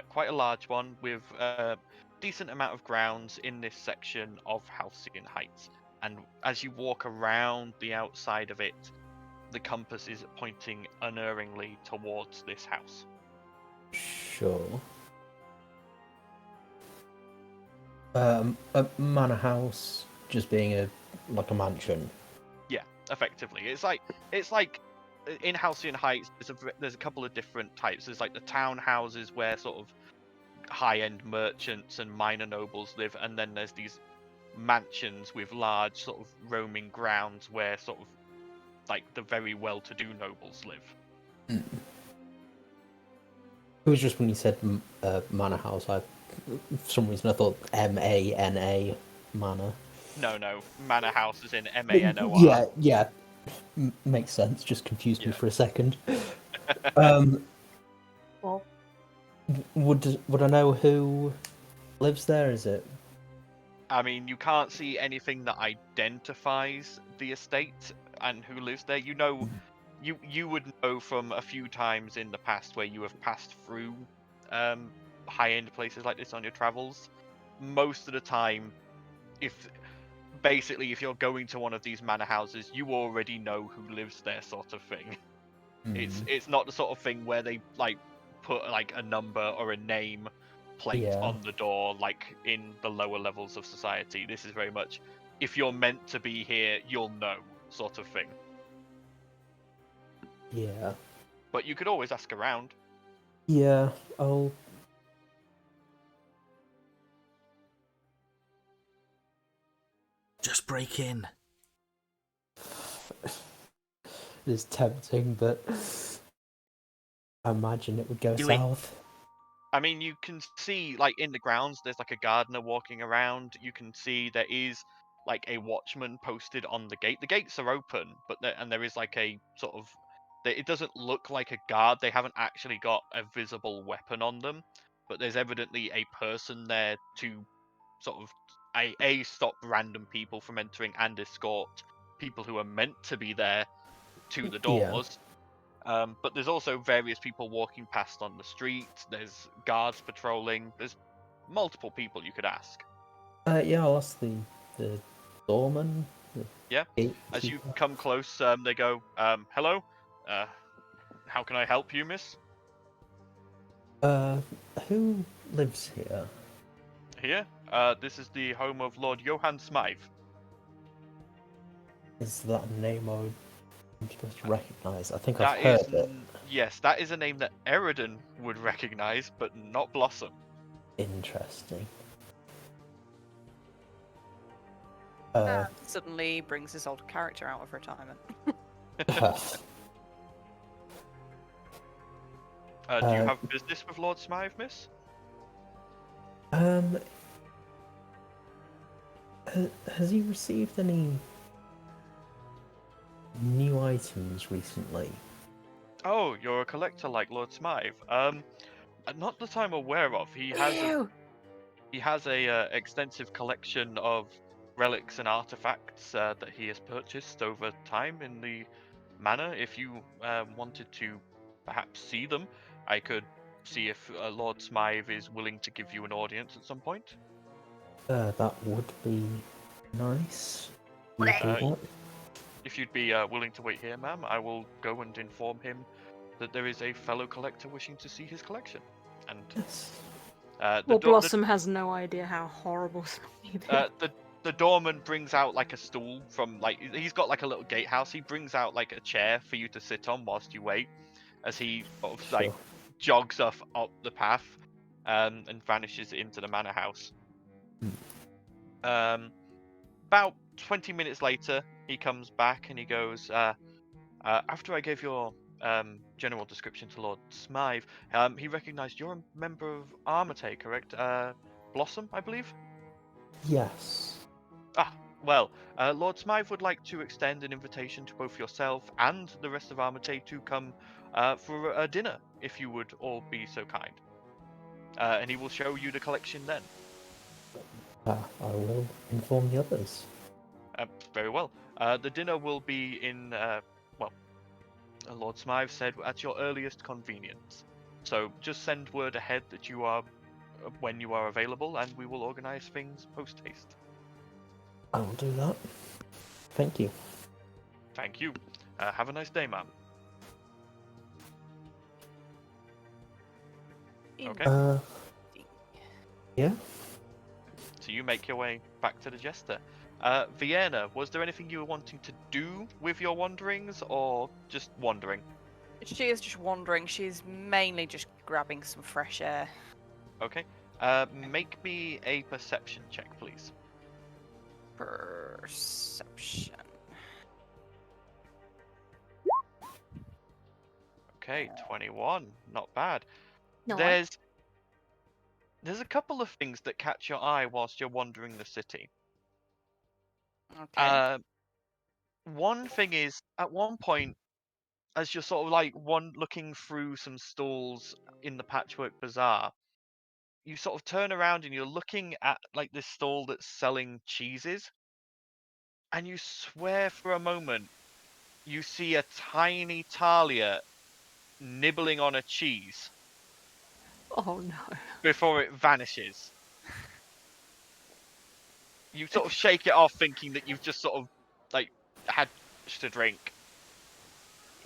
Quite a large one with a decent amount of grounds in this section of Halcyon Heights. And as you walk around the outside of it, the compass is pointing unerringly towards this house. Sure. A manor house just being a mansion. Yeah, effectively, it's like in Halcyon Heights. There's a couple of different types. There's like the townhouses where sort of high-end merchants and minor nobles live, and then there's these mansions with large sort of roaming grounds where sort of like the very well-to-do nobles live. It was just when you said manor house, for some reason I thought M-A-N-A, manor. No, manor house is in M-A-N-O-R. Yeah, makes sense. Just confused me for a second. Well, would I know who lives there? Is it? I mean, you can't see anything that identifies the estate and who lives there. You know, you would know from a few times in the past where you have passed through high-end places like this on your travels. most of the time, if you're going to one of these manor houses, you already know who lives there, sort of thing. It's not the sort of thing where they like put like a number or a name plate Yeah. on the door like in the lower levels of society. This is very much, if you're meant to be here, you'll know, sort of thing. Yeah. But you could always ask around. Yeah, I'll... Just break in. It's tempting, but I imagine it would go Do it. south. I mean, you can see, like, in the grounds, there's like a gardener walking around. You can see there is like a watchman posted on the gate. The gates are open, but there is like a sort of, it doesn't look like a guard. They haven't actually got a visible weapon on them, but there's evidently a person there to sort of a stop random people from entering and escort people who are meant to be there to the Yeah. doors. But there's also various people walking past on the street. There's guards patrolling. There's multiple people you could ask. Yeah, I'll ask the doorman. Yeah. As you come close, they go, hello? How can I help you, miss? Who lives here? Here? This is the home of Lord Johann Smythe. Is that a name I'm supposed to recognise? I think That I've heard is, it. yes, that is a name that Eridan would recognize, but not Blossom. Interesting. Suddenly brings this old character out of retirement. Do you have business with Lord Smythe, miss? Has he received any new items recently? Oh, you're a collector like Lord Smythe. Not that I'm aware of. He has a extensive collection of relics and artifacts that he has purchased over time in the manor. If you wanted to perhaps see them, I could see if Lord Smythe is willing to give you an audience at some point. That would be nice. We'll do that. If you'd be willing to wait here, ma'am, I will go and inform him that there is a fellow collector wishing to see his collection. And Yes. Well, Blossom has no idea how horrible Smythe is. the doorman brings out like a stool from, like, he's got like a little gatehouse. He brings out like a chair for you to sit on whilst you wait, as he sort of like jogs up the path and vanishes into the manor house. About 20 minutes later, he comes back and he goes, after I gave your general description to Lord Smythe, he recognised you're a member of Armatae, correct? Blossom, I believe? Yes. Ah, well, Lord Smythe would like to extend an invitation to both yourself and the rest of Armatae to come for a dinner, if you would all be so kind. And he will show you the collection then. I will inform the others. Very well. The dinner will be in, Lord Smythe said, at your earliest convenience. So just send word ahead that you are, when you are available, and we will organise things post-haste. I will do that. Thank you. Thank you. Have a nice day, ma'am. Okay. Yeah? So you make your way back to the Jester. Vienna, was there anything you were wanting to do with your wanderings, or just wandering? She is just wandering. She's mainly just grabbing some fresh air. Okay. Make me a perception check, please. Perception. Okay, 21. Not bad. No. There's a couple of things that catch your eye whilst you're wandering the city. Okay. One thing is, at one point, as you're sort of like looking through some stalls in the Patchwork Bazaar, you sort of turn around and you're looking at like this stall that's selling cheeses, and you swear for a moment you see a tiny Talia nibbling on a cheese Oh no. before it vanishes. You sort of shake it off, thinking that you've just sort of like had to drink.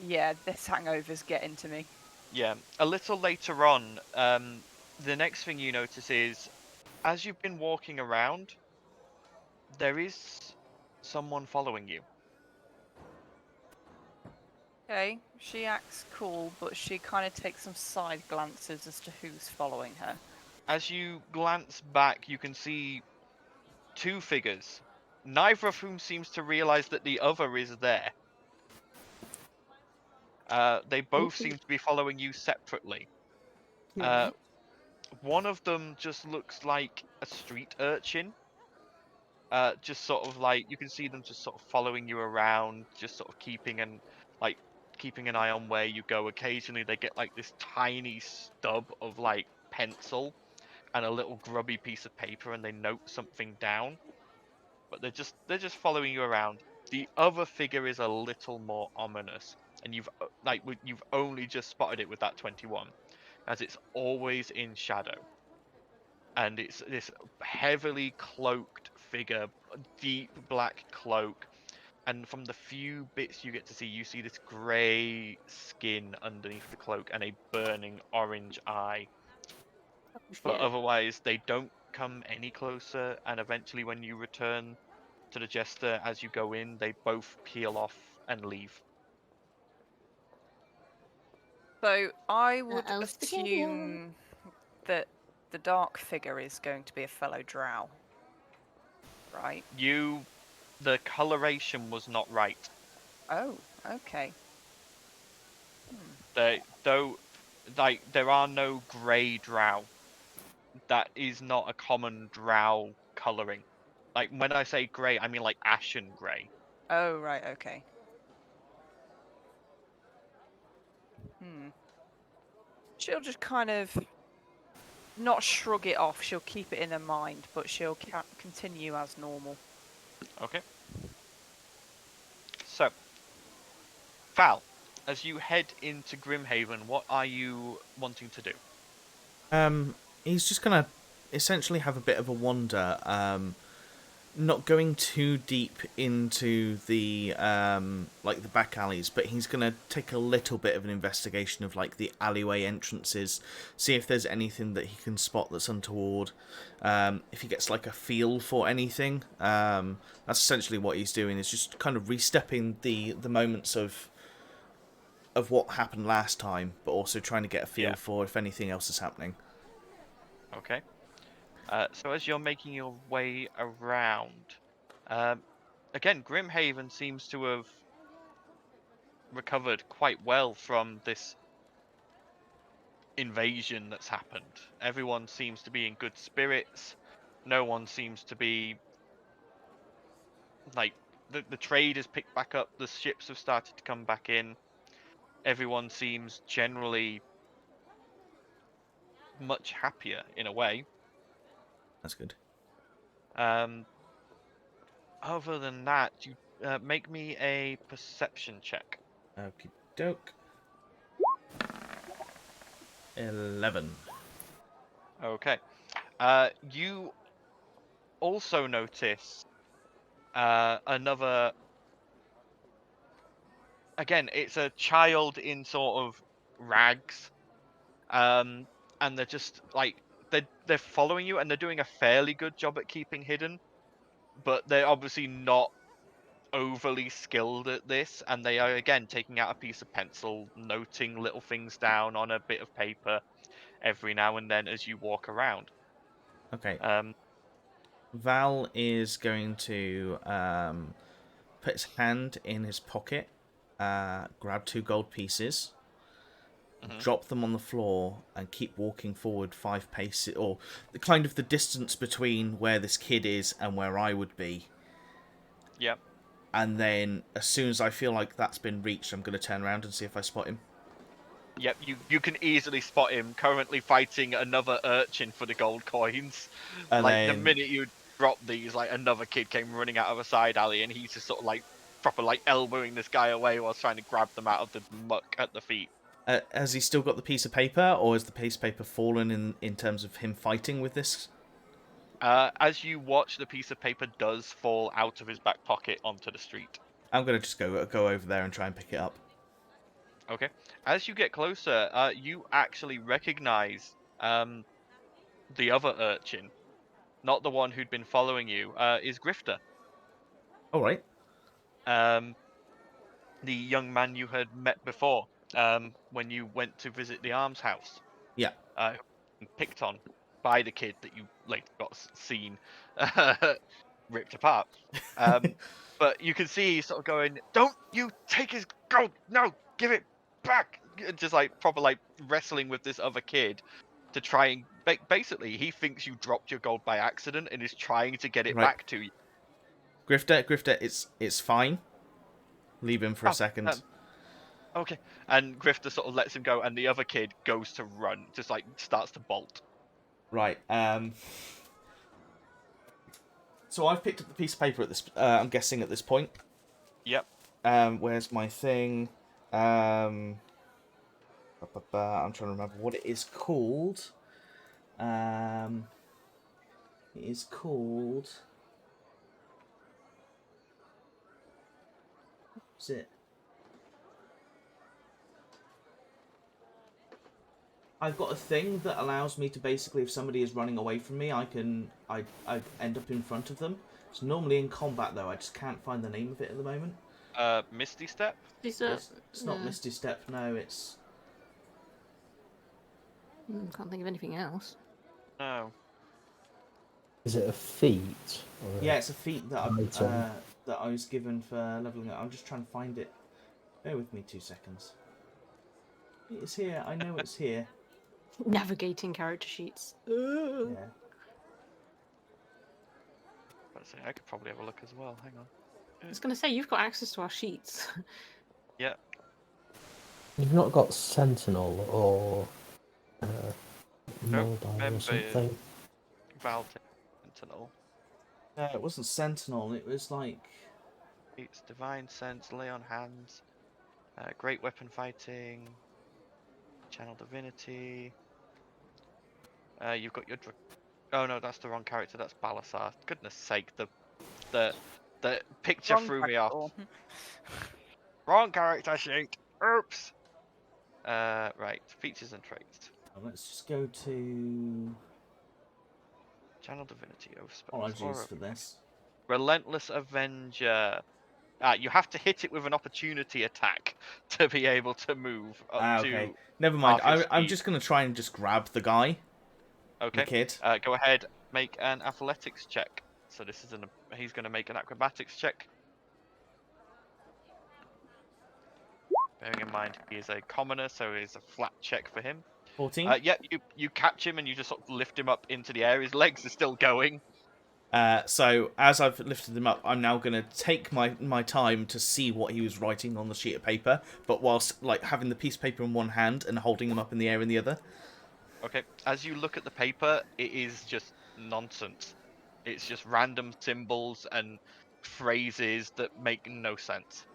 Yeah, this hangover's getting to me. Yeah. A little later on, the next thing you notice is, as you've been walking around, there is someone following you. Okay, she acts cool, but she kind of takes some side glances as to who's following her. As you glance back, you can see two figures, neither of whom seems to realize that the other is there. They both seem to be following you separately. Right. One of them just looks like a street urchin. Just sort of like, you can see them just sort of following you around, just sort of keeping an eye on where you go. Occasionally they get like this tiny stub of like pencil and a little grubby piece of paper, and they note something down. But they're just following you around. The other figure is a little more ominous, and you've only just spotted it with that 21, as it's always in shadow. And it's this heavily cloaked figure, a deep black cloak, and from the few bits you get to see, you see this grey skin underneath the cloak and a burning orange eye. But Shit. otherwise, they don't come any closer, and eventually when you return to the jester, as you go in, they both peel off and leave. So I would Uh-oh, spaghetti. assume that the dark figure is going to be a fellow drow, right? The coloration was not right. Oh, okay. There are no grey drow. That is not a common drow coloring. Like, when I say grey, I mean like ashen grey. Oh, right, okay. She'll just kind of not shrug it off. She'll keep it in her mind, but she'll continue as normal. Okay. So, Val, as you head into Grimhaven, what are you wanting to do? He's just gonna essentially have a bit of a wander, not going too deep into the like the back alleys, but he's gonna take a little bit of an investigation of like the alleyway entrances, see if there's anything that he can spot that's untoward. If he gets like a feel for anything, that's essentially what he's doing. Is just kind of restepping the moments of what happened last time, but also trying to get a feel for if anything else is happening. Okay. So as you're making your way around, again, Grimhaven seems to have recovered quite well from this invasion that's happened. Everyone seems to be in good spirits. No one seems to be like, the trade has picked back up. The ships have started to come back in. Everyone seems generally much happier in a way. That's good. Other than that, you make me a perception check. Okie doke. 11. Okay. You also notice another. Again, it's a child in sort of rags, and they're just like they're following you, and they're doing a fairly good job at keeping hidden, but they're obviously not overly skilled at this, and they are again taking out a piece of pencil, noting little things down on a bit of paper every now and then as you walk around. Okay. Val is going to put his hand in his pocket, grab 2 gold pieces, drop them on the floor, and keep walking forward 5 paces, or kind of the distance between where this kid is and where I would be. Yep. And then, as soon as I feel like that's been reached, I'm going to turn around and see if I spot him. Yep, you can easily spot him currently fighting another urchin for the gold coins. And like, then, the minute you drop these, like, another kid came running out of a side alley, and he's just sort of like proper like elbowing this guy away while trying to grab them out of the muck at the feet. has he still got the piece of paper, or has the piece of paper fallen in terms of him fighting with this? As you watch, the piece of paper does fall out of his back pocket onto the street. I'm gonna just go over there and try and pick it up. Okay. As you get closer, you actually recognize the other urchin, not the one who'd been following you, is Grifter. All right. The young man you had met before, when you went to visit the arms house. Yeah. Picked on by the kid that you later got seen ripped apart. But you can see he's sort of going, "Don't you take his gold! No, give it back!" Just like proper like wrestling with this other kid to try and basically he thinks you dropped your gold by accident and is trying to get it Right. back to you. Grifter, it's fine. Leave him for a second. Okay. And Grifter sort of lets him go, and the other kid goes to run, just like starts to bolt. Right. So I've picked up the piece of paper at this. I'm guessing at this point. Yep. Where's my thing? I'm trying to remember what it is called. It is called. What's it? I've got a thing that allows me to basically, if somebody is running away from me, I end up in front of them. It's normally in combat though. I just can't find the name of it at the moment. Misty Step? It's not Misty Step. No, it's. Can't think of anything else. No. Is it a feat? Or Yeah, it's a feat that item? that I was given for leveling up. I'm just trying to find it. Bear with me 2 seconds. It's here. I know it's here. Navigating character sheets. Yeah. I could probably have a look as well. Hang on. I was going to say, you've got access to our sheets. Yeah. You've not got Sentinel or Don't Mobile or remember something? Val Sentinel. No, it wasn't Sentinel. It was like. It's Divine Sense, Lay on Hands, Great Weapon Fighting, Channel Divinity. You've got your. Oh no, that's the wrong character. That's Balasar. Goodness sake, the picture Wrong threw me off. character. Wrong character sheet. Oops. Right. Features and traits. Let's just go to. Channel Divinity. Oh, Apologies for this. Relentless Avenger. You have to hit it with an opportunity attack to be able to move up Okay. to. Never mind. half your I'm speed. just gonna try and just grab the guy. Okay. The kid. Go ahead. Make an athletics check. So this is he's going to make an acrobatics check. Bearing in mind he is a commoner, so it's a flat check for him. 14. Yeah, you catch him and you just sort of lift him up into the air. His legs are still going. So as I've lifted him up, I'm now going to take my time to see what he was writing on the sheet of paper, but whilst like having the piece of paper in one hand and holding him up in the air in the other. Okay. As you look at the paper, it is just nonsense. It's just random symbols and phrases that make no sense.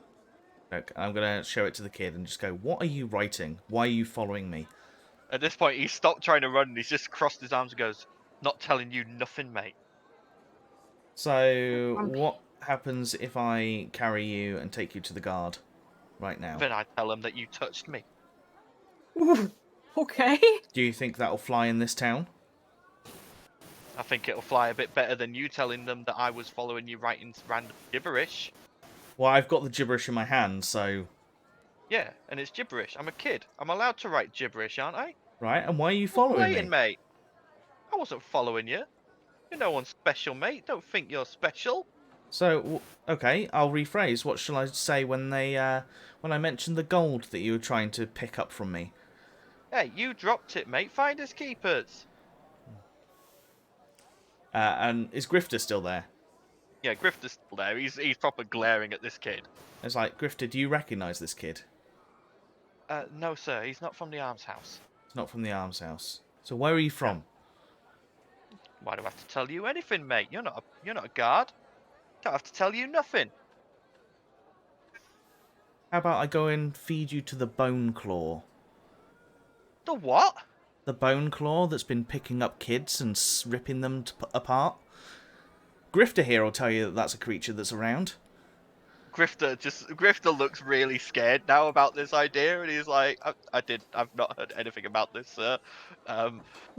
Okay, I'm going to show it to the kid and just go, "What are you writing? Why are you following me?" At this point, he stopped trying to run and he's just crossed his arms and goes, "Not telling you nothing, mate." So, what happens if I carry you and take you to the guard right now? Then I tell him that you touched me. Okay. Do you think that'll fly in this town? I think it'll fly a bit better than you telling them that I was following you writing random gibberish. Well, I've got the gibberish in my hand, so... Yeah, and it's gibberish. I'm a kid. I'm allowed to write gibberish, aren't I? Right, and why are you following me? Mate. I wasn't following you. You're no one special, mate. Don't think you're special. So, okay, I'll rephrase. What shall I say when I mention the gold that you were trying to pick up from me? Hey, you dropped it, mate. Finders keepers. And is Grifter still there? Yeah, Grifter's still there. He's proper glaring at this kid. It's like, Grifter, do you recognise this kid? No, sir. He's not from the arms house. It's not from the arms house. So where are you from? Why do I have to tell you anything, mate? You're not a guard. Don't have to tell you nothing. How about I go and feed you to the bone claw? The what? the bone claw that's been picking up kids and ripping them apart. Grifter here will tell you that that's a creature that's around. Grifter looks really scared now about this idea, and he's like, I've not heard anything about this, sir. Why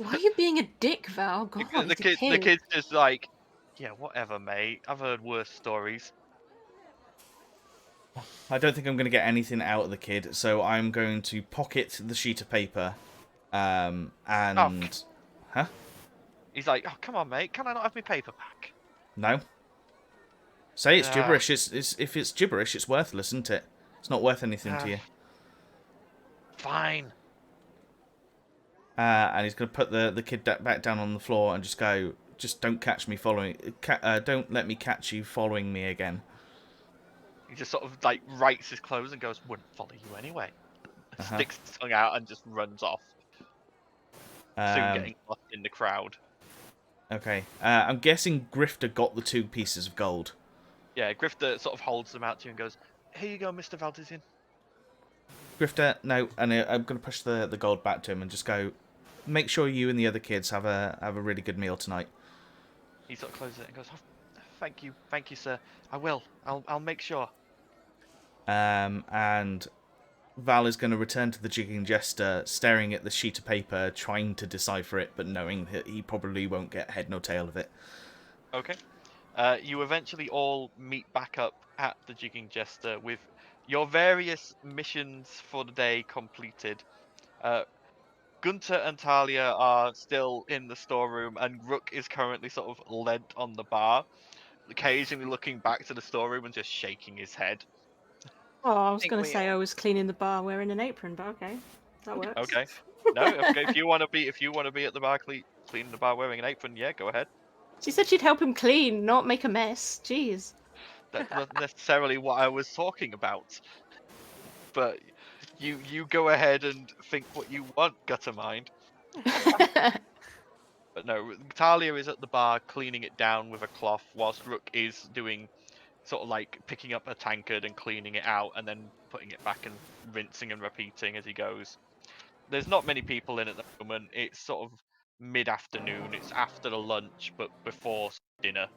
are you being a dick, Val? God, the it's a kid. kid's just like, yeah, whatever, mate. I've heard worse stories. I don't think I'm going to get anything out of the kid, so I'm going to pocket the sheet of paper, and... Huh? He's like, oh, come on, mate. Can I not have my paper back? No. Say it's gibberish. If it's gibberish, it's worthless, isn't it? It's not worth anything to you. Fine. And he's going to put the kid back down on the floor and just go, just don't catch me following... don't let me catch you following me again. He just sort of, like, writes his clothes and goes, wouldn't follow you anyway. Sticks his tongue out and just runs off. Soon getting lost in the crowd. Okay. I'm guessing Grifter got the 2 pieces of gold. Yeah, Grifter sort of holds them out to you and goes, here you go, Mr. Valdizian. Grifter, no, and I'm going to push the gold back to him and just go, make sure you and the other kids have a really good meal tonight. He sort of closes it and goes, oh, thank you, sir. I will. I'll make sure. And Val is going to return to the jigging jester, staring at the sheet of paper, trying to decipher it, but knowing that he probably won't get head nor tail of it. Okay. You eventually all meet back up at the jigging jester with your various missions for the day completed. Gunter and Talia are still in the storeroom, and Rook is currently sort of leant on the bar, occasionally looking back to the storeroom and just shaking his head. Oh, I was Think going to we say all- I was cleaning the bar wearing an apron, but okay, that works. Okay. No, okay, if you want to be at the bar cleaning the bar wearing an apron, yeah, go ahead. She said she'd help him clean, not make a mess. Jeez. That's not necessarily what I was talking about. But you go ahead and think what you want, gutter mind. But no, Talia is at the bar cleaning it down with a cloth, whilst Rook is doing sort of like picking up a tankard and cleaning it out and then putting it back and rinsing and repeating as he goes. There's not many people in at the moment. It's sort of mid-afternoon. It's after the lunch, but before dinner.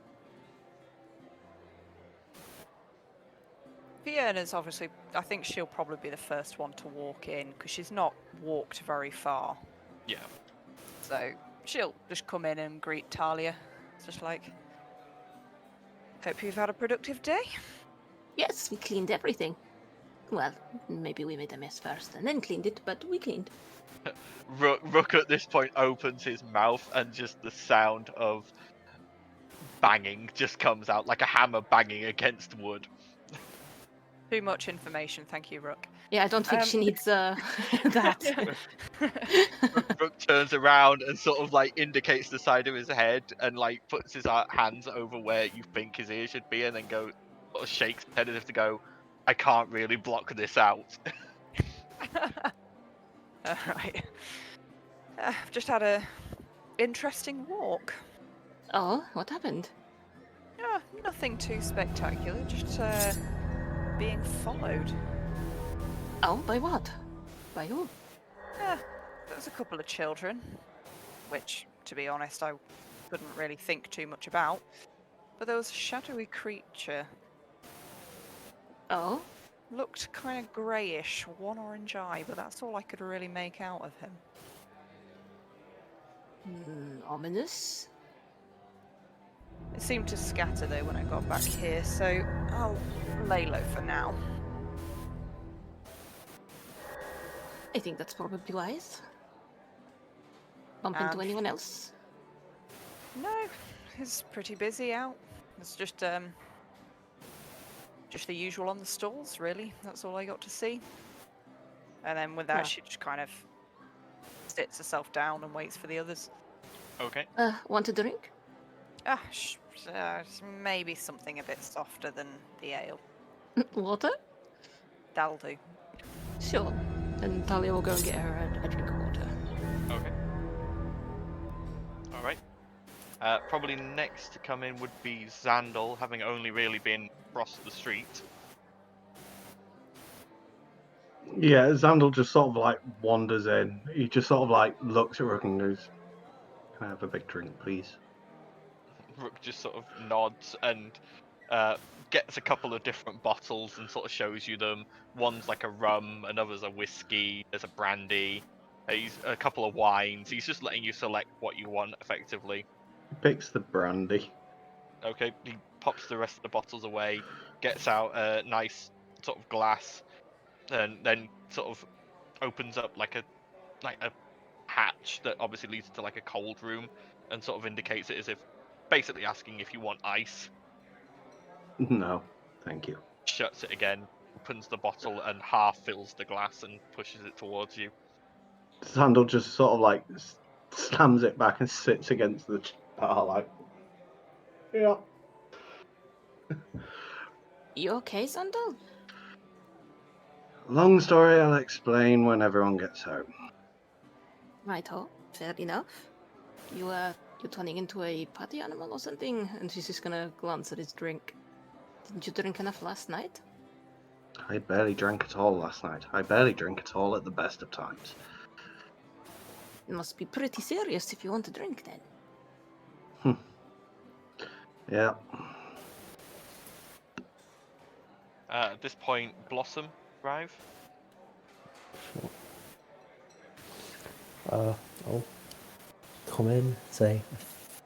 Fiona's obviously, I think she'll probably be the first one to walk in because she's not walked very far. Yeah. So she'll just come in and greet Talia. It's just like, hope you've had a productive day. Yes, we cleaned everything. Well, maybe we made a mess first and then cleaned it, but we cleaned. Rook at this point opens his mouth and just the sound of banging just comes out, like a hammer banging against wood. Too much information, thank you, Rook. Yeah, I don't think she needs that. Rook turns around and sort of like indicates the side of his head and like puts his hands over where you think his ear should be and then sort of shakes his head as if to go, I can't really block this out. Alright. I've just had a interesting walk. Oh, what happened? Nothing too spectacular, just being followed. Oh, by what? By who? There's a couple of children, which, to be honest, I couldn't really think too much about. But there was a shadowy creature. Oh? Looked kind of greyish, one orange eye, but that's all I could really make out of him. Ominous? It seemed to scatter though when I got back here, so I'll lay low for now. I think that's probably wise. Bump into anyone else? No, it's pretty busy out. It's just the usual on the stalls, really. That's all I got to see. And then with that, she just kind of sits herself down and waits for the others. Okay. Want a drink? Maybe something a bit softer than the ale. Water? That'll do. Sure. And Talia will go and get her a drink of water. Okay. Alright. Probably next to come in would be Xandal, having only really been across the street. Yeah, Xandal just sort of like wanders in. He just sort of like looks at Rook and goes, "Can I have a big drink, please?" Rook just sort of nods and gets a couple of different bottles and sort of shows you them. One's like a rum, another's a whiskey, there's a brandy, he's a couple of wines. He's just letting you select what you want, effectively. He picks the brandy. Okay, he pops the rest of the bottles away, gets out a nice sort of glass, and then sort of opens up like a hatch that obviously leads to like a cold room, and sort of indicates it as if basically asking if you want ice. No, thank you. Shuts it again, opens the bottle and half fills the glass and pushes it towards you. Xandal just sort of like slams it back and sits against the bar like, yeah. You okay, Xandal? Long story, I'll explain when everyone gets home. Right-ho, fair enough. You're turning into a party animal or something? And she's just gonna glance at his drink. Didn't you drink enough last night? I barely drank at all last night. I barely drink at all at the best of times. It must be pretty serious if you want to drink then. Yeah. At this point, Blossom arrive. I'll come in, say, I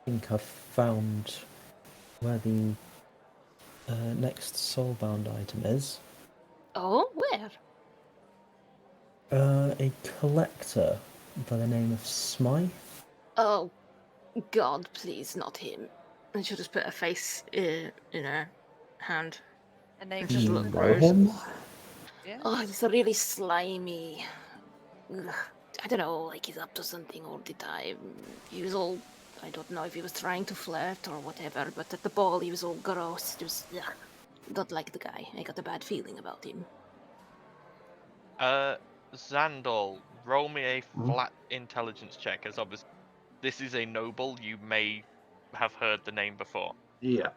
think I've found where the next soulbound item is. Oh, where? A collector by the name of Smythe. Oh, God, please, not him. And she'll just put her face in her hand. A name Just You look know gross. him? Yeah. Oh, he's really slimy. Ugh. I don't know, like he's up to something all the time. He was all, I don't know if he was trying to flirt or whatever, but at the ball he was all gross. Just, don't like the guy. I got a bad feeling about him. Xandal, roll me a flat intelligence check, as obviously this is a noble. You may have heard the name before. Yeah.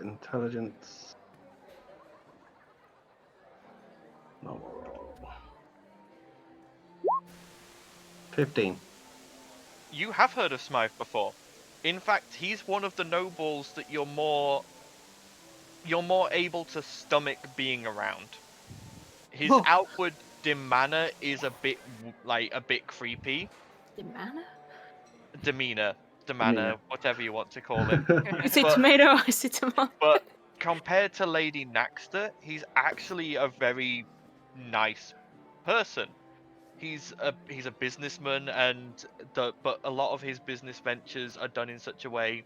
Intelligence. No. 15. You have heard of Smythe before. In fact, he's one of the nobles that you're more able to stomach being around. His Oh. outward demeanor is a bit creepy. Demeanor? Demeanor, whatever you want to call it. Is it But- tomato? I see tomato. But compared to Lady Naxter, he's actually a very nice person. He's a businessman, but a lot of his business ventures are done in such a way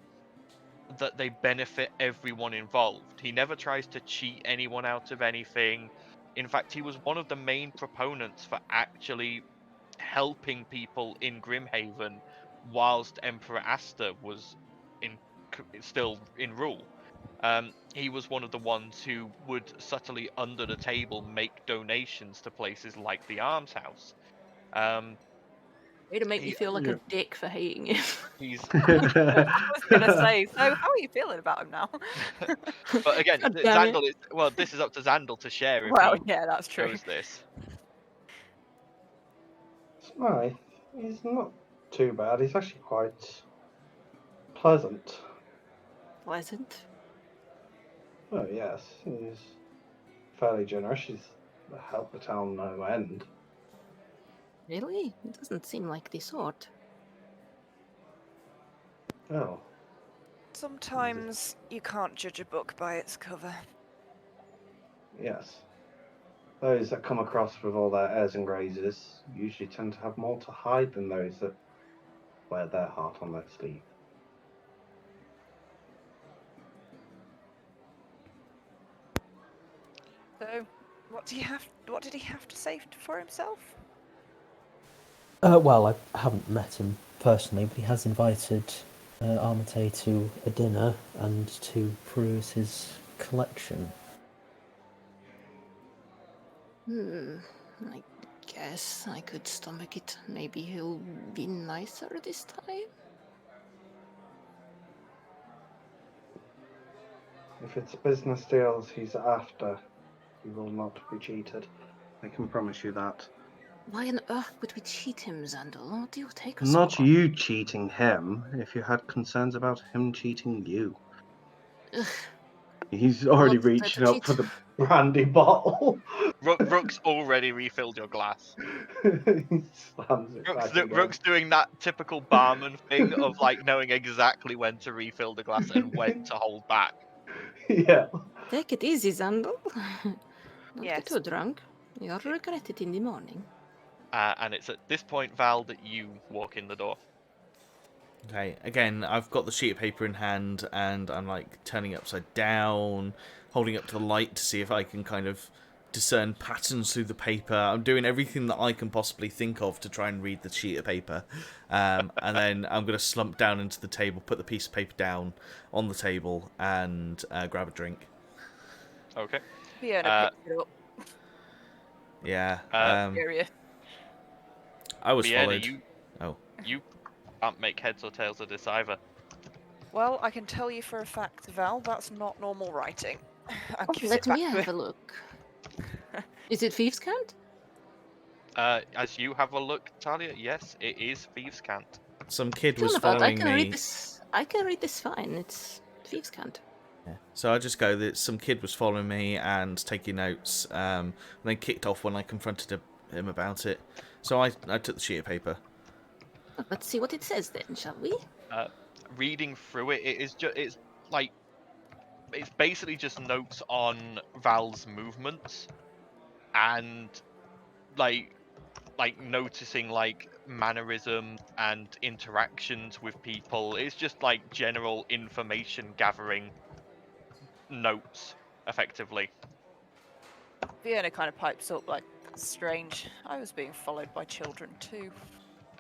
that they benefit everyone involved. He never tries to cheat anyone out of anything. In fact, he was one of the main proponents for actually helping people in Grimhaven whilst Emperor Aster was still in rule. He was one of the ones who would subtly under the table make donations to places like the Almshouse. Way to make me He- feel like a dick for hating him. He's I was gonna say, so how are you feeling about him now? but again, God damn it. Xandal is this is up to Xandal to share if Well, he yeah, that's true. knows this. Smythe, he's not too bad. He's actually quite pleasant. Pleasant. Oh yes, he's fairly generous. He's helped the town no end. Really? It doesn't seem like the sort. Oh, Sometimes you can't judge a book by its cover. yes. Those that come across with all their airs and graces usually tend to have more to hide than those that wear their heart on their sleeve. So, what did he have to say for himself? Well, I haven't met him personally, but he has invited Armatae to a dinner and to peruse his collection. I guess I could stomach it. Maybe he'll be nicer this time? If it's business deals he's after, he will not be cheated. I can promise you that. Why on earth would we cheat him, Xandal? What do you take us Not for? you cheating him, if you had concerns about him cheating you. Ugh, He's I'm already not prepared to reaching up cheat. for the Brandy bottle. Rook's already refilled your glass. He slams it back again. Rook's doing that typical barman thing of like knowing exactly when to refill the glass and when to hold back. Yeah. Take it easy, Xandal. Don't Yes. get too drunk. You'll regret it in the morning. And it's at this point, Val, that you walk in the door. Okay, again, I've got the sheet of paper in hand, and I'm like turning it upside down, holding up to the light to see if I can kind of discern patterns through the paper. I'm doing everything that I can possibly think of to try and read the sheet of paper. And then I'm going to slump down into the table, put the piece of paper down on the table, and grab a drink. Okay. Fiona picks it up. Yeah. Area. I was Vienna, followed. you can't make heads or tails of this either. Well, I can tell you for a fact, Val, that's not normal writing. Oh, let me have a look. Is it Thieves' Cant? As you have a look, Talia, yes, it is Thieves' Cant. Some kid was Jonathan, I following can me. read this. I can read this fine. It's Thieves' Cant. Yeah. So I just go that some kid was following me and taking notes, and then kicked off when I confronted him about it. So I took the sheet of paper. Well, let's see what it says then, shall we? Reading through it, it's basically just notes on Val's movements and like noticing like mannerism and interactions with people. It's just like general information gathering notes, effectively. Fiona kind of pipes up like, that's strange. I was being followed by children too.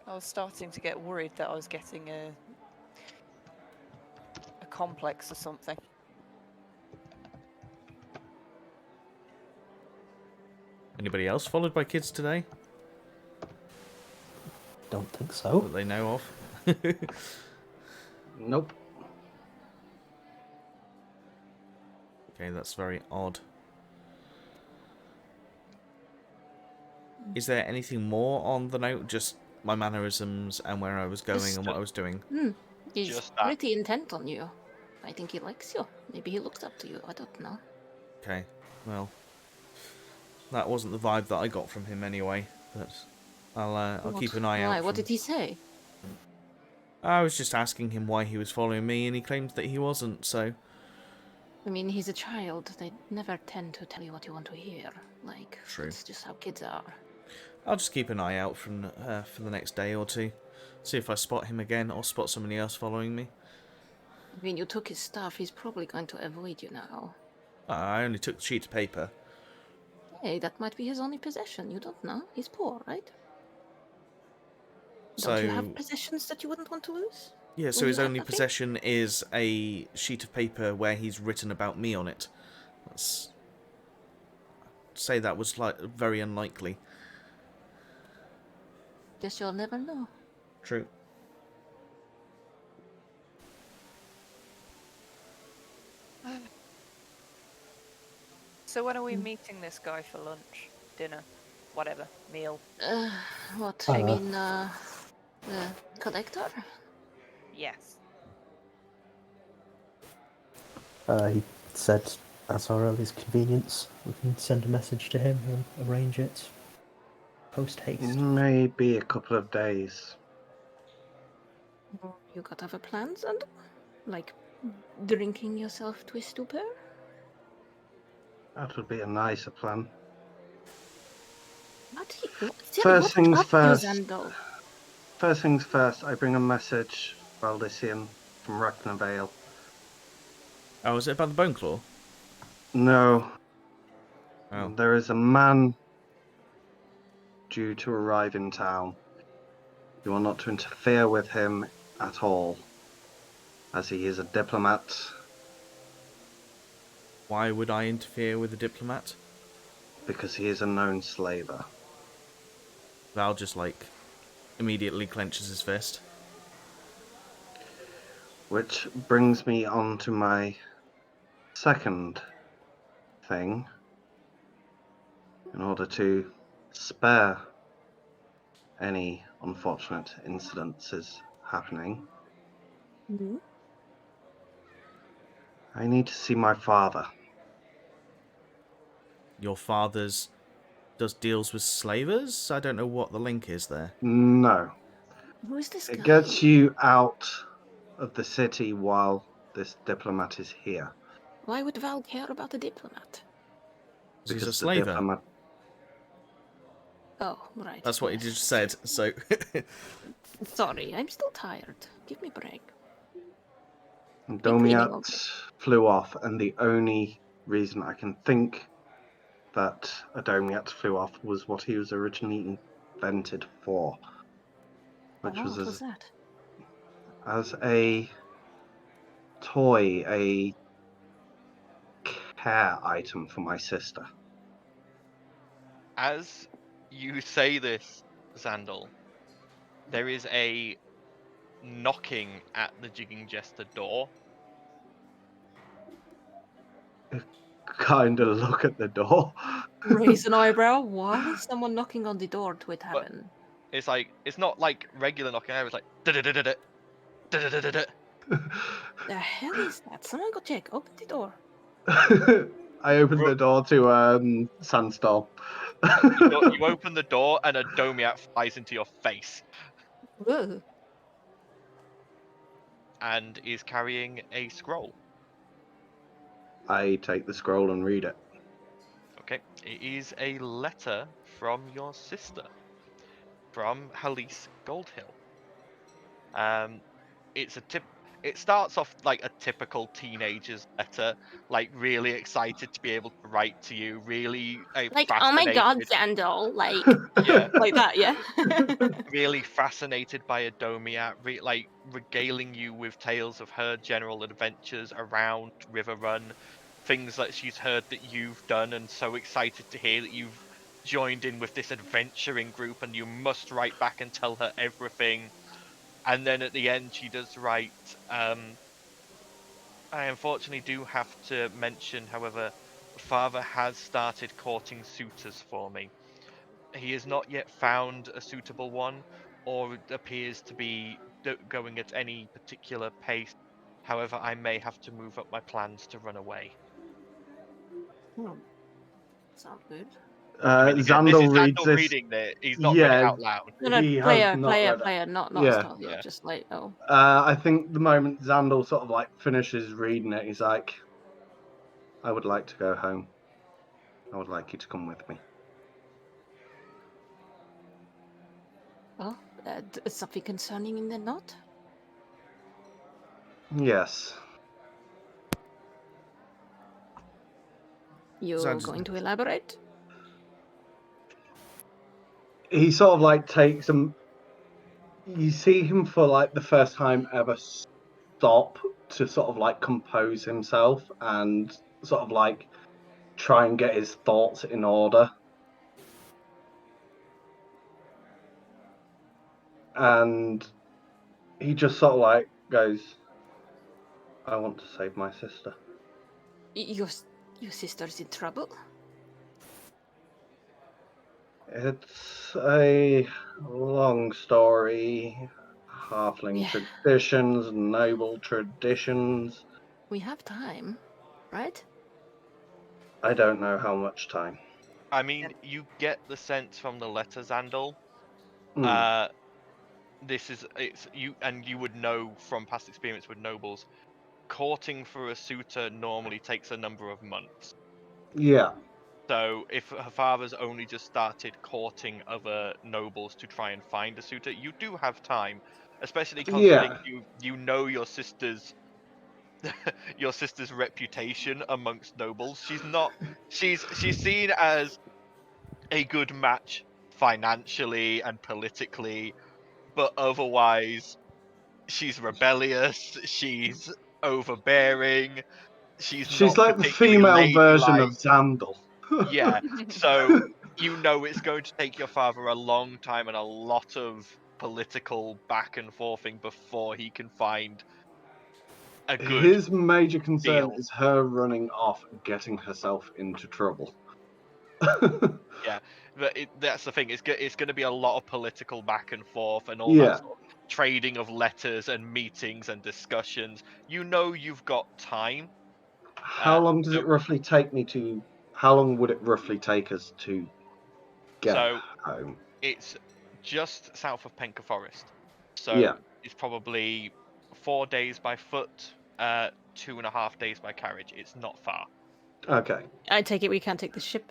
I was starting to get worried that I was getting a complex or something. Anybody else followed by kids today Don't think so. that they know of? Nope. Okay, that's very odd. Is there anything more on the note? Just my mannerisms and where I was going and what I was doing? He's Just that. pretty intent on you. I think he likes you. Maybe he looks up to you. I don't know. Okay, well, that wasn't the vibe that I got from him anyway. But I'll keep an eye out. Why? What did he say? I was just asking him why he was following me, and he claimed that he wasn't. So I mean, he's a child. They never tend to tell you what you want to hear. Like, True. It's just how kids are. I'll just keep an eye out from for the next day or two. See if I spot him again or spot somebody else following me. I mean, you took his stuff. He's probably going to avoid you now. I only took the sheet of paper. Hey, that might be his only possession. You don't know. He's poor, right? So Don't you have possessions that you wouldn't want to lose? yeah, so when his you have only nothing? possession is a sheet of paper where he's written about me on it. Let's say that was like very unlikely. Guess you'll never know. True. So when are we meeting this guy for lunch, dinner, whatever, meal? What? I mean, the collector? Yes. He said at our earliest convenience, we can send a message to him and arrange it post haste. Maybe a couple of days. You got other plans, and like drinking yourself to a stupor? That would be a nicer plan. First things first. Xandal? First things first, I bring a message, Valdisian, from Vale. Oh, is it about the bone claw? No. Oh. There is a man due to arrive in town. You are not to interfere with him at all, as he is a diplomat. Why would I interfere with a diplomat? Because he is a known slaver. Val just like immediately clenches his fist. Which brings me on to my second thing. in order to spare any unfortunate incidences happening, Mhm. I need to see my father. Your father's does deals with slavers? I don't know what the link is there. No. Who is this guy? It gets you out of the city while this diplomat is here. Why would Val care about a diplomat? He's a Because the slaver. diplomat... Oh, right. That's what he yes. just said. So Sorry, I'm still tired. Give me a break. Domiat all day. flew off, and the only reason I can think that a Domiat flew off was what he was originally invented for, which Oh, was what was that? as a toy, a care item for my sister. As you say this, Xandal, there is a knocking at the Jigging Jester door. Kind of look at the door. Raise an eyebrow. Why is someone knocking on the door to a tavern? It's like, it's not like regular knocking, it's like da-da-da-da-da, da-da-da-da-da. The hell is that? Someone go check. Open the door. I opened the door to Sandstorm. You open the door and a Domiat flies into your face Whoa. and is carrying a scroll. I take the scroll and read it. Okay, it is a letter from your sister, from Halise Goldhill. It's a It starts off like a typical teenager's letter, like really excited to be able to write to you, really Like, oh my god, fascinated. Xandal. Like, Yeah, like that, yeah? really fascinated by Adomia, like regaling you with tales of her general adventures around River Run, things that she's heard that you've done, and so excited to hear that you've joined in with this adventuring group, and you must write back and tell her everything. And then at the end, she does write, I unfortunately do have to mention, however, father has started courting suitors for me. He has not yet found a suitable one, or appears to be going at any particular pace. However, I may have to move up my plans to run away. Sound good. I mean, again, this is Xandal reads Xandal this. reading it. He's not read it out loud. No, He has player, not player, read it. player, not Yeah. style. You're Yeah. just like, oh. I think the moment Xandal sort of like finishes reading it, he's like, I would like to go home. I would like you to come with me. Oh, something concerning in the note? Yes. You So going to elaborate? He sort of like takes him. You see him for like the first time ever stop to sort of like compose himself and sort of like try and get his thoughts in order. And he just sort of like goes, I want to save my sister. Your sister's in trouble? It's a long story. Halfling Yeah. traditions, noble traditions. We have time, right? I don't know how much time. I mean, you get the sense from the letter, Xandal. Mm. You would know from past experience with nobles, courting for a suitor normally takes a number of months. Yeah. So if her father's only just started courting other nobles to try and find a suitor, you do have time, especially considering you know your sister's your sister's reputation amongst nobles. She's seen as a good match financially and politically, but otherwise she's rebellious, she's overbearing, she's She's not like the particularly female version of ladylike. Xandal. Yeah, so you know it's going to take your father a long time and a lot of political back and forthing before he can find a good His major concern deal. is her running off and getting herself into trouble. Yeah, but that's the thing. It's going to be a lot of political back and forth and all Yeah. that sort of trading of letters and meetings and discussions. You know, you've got time. How long does so- it roughly take me to? How long would it roughly take us to get So home? it's just south of Penka Forest. So Yeah. it's probably 4 days by foot, 2.5 days by carriage. It's not far. Okay. I take it we can't take the ship.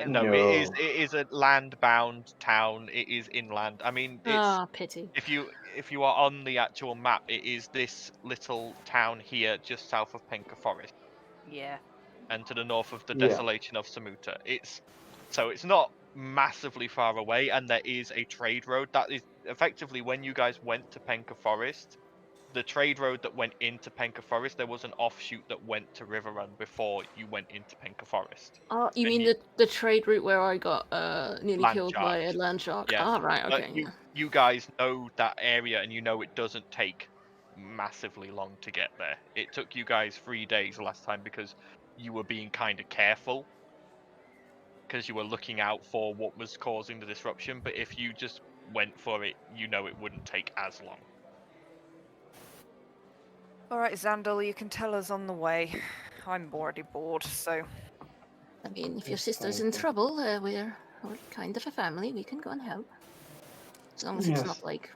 No, it is a land-bound town. It is inland. I mean, it's Ah, pity. if you are on the actual map, it is this little town here, just south of Penka Forest, Yeah. and to the north of the Yeah. desolation of Samuta. It's not massively far away, and there is a trade road that is effectively when you guys went to Penka Forest. The trade road that went into Penka Forest, there was an offshoot that went to Riverrun before you went into Penka Forest. Oh, you And mean the trade route where I got nearly Land killed by a sharks. land shark? Yeah. Ah, right, But okay. Yeah. you guys know that area, and you know it doesn't take massively long to get there. It took you guys 3 days last time because you were being kind of careful, because you were looking out for what was causing the disruption. But if you just went for it, you know it wouldn't take as long. All right, Xandal, you can tell us on the way. I'm already bored, so I mean, if your Yes, sister's thank in you. trouble, we're kind of a family. We can go and help. As long as it's not Yes. like,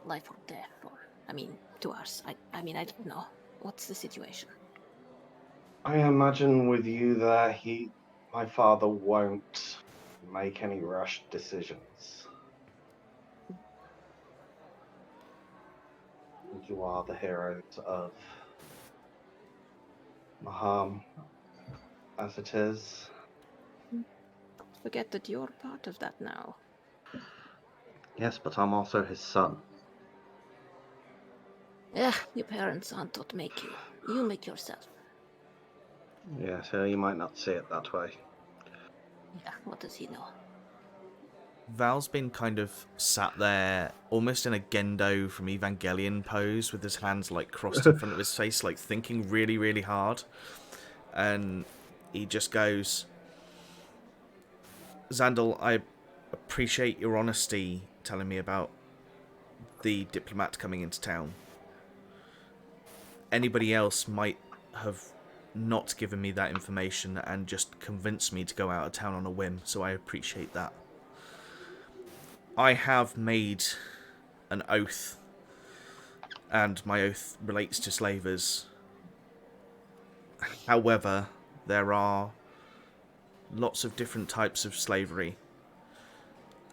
life or death, or, I mean, to us. I mean, I don't know. What's the situation? I imagine with you there, my father won't make any rushed decisions. You are the heroes of Maham, as it is. Forget that you're part of that now. Yes, but I'm also his son. Yeah, your parents aren't what make you. You make yourself. Yeah, so you might not see it that way. Yeah, what does he know? Val's been kind of sat there, almost in a Gendo from Evangelion pose, with his hands like crossed in front of his face, like thinking really, really hard. And he just goes, Xandal, I appreciate your honesty telling me about the diplomat coming into town. Anybody else might have not given me that information and just convinced me to go out of town on a whim, so I appreciate that. I have made an oath, and my oath relates to slavers. However, there are lots of different types of slavery,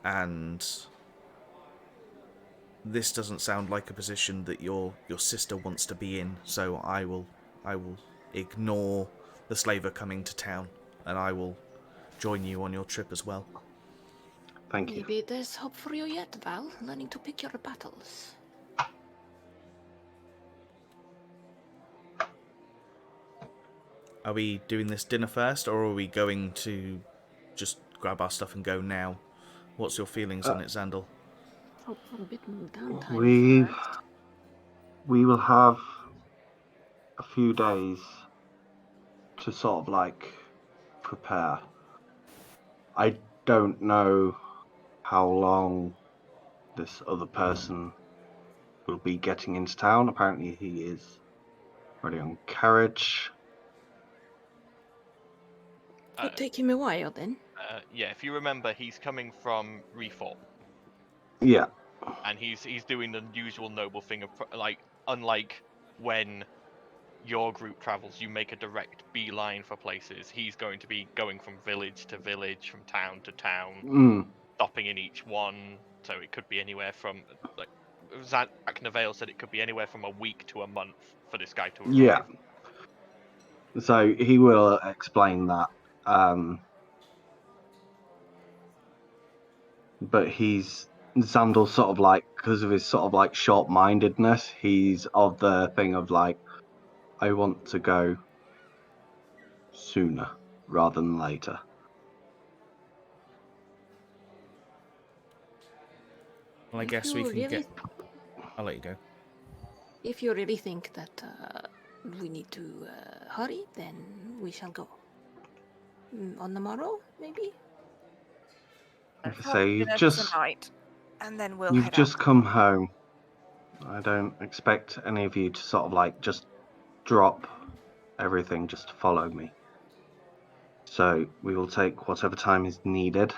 and this doesn't sound like a position that your sister wants to be in, so I will ignore the slaver coming to town, and I will join you on your trip as well. Thank you. Maybe there's hope for you yet, Val. Learning to pick your battles. Are we doing this dinner first, or are we going to just grab our stuff and go now? What's your feelings on it, Xandal? Hope for a bit more downtime We first. we will have a few days to sort of like prepare. I don't know how long this other person will be getting into town. Apparently he is already on carriage. It'll take him a while then. Yeah, if you remember, he's coming from Reform, Yeah. and he's doing the usual noble thing of unlike when your group travels, you make a direct beeline for places. He's going to be going from village to village, from town to town, stopping in each one. So it could be anywhere from like Zach Navale said, it could be anywhere from a week to a month for this guy to arrive. Yeah. So he will explain that. But Xandal sort of like, because of his sort of like short-mindedness, he's of the thing of like, I want to go sooner rather than later. Well, I If guess you we can really- get... I'll let you go. If you really think that we need to hurry, then we shall go. on the morrow, maybe? Like I Let's have say, dinner tonight, and then we'll you've head just out. come home. I don't expect any of you to sort of like just drop everything just to follow me. So we will take whatever time is needed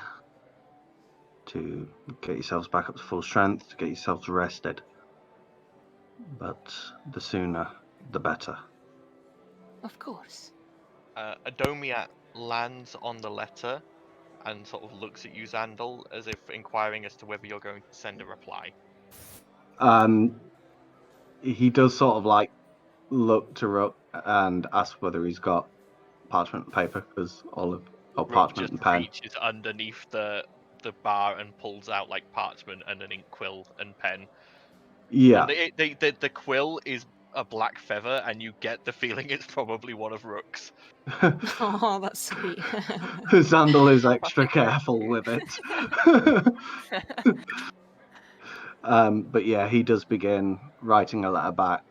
to get yourselves back up to full strength, to get yourselves rested. But the sooner, the better. Of course. Adomiat lands on the letter and sort of looks at you, Xandal, as if inquiring as to whether you're going to send a reply. He does sort of like look to Rook and ask whether he's got parchment and paper, because or Rook parchment just and pen. reaches underneath the bar and pulls out like parchment and an ink quill and pen. Yeah. And the quill is a black feather, and you get the feeling it's probably one of Rook's. Oh, that's sweet. Xandal is extra careful with it. But yeah, he does begin writing a letter back,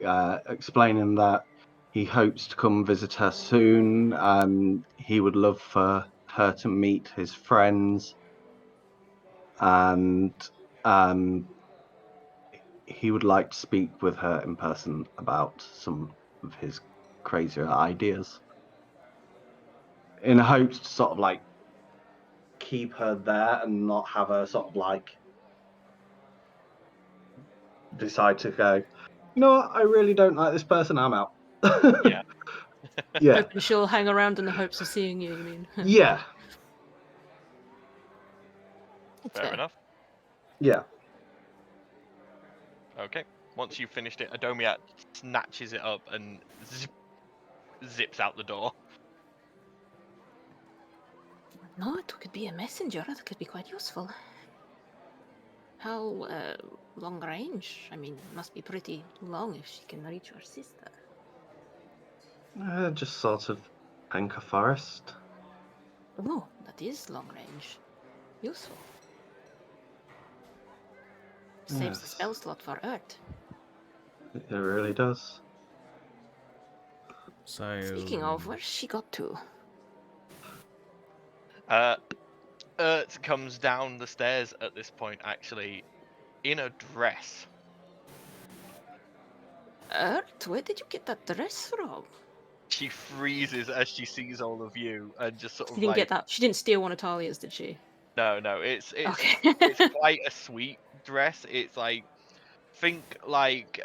explaining that he hopes to come visit her soon. He would love for her to meet his friends, and he would like to speak with her in person about some of his crazier ideas, in hopes to sort of like keep her there and not have her sort of like decide to go, you know what, I really don't like this person, I'm out. Yeah. Yeah. Hoping she'll hang around in the hopes of seeing you mean? Yeah. Fair enough. Yeah. Okay. Once you've finished it, Adomiat snatches it up and zips out the door. No, it could be a messenger. That could be quite useful. How long range? I mean, it must be pretty long if she can reach her sister. Just sort of Penka Forest. Oh, that is long range. Useful. Saves the Yes. spell slot for Earth. It really does. So. Speaking of, where's she got to? Ert comes down the stairs at this point, actually, in a dress. Earth? Where did you get that dress from? She freezes as she sees all of you and just sort She of didn't like, get that. She didn't steal one of Talia's, did she? no, it's Okay. it's quite a sweet dress. It's like, think like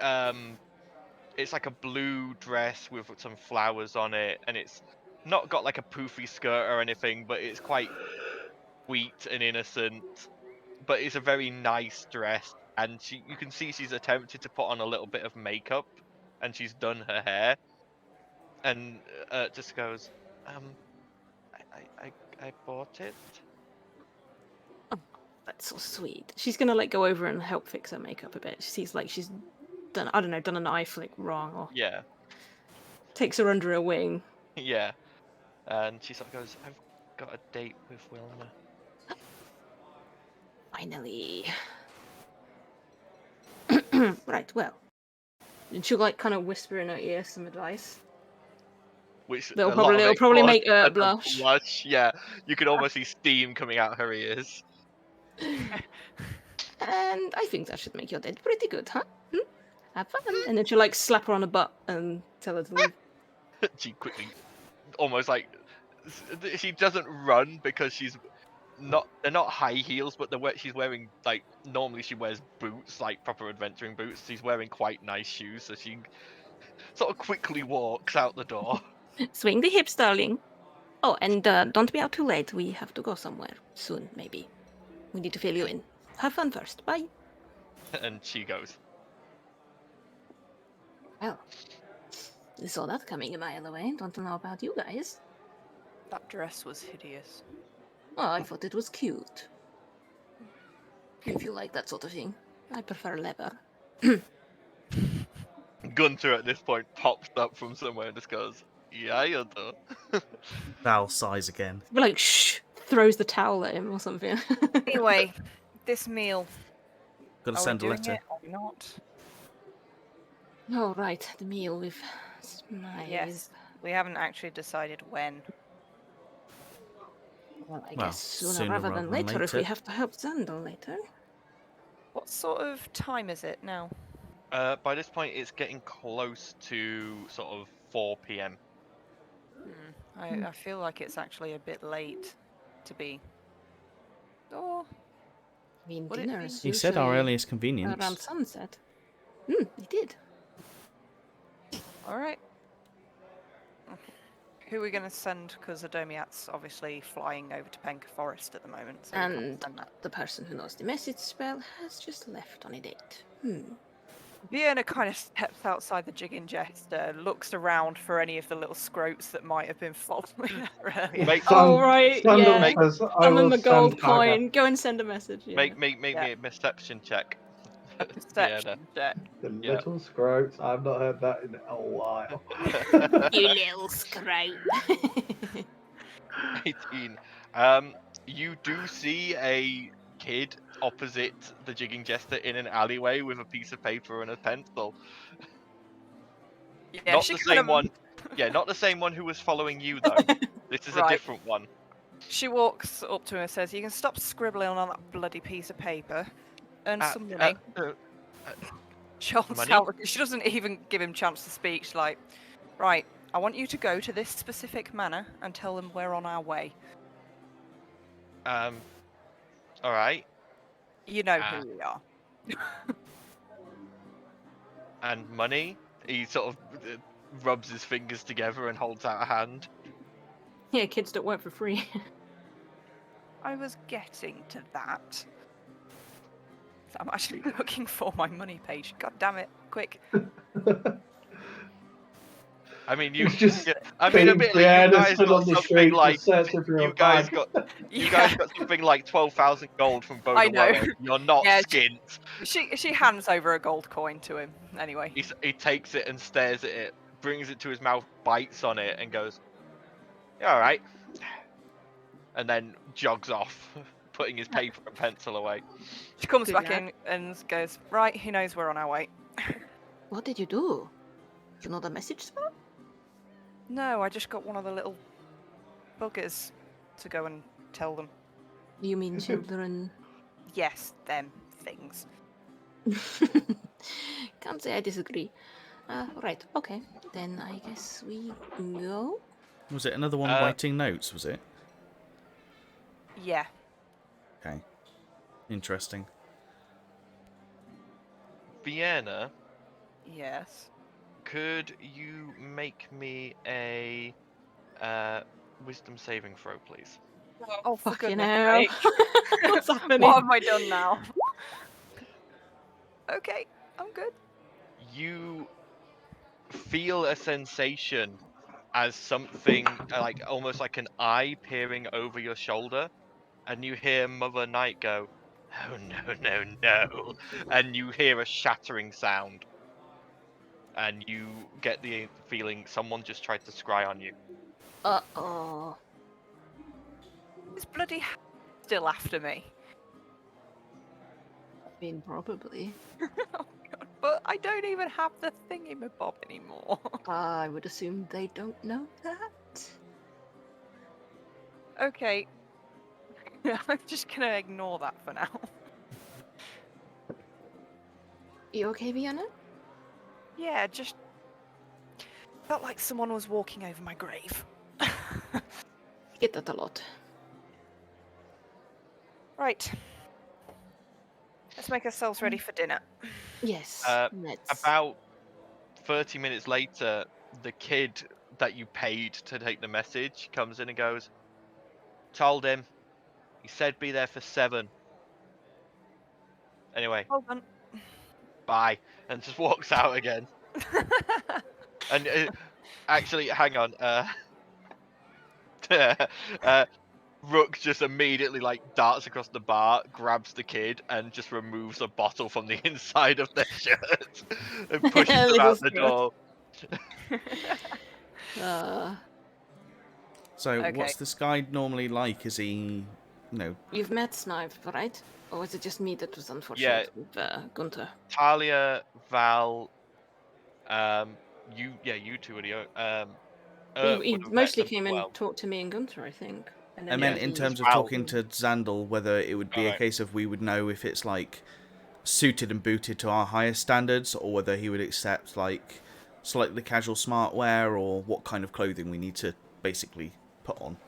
it's like a blue dress with some flowers on it, and it's not got like a poofy skirt or anything, but it's quite sweet and innocent. But it's a very nice dress, and you can see she's attempted to put on a little bit of makeup, and she's done her hair, and just goes, I bought it. That's so sweet. She's gonna like go over and help fix her makeup a bit. She sees like she's done, I don't know, done an eye flick wrong, or Yeah, takes her under her wing. yeah, and she sort of goes, I've got a date with Wilma. Finally. Right, well. And she'll like kind of whisper in her ear some advice. Which It'll a lot of it probably caused make her her to blush. blush. Yeah, you could almost see steam coming out her ears. And I think that should make your date pretty good, huh? Have fun. And then she'll like slap her on the butt and tell her to leave. She quickly, almost like, she doesn't run because they're not high heels, but she's wearing, like, normally she wears boots, like proper adventuring boots. She's wearing quite nice shoes, so she sort of quickly walks out the door. Swing the hips, darling. Oh, and don't be out too late. We have to go somewhere soon, maybe. We need to fill you in. Have fun first. Bye. And she goes. Well, we saw that coming a mile away. Don't know about you guys. That dress was hideous. Well, I thought it was cute. If you like that sort of thing. I prefer leather. Gunter at this point pops up from somewhere and just goes, yeah, you do. Val sighs again. But like, shh, throws the towel at him or something. Anyway, this meal. Gotta Are we send a doing letter. it or not? Oh, right. The meal with Smiles. Yes. We haven't actually decided when. Well, I Well, guess sooner, sooner rather rather than than later if we later. have to help Xandal later. What sort of time is it now? By this point, it's getting close to sort of 4 p.m. I feel like it's actually a bit late to be. Oh, I mean, Would it dinner be- is He said our usually earliest around convenience. sunset. He did. all right. Who are we going to send? Because Adomiat's obviously flying over to Penka Forest at the moment. So we can't And send that. the person who knows the message spell has just left on a date. Vienna kind of steps outside the jigging jester, looks around for any of the little scroats that might have been following her earlier. Make- Oh, right, Sandal yeah. says, I Summon will the gold send Hagar. coin. Go and send a message. Yeah. Make Yeah. me a perception check. A perception check. The Yeah. little scroats. I've not heard that in a while. You little scroat. 18. You do see a kid opposite the jigging jester in an alleyway with a piece of paper and a pencil. Yeah, Not she the kind same of one. Yeah, not the same one who was following you though. This is a Right. different one. She walks up to him and says, "You can stop scribbling on that bloody piece of paper. Earn some money." She doesn't even give him chance to speak. She's like, "Right, I want you to go to this specific manor and tell them we're on our way. All right. You know who we are." And money. He sort of rubs his fingers together and holds out a hand. Yeah, kids don't work for free. I was getting to that. So I'm actually looking for my money page. God damn it! Quick. I mean, you. It's just Yeah, I mean, admittely, you Brianna guys stood got on the something street like just searching for you a guys bag. got you guys got something like 12,000 gold from I know. Bodawell. You're not Yeah, skint. She hands over a gold coin to him. Anyway. He takes it and stares at it, brings it to his mouth, bites on it, and goes, "Yeah, all right," and then jogs off, putting his paper and pencil away. She comes Good back lad. in and goes, "Right, he knows we're on our way." What did you do? You know the message spell? No, I just got one of the little buggers to go and tell them. You mean children? Yes, them things. Can't say I disagree. Right, okay. Then I guess we go. Was it another one writing notes, was it? Yeah. Okay. Interesting. Vienna, Yes. could you make me a wisdom saving throw, please? Oh, for Fucking goodness hell. sake. What's happening? What have I done now? Okay, I'm good. You feel a sensation as something like almost like an eye peering over your shoulder, and you hear Mother Night go, "Oh no, no, no," and you hear a shattering sound, and you get the feeling someone just tried to scry on you. Uh-oh. This bloody still after me. I mean, probably. Oh god, but I don't even have the thingamabob anymore. I would assume they don't know that. Okay. I'm just gonna ignore that for now. You okay, Vienna? Yeah, just felt like someone was walking over my grave. Get that a lot. Right. Let's make ourselves ready for dinner. Yes, let's. About 30 minutes later, the kid that you paid to take the message comes in and goes, "Told him. He said be there for 7. Anyway, Hold on. bye," and just walks out again. And actually, hang on. Rook just immediately darts across the bar, grabs the kid, and just removes a bottle from the inside of their shirt and pushes them Little out the scrot. door. So, Okay. what's this guy normally like? Is he, You've met Snipe, right? Or was it just me that was unfortunate with Gunther? Talia, Val, you two are the He would have met mostly them came as and well. talked to me and Gunther, I think. And I then meant the in others- terms of Wow. talking to Xandal, whether it would be a Alright. case of we would know if it's like suited and booted to our highest standards, or whether he would accept like slightly casual smart wear, or what kind of clothing we need to basically put on.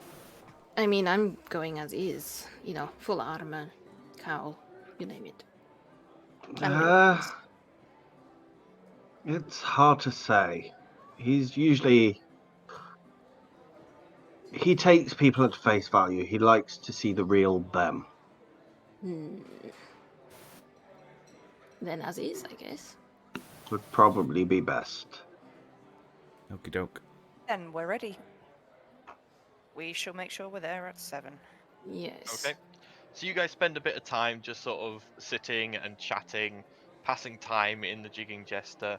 I mean, I'm going as is. You know, full armor, cowl, you name it. And no weapons. It's hard to say. He's usually... He takes people at face value. He likes to see the real them. Then as is, I guess. Would probably be best. Okie doke. Then we're ready. We shall make sure we're there at 7. Yes. Okay. So you guys spend a bit of time just sort of sitting and chatting, passing time in the jigging jester,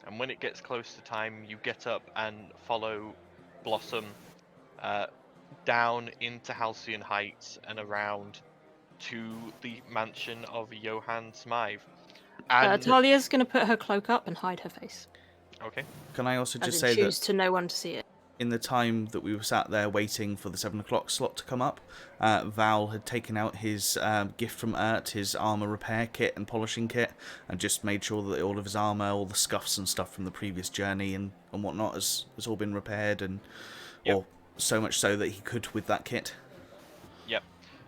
and when it gets close to time, you get up and follow Blossom down into Halcyon Heights and around to the mansion of Johann Smythe. And Talia's going to put her cloak up and hide her face. okay, Can I also As just in say choose that to no one to see it. in the time that we were sat there waiting for the 7 o'clock slot to come up, Val had taken out his gift from Ert, his armor repair kit and polishing kit, and just made sure that all of his armor, all the scuffs and stuff from the previous journey and whatnot has all been repaired, and Yep. or so much so that he could with that kit. yep.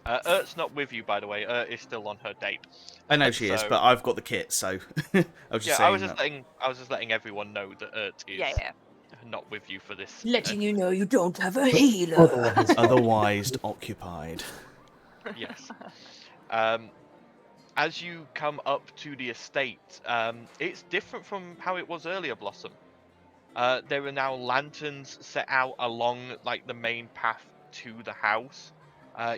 Ert's not with you, by the way. Ert is still on her date. I know she is, So- but I've got the kit, so I was just Yeah, saying I was just that. letting everyone know that Ert is Yeah. not with you for this. Letting you know you don't have a healer. Otherwise, Otherwise occupied. Yes. As you come up to the estate, it's different from how it was earlier, Blossom. There are now lanterns set out along like the main path to the house.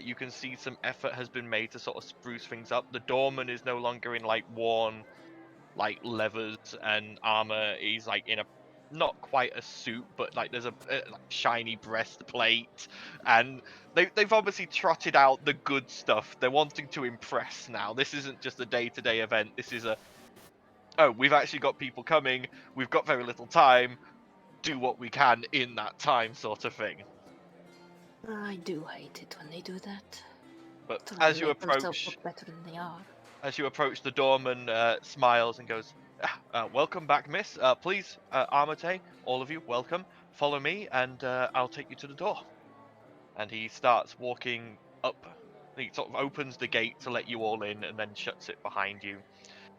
You can see some effort has been made to sort of spruce things up. The doorman is no longer in like worn like leathers and armor. He's like in a not quite a suit, but like there's a like shiny breastplate, and they've obviously trotted out the good stuff. They're wanting to impress now. This isn't just a day-to-day event. This is we've actually got people coming. We've got very little time. Do what we can in that time, sort of thing. I do hate it when they do that. But Try as and you make themselves approach, look better than they are. the doorman smiles and goes, "Welcome back, miss. Please, Armatae, all of you, welcome. Follow me, and I'll take you to the door." And he starts walking up. He sort of opens the gate to let you all in, and then shuts it behind you,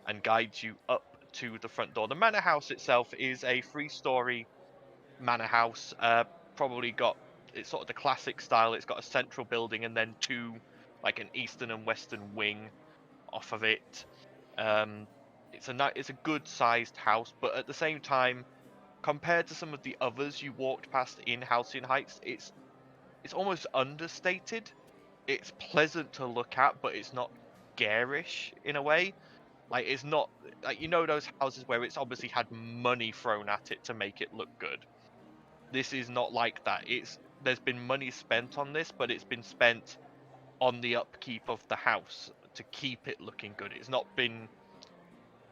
and guides you up to the front door. The manor house itself is a 3-story manor house. Probably got it's sort of the classic style. It's got a central building and then 2, like an eastern and western wing off of it. It's a good sized house, but at the same time, compared to some of the others you walked past in Halcyon Heights, it's almost understated. It's pleasant to look at, but it's not garish in a way. Like it's not like those houses where it's obviously had money thrown at it to make it look good. This is not like that. There's been money spent on this, but it's been spent on the upkeep of the house to keep it looking good. It's not been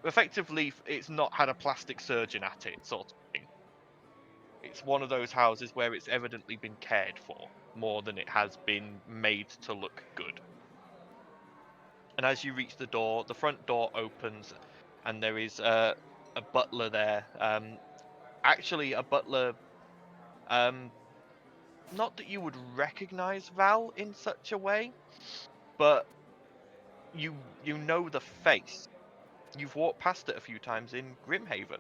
effectively. It's not had a plastic surgeon at it, sort of thing. It's one of those houses where it's evidently been cared for more than it has been made to look good. And as you reach the door, the front door opens, and there is a butler there. Actually, a butler. Not that you would recognize Val in such a way, but you know the face. You've walked past it a few times in Grimhaven,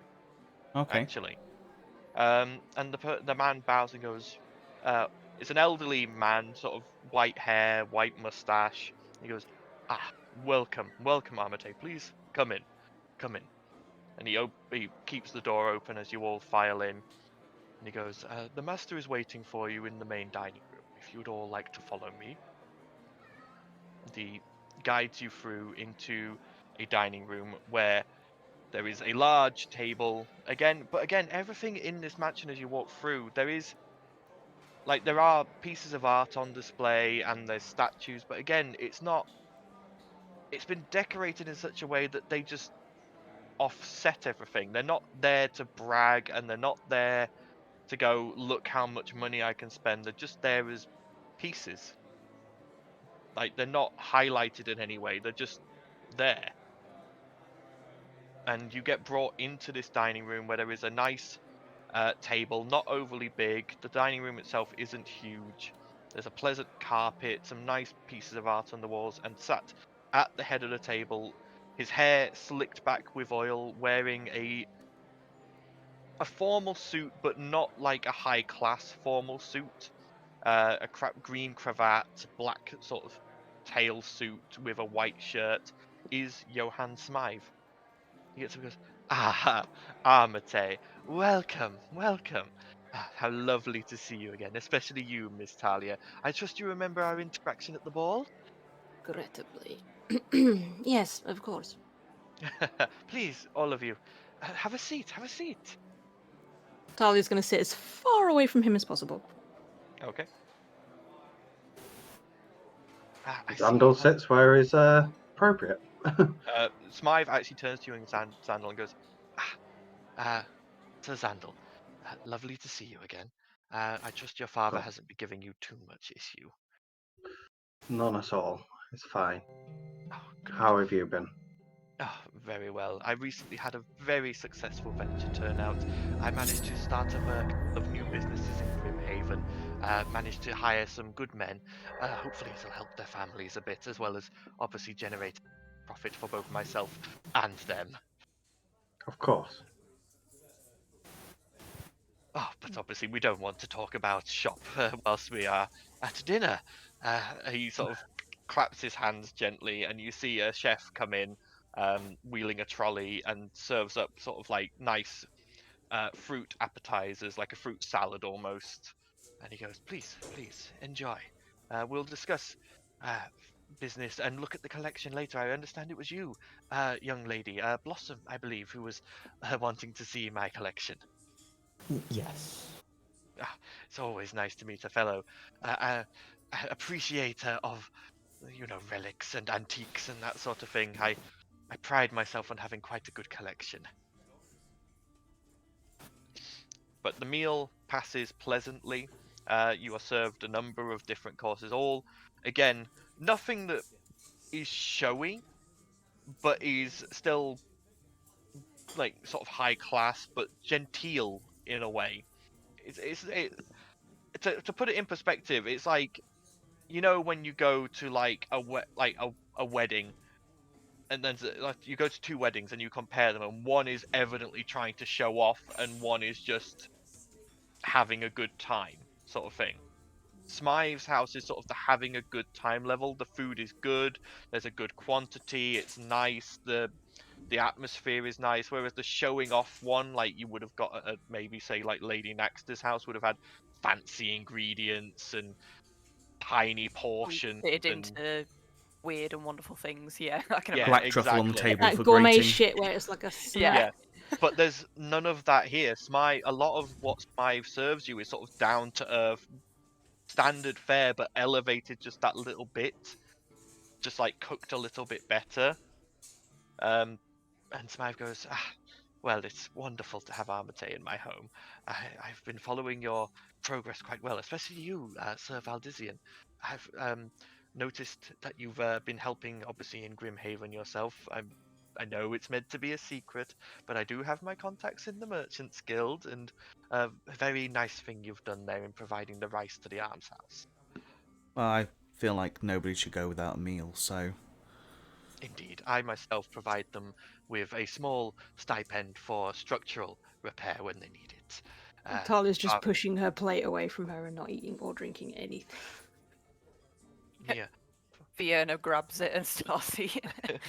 Okay. actually. And the man bows and goes, it's an elderly man, sort of white hair, white mustache. He goes, welcome, Armatae. Please come in. And he keeps the door open as you all file in. And he goes, the master is waiting for you in the main dining room. If you'd all like to follow me. He guides you through into a dining room where there is a large table. Again, everything in this mansion as you walk through, there are pieces of art on display and there's statues, but again, it's been decorated in such a way that they just offset everything. They're not there to brag, and they're not there to go, look how much money I can spend. They're just there as pieces. Like, they're not highlighted in any way, they're just there. And you get brought into this dining room where there is a nice table, not overly big. The dining room itself isn't huge. There's a pleasant carpet, some nice pieces of art on the walls, and sat at the head of the table, his hair slicked back with oil, wearing a formal suit, but not like a high class formal suit. A green cravat, black sort of tail suit with a white shirt, is Johann Smythe. He gets up and goes, "Ah, Armatae, welcome, welcome. Ah, how lovely to see you again, especially you, Miss Talia. I trust you remember our interaction at the ball?" Regrettably. Yes, of course. Please, all of you, have a seat, have a seat. Talia's going to sit as far away from him as possible. Okay. I see Zandal you have... sits where is appropriate. Smythe actually turns to you and Zandal and goes, Sir Zandal, lovely to see you again. I trust your father Oh. hasn't been giving you too much issue. None at all. It's fine. Oh, good. How have you been? Oh, very well. I recently had a very successful venture turn out. I managed to start a couple of new businesses in Grimhaven. Managed to hire some good men. Hopefully it'll help their families a bit, as well as obviously generate profit for both myself and them. Of course. Oh, but obviously we don't want to talk about shop whilst we are at dinner. He sort of claps his hands gently, and you see a chef come in, wheeling a trolley, and serves up sort of like nice fruit appetizers, like a fruit salad almost. And he goes, "Please, please enjoy. We'll discuss business and look at the collection later. I understand it was you, young lady, Blossom, I believe, who was wanting to see my collection." Yes. It's always nice to meet a fellow appreciator of, relics and antiques and that sort of thing. I pride myself on having quite a good collection. But the meal passes pleasantly. You are served a number of different courses, all, again, nothing that is showy, but is still, like, sort of high class, but genteel in a way. To put it in perspective, it's like, when you go to like a wedding, and then like you go to two weddings and you compare them, and one is evidently trying to show off and one is just having a good time sort of thing. Smythe's house is sort of the having a good time level. The food is good, there's a good quantity, it's nice, the atmosphere is nice, whereas the showing off one, like you would have got at maybe say like Lady Naxter's house, would have had fancy ingredients and tiny portions Fitted and into weird and wonderful things. Yeah, I can yeah, Black imagine. truffle on the exactly. table That for gourmet greeting. shit where it's like a Yeah. snack. But there's none of that here. A lot of what Smythe serves you is sort of down to earth, standard fare, but elevated just that little bit, just like cooked a little bit better. And Smythe goes, well, it's wonderful to have Armatae in my home. I've been following your progress quite well, especially you, Sir Valdizian. I've noticed that you've been helping, obviously, in Grimhaven yourself. I know it's meant to be a secret, but I do have my contacts in the Merchants Guild, and a very nice thing you've done there in providing the rice to the almshouse. Well, I feel like nobody should go without a meal, so Indeed, I myself provide them with a small stipend for structural repair when they need it. Talia's just pushing her plate away from her and not eating or drinking anything. Yeah. Fiona grabs it and starts eating it.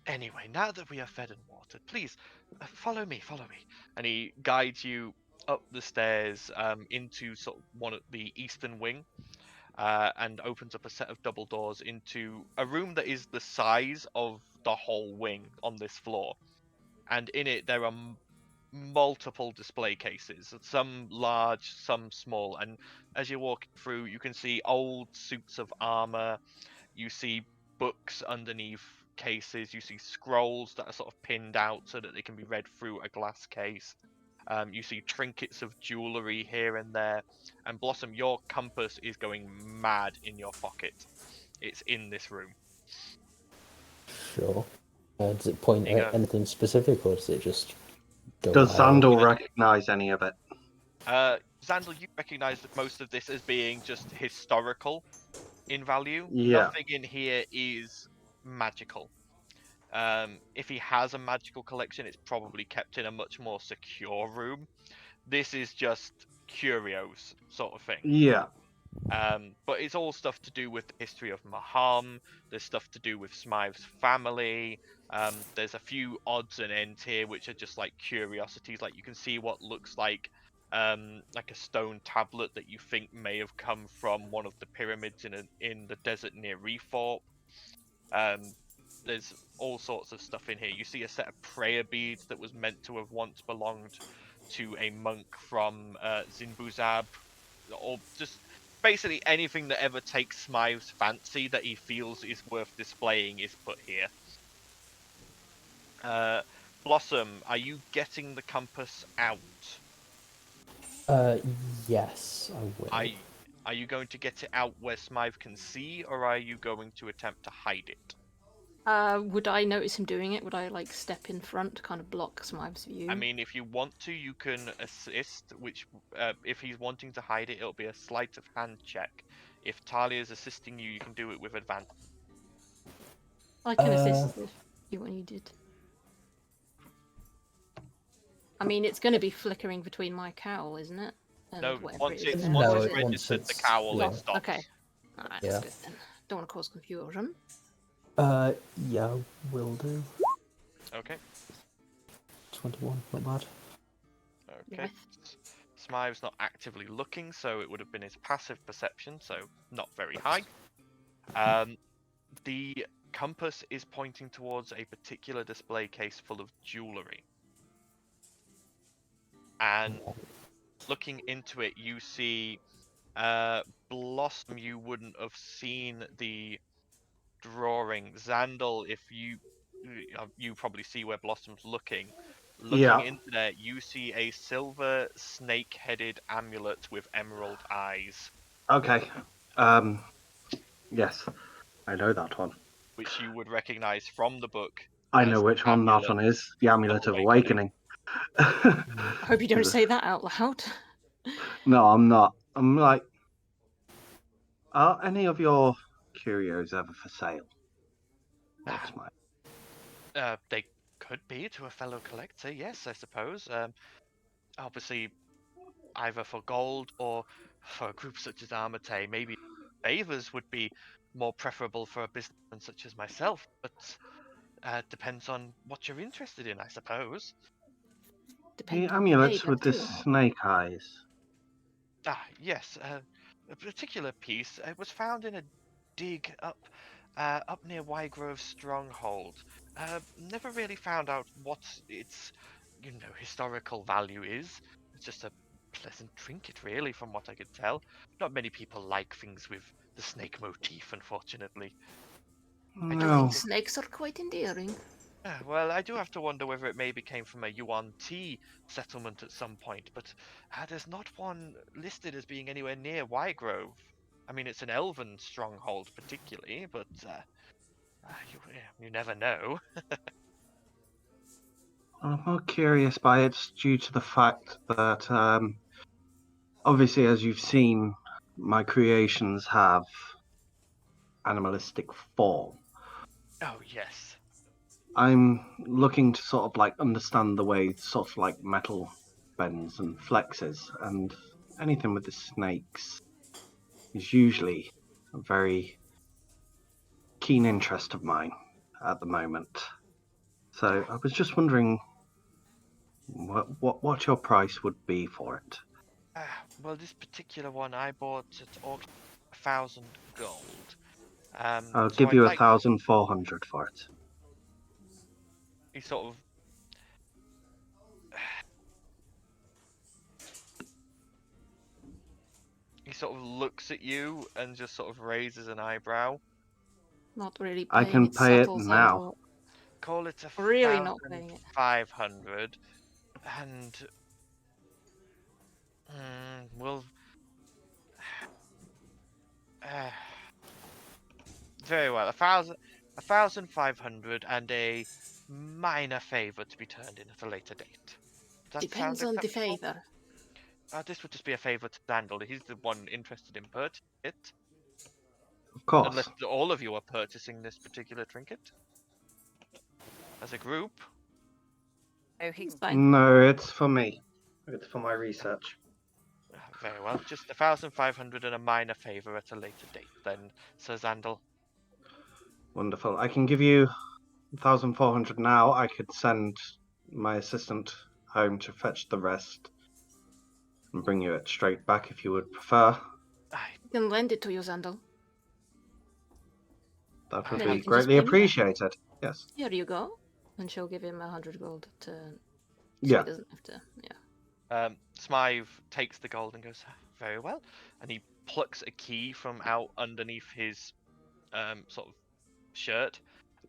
Anyway, now that we are fed and watered, please follow me, follow me. And he guides you up the stairs into sort of one of the eastern wing, and opens up a set of double doors into a room that is the size of the whole wing on this floor. And in it there are multiple display cases, some large, some small. And as you walk through, you can see old suits of armor, you see books underneath cases, you see scrolls that are sort of pinned out so that they can be read through a glass case. You see trinkets of jewellery here and there. And Blossom, your compass is going mad in your pocket. It's in this room. Sure. Does it point There you at go. anything specific, or does it just go Does wild? Xandal recognise any of it? Xandal, you recognise that most of this as being just historical in value. Yeah. Nothing in here is magical. If he has a magical collection, it's probably kept in a much more secure room. This is just curios sort of thing. Yeah. But it's all stuff to do with the history of Maham. There's stuff to do with Smythe's family. There's a few odds and ends here which are just like curiosities. Like you can see what looks like a stone tablet that you think may have come from one of the pyramids in the desert near Reforp. There's all sorts of stuff in here. You see a set of prayer beads that was meant to have once belonged to a monk from Zinbuzab, or just basically anything that ever takes Smythe's fancy that he feels is worth displaying is put here. Blossom, are you getting the compass out? Yes, I will. Are you going to get it out where Smythe can see, or are you going to attempt to hide it? Would I notice him doing it? Would I like step in front to kind of block Smythe's view? I mean, if you want to, you can assist, which, if he's wanting to hide it, it'll be a sleight of hand check. If Talia is assisting you, you can do it with advantage. I can assist if you want you did. I mean, it's going to be flickering between my cowl, isn't it? And No, whatever once it is it's there. once Or it's is it- registered the it's- cowl, yeah. it stops. Okay. Alright, Yeah. that's good then. Don't want to cause confusion. Yeah, will do. Okay. 21, not bad. Okay. Yes. Smythe's not actively looking, so it would have been his passive perception, so not very high. The compass is pointing towards a particular display case full of jewellery. And looking into it, you see Blossom, you wouldn't have seen the drawing. Xandal, if you probably see where Blossom's looking. Looking Yeah. into there, you see a silver snake-headed amulet with emerald eyes, Okay. Yes, I know that one. which you would recognize from the book. I as know the which one that amulet one is. The Amulet of Awakening. Awakening. I hope you don't say that out loud. No, I'm not. I'm like, are any of your curios ever for sale? That's my. They could be to a fellow collector, yes, I suppose. Obviously, either for gold or for a group such as Armatae, maybe favors would be more preferable for a businessman such as myself, but depends on what you're interested in, I suppose. The Depends on amulets the with the too. snake eyes. Yes, a particular piece was found in a dig up near Wygrove Stronghold. Never really found out what its, historical value is. It's just a pleasant trinket, really, from what I could tell. Not many people like things with the snake motif, unfortunately. I No. think snakes are quite endearing. Well, I do have to wonder whether it maybe came from a Yuan Ti settlement at some point, but there's not one listed as being anywhere near Wygrove. I mean, it's an elven stronghold, particularly, but you never know. I'm more curious by it's due to the fact that, obviously, as you've seen, my creations have animalistic form. Oh, yes. I'm looking to sort of like understand the way sort of like metal bends and flexes, and anything with the snakes is usually a very keen interest of mine at the moment. So I was just wondering what your price would be for it. Well, this particular one I bought at auction 1,000 gold. I'll so give I'd you like 1,400 for it. he sort of looks at you and just sort of raises an eyebrow. Not really I paying can its pay it subtle now. Xandal. Call it Really not paying it. 1,500, and Well, very well. 1,500 and a minor favor to be turned in at a later date. Does that sound Depends on the acceptable? favor. This would just be a favor to Dandel. He's the one interested in purchasing it. Of course. Unless all of you are purchasing this particular trinket as a group. Oh, he It's fine. No, it's for me. It's for my research. Very well. Just 1,500 and a minor favor at a later date, then, Sir Zandel. Wonderful. I can give you 1,400 now. I could send my assistant home to fetch the rest and bring you it straight back if you would prefer. Aye. I can lend it to you, Zandel. That would Then you be can just greatly pay me back. appreciated. Yes. Here you go. And she'll give him 100 gold to. So Yeah. he doesn't have to. Yeah. Smythe takes the gold and goes, very well. And he plucks a key from out underneath his sort of shirt,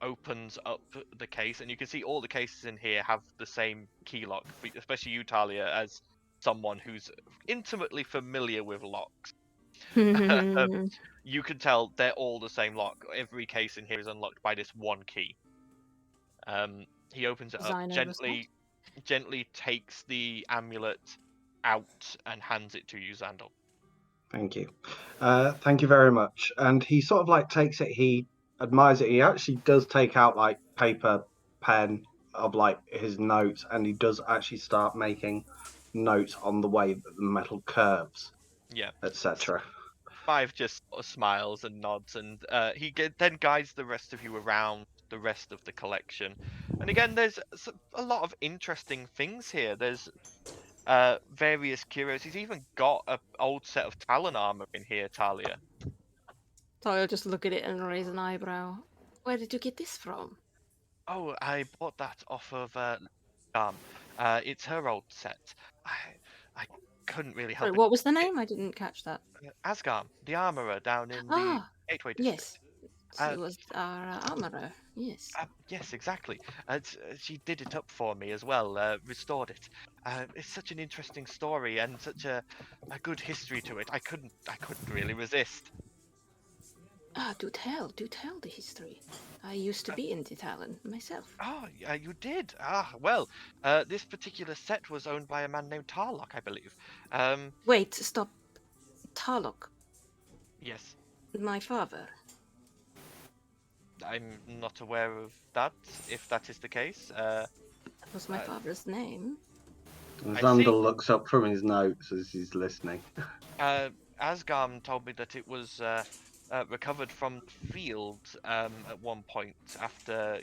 opens up the case, and you can see all the cases in here have the same key lock, especially you, Talia, as someone who's intimately familiar with locks. You can tell they're all the same lock. Every case in here is unlocked by this one key. He opens it up, Designer was that? gently takes the amulet out and hands it to you, Zandel. Thank you. Thank you very much. And he sort of like takes it, he admires it. He actually does take out like paper, pen of like his notes, and he does actually start making notes on the way that the metal curves, Yeah. etc. Five just sort of smiles and nods, and he then guides the rest of you around the rest of the collection. And again, there's a lot of interesting things here. There's various curios. He's even got an old set of Talon armor in here, Talia. So I'll just look at it and raise an eyebrow. Where did you get this from? Oh, I bought that off of it's her old set. I couldn't really help Sorry, it. what was the name? I didn't catch that. Asgarm, the armorer down in the Ah, Gateway District. yes. It was our armorer. Yes. Yes, exactly. She did it up for me as well, restored it. It's such an interesting story and such a good history to it. I couldn't really resist. Do tell the history. I used to be in the Talon myself. Oh, you did. Well, this particular set was owned by a man named Tarlock, I believe. Wait, stop. Tarlock, Yes, my father. I'm not aware of that. If that is the case, That was my father's name. I see. Xandal looks up from his notes as he's listening. Asgarm told me that it was recovered from the field at one point after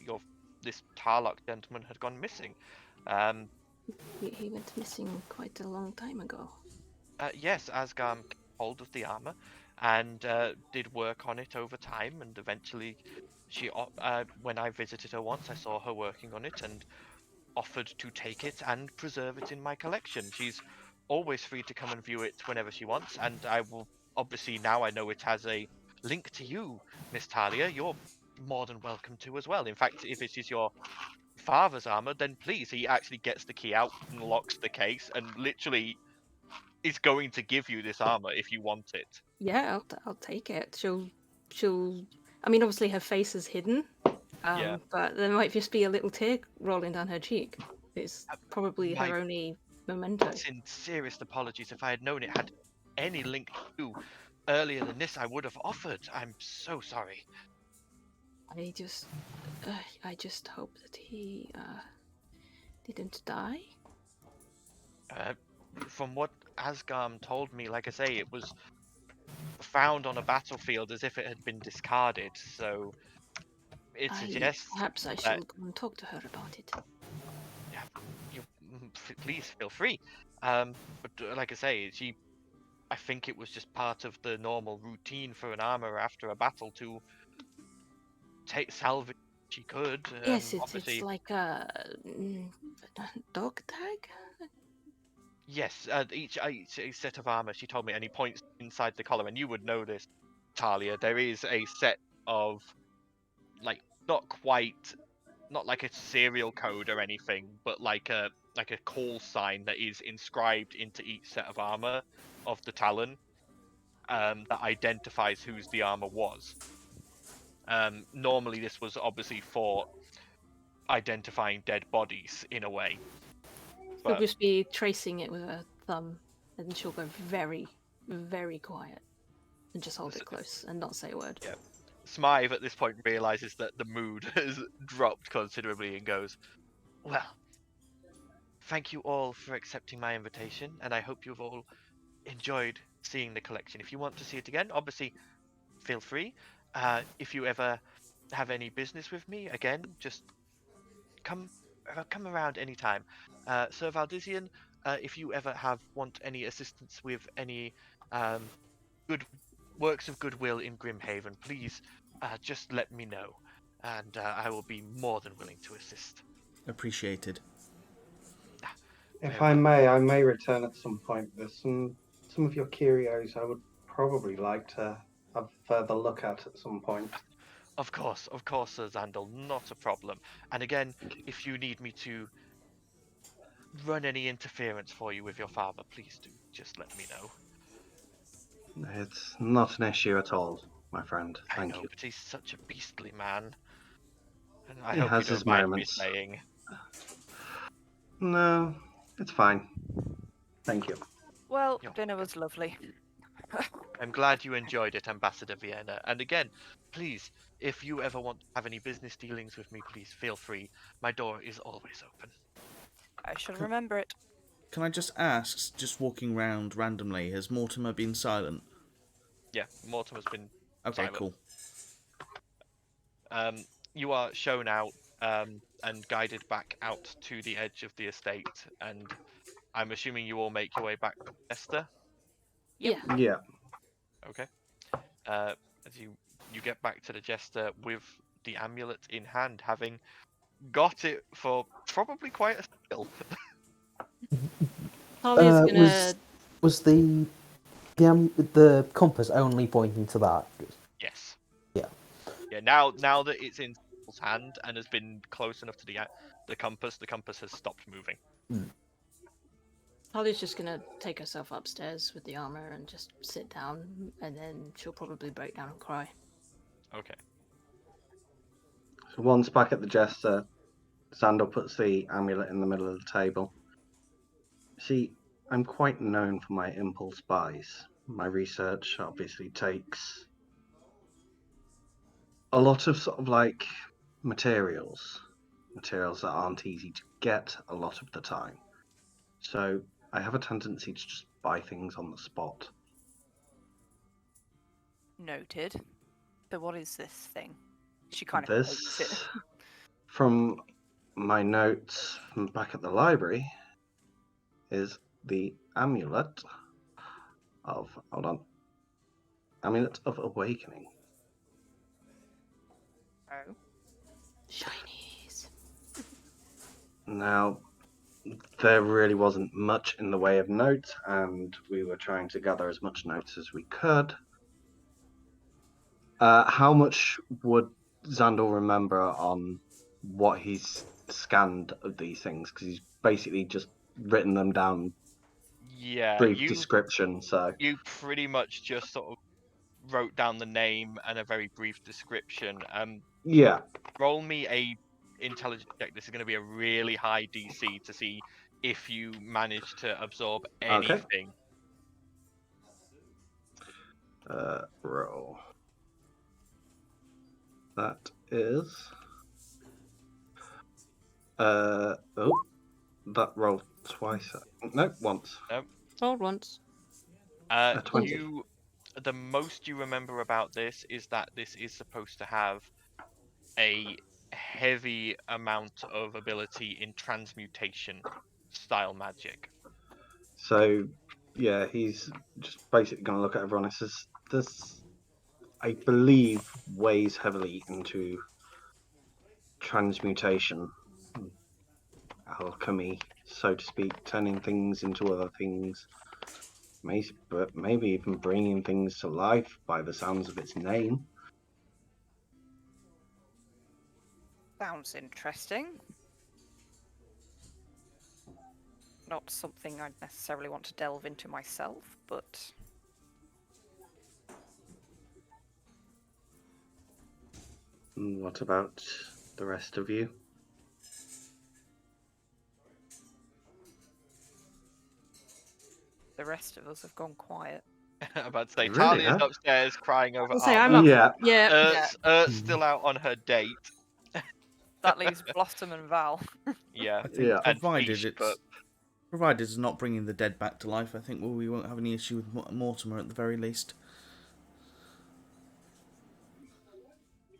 this Tarlock gentleman had gone missing. He went missing quite a long time ago. Yes, Asgarm took hold of the armor and did work on it over time, and eventually she, when I visited her once, I saw her working on it and offered to take it and preserve it in my collection. She's always free to come and view it whenever she wants, and I will obviously, now I know it has a link to you, Miss Talia, you're more than welcome to as well. In fact, if it is your father's armor, then please, he actually gets the key out and locks the case and literally is going to give you this armor if you want it. Yeah, I'll take it. She'll. I mean, obviously her face is hidden. Yeah. But there might just be a little tear rolling down her cheek. It's probably my- her only memento. Sincerest apologies. If I had known it had any link to you earlier than this, I would have offered. I'm so sorry. I just hope that he didn't die. From what Asgarm told me, like I say, it was found on a battlefield as if it had been discarded, so it suggests Perhaps I that- should go and talk to her about it. Yeah, please feel free. But like I say, I think it was just part of the normal routine for an armor after a battle to salvage what she could. Yes, Obviously, it's like a dog tag. yes, each set of armor, she told me, and he points inside the collar, and you would know this, Talia, there is a set of, like, not quite not like a serial code or anything, but like a call sign that is inscribed into each set of armor of the Talon, that identifies whose the armor was. Normally, this was obviously for identifying dead bodies in a way. She'll But just be tracing it with her thumb, and she'll go very, very quiet and just hold it close and not say a word. yeah, Smythe at this point realizes that the mood has dropped considerably and goes, "Well, thank you all for accepting my invitation, and I hope you've all enjoyed seeing the collection. If you want to see it again, obviously, feel free. If you ever have any business with me, again, just come around anytime. Sir Valdizian, if you ever want any assistance with any good works of goodwill in Grimhaven, please just let me know, and I will be more than willing to assist." Appreciated. If Very I may return at some point. There's some of your curios I would probably like to have a further look at some point. Of course, Sir Zandal, not a problem. And again, if you need me to run any interference for you with your father, please do just let me know. It's not an issue at all, my friend. I Thank know, you. but he's such a beastly man. And I He hope you has his don't mind me moments. saying. No, it's fine. Thank you. Well, Yeah. dinner was lovely. I'm glad you enjoyed it, Ambassador Vienna. And again, please, if you ever want to have any business dealings with me, please feel free. My door is always open. I shall remember it. Can I just ask, just walking round randomly, has Mortimer been silent? Yeah, Mortimer's been Okay, silent. cool. You are shown out and guided back out to the edge of the estate, and I'm assuming you all make your way back to Esther. Yep. Yeah. Yeah. Okay. As you get back to the Jester with the amulet in hand, having got it for probably quite a steal. Talia's gonna. Was the compass only pointing to that? Yes. Yeah. Yeah. Now that it's in Saul's hand and has been close enough to the compass has stopped moving. Talia's just gonna take herself upstairs with the armor and just sit down, and then she'll probably break down and cry. Okay. So once back at the Jester, Sandal puts the amulet in the middle of the table. See, I'm quite known for my impulse buys. My research obviously takes a lot of sort of like materials that aren't easy to get a lot of the time. So I have a tendency to just buy things on the spot. Noted. So what is this thing? She kind of hates it. This, from my notes from back at the library, is the amulet of, amulet of awakening. Oh. Shinies. Now, there really wasn't much in the way of notes, and we were trying to gather as much notes as we could. How much would Xandal remember on what he's scanned of these things? Because he's basically just written them down, Yeah. brief description. So You pretty much just sort of wrote down the name and a very brief description. yeah, Roll me a intelligence check. This is going to be a really high DC to see if you manage to absorb anything. roll. That is that rolled twice. No, once. Rolled once. 20. The most you remember about this is that this is supposed to have a heavy amount of ability in transmutation style magic. So yeah, he's just basically going to look at everyone and says, "This, I believe, weighs heavily into transmutation, alchemy, so to speak, turning things into other things, but maybe even bringing things to life by the sounds of its name." Sounds interesting. Not something I'd necessarily want to delve into myself, but What about the rest of you? the rest of us have gone quiet. I'm about to say, Really, Talia's huh? upstairs crying over I'll say I'm armor. up. Yeah. Yeah. Ert's still out on her date. That leaves Blossom and Val. Yeah. I think Yeah. And provided Fish, but provided it's not bringing the dead back to life, I think we won't have any issue with Mortimer at the very least.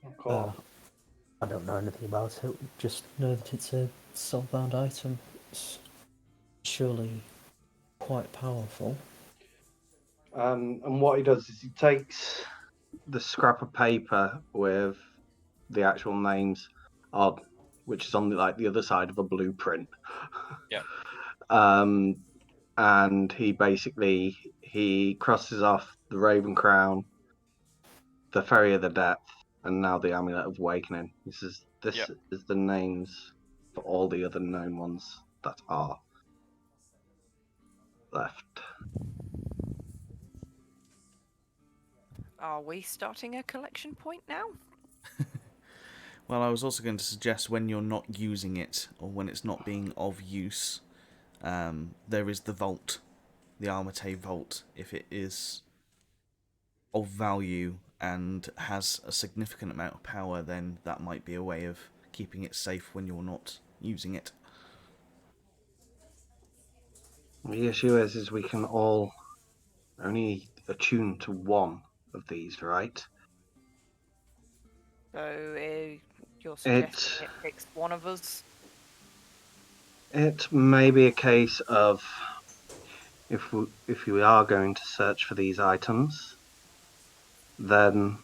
Of course. I don't know anything about it. Just know that it's a soulbound item. It's surely quite powerful. And what he does is he takes The scrap of paper with the actual names on, which is on the other side of a blueprint. Yeah. And he crosses off the Raven Crown, the Ferry of the Depth, and now the Amulet of Awakening. This Yep. is the names for all the other known ones that are left. Are we starting a collection point now? Well, I was also going to suggest when you're not using it, or when it's not being of use, there is the vault, the Armatae vault. If it is of value and has a significant amount of power, then that might be a way of keeping it safe when you're not using it. The issue is we can all only attune to one of these, right? So you're suggesting it picks one of us? It may be a case of if we are going to search for these items, then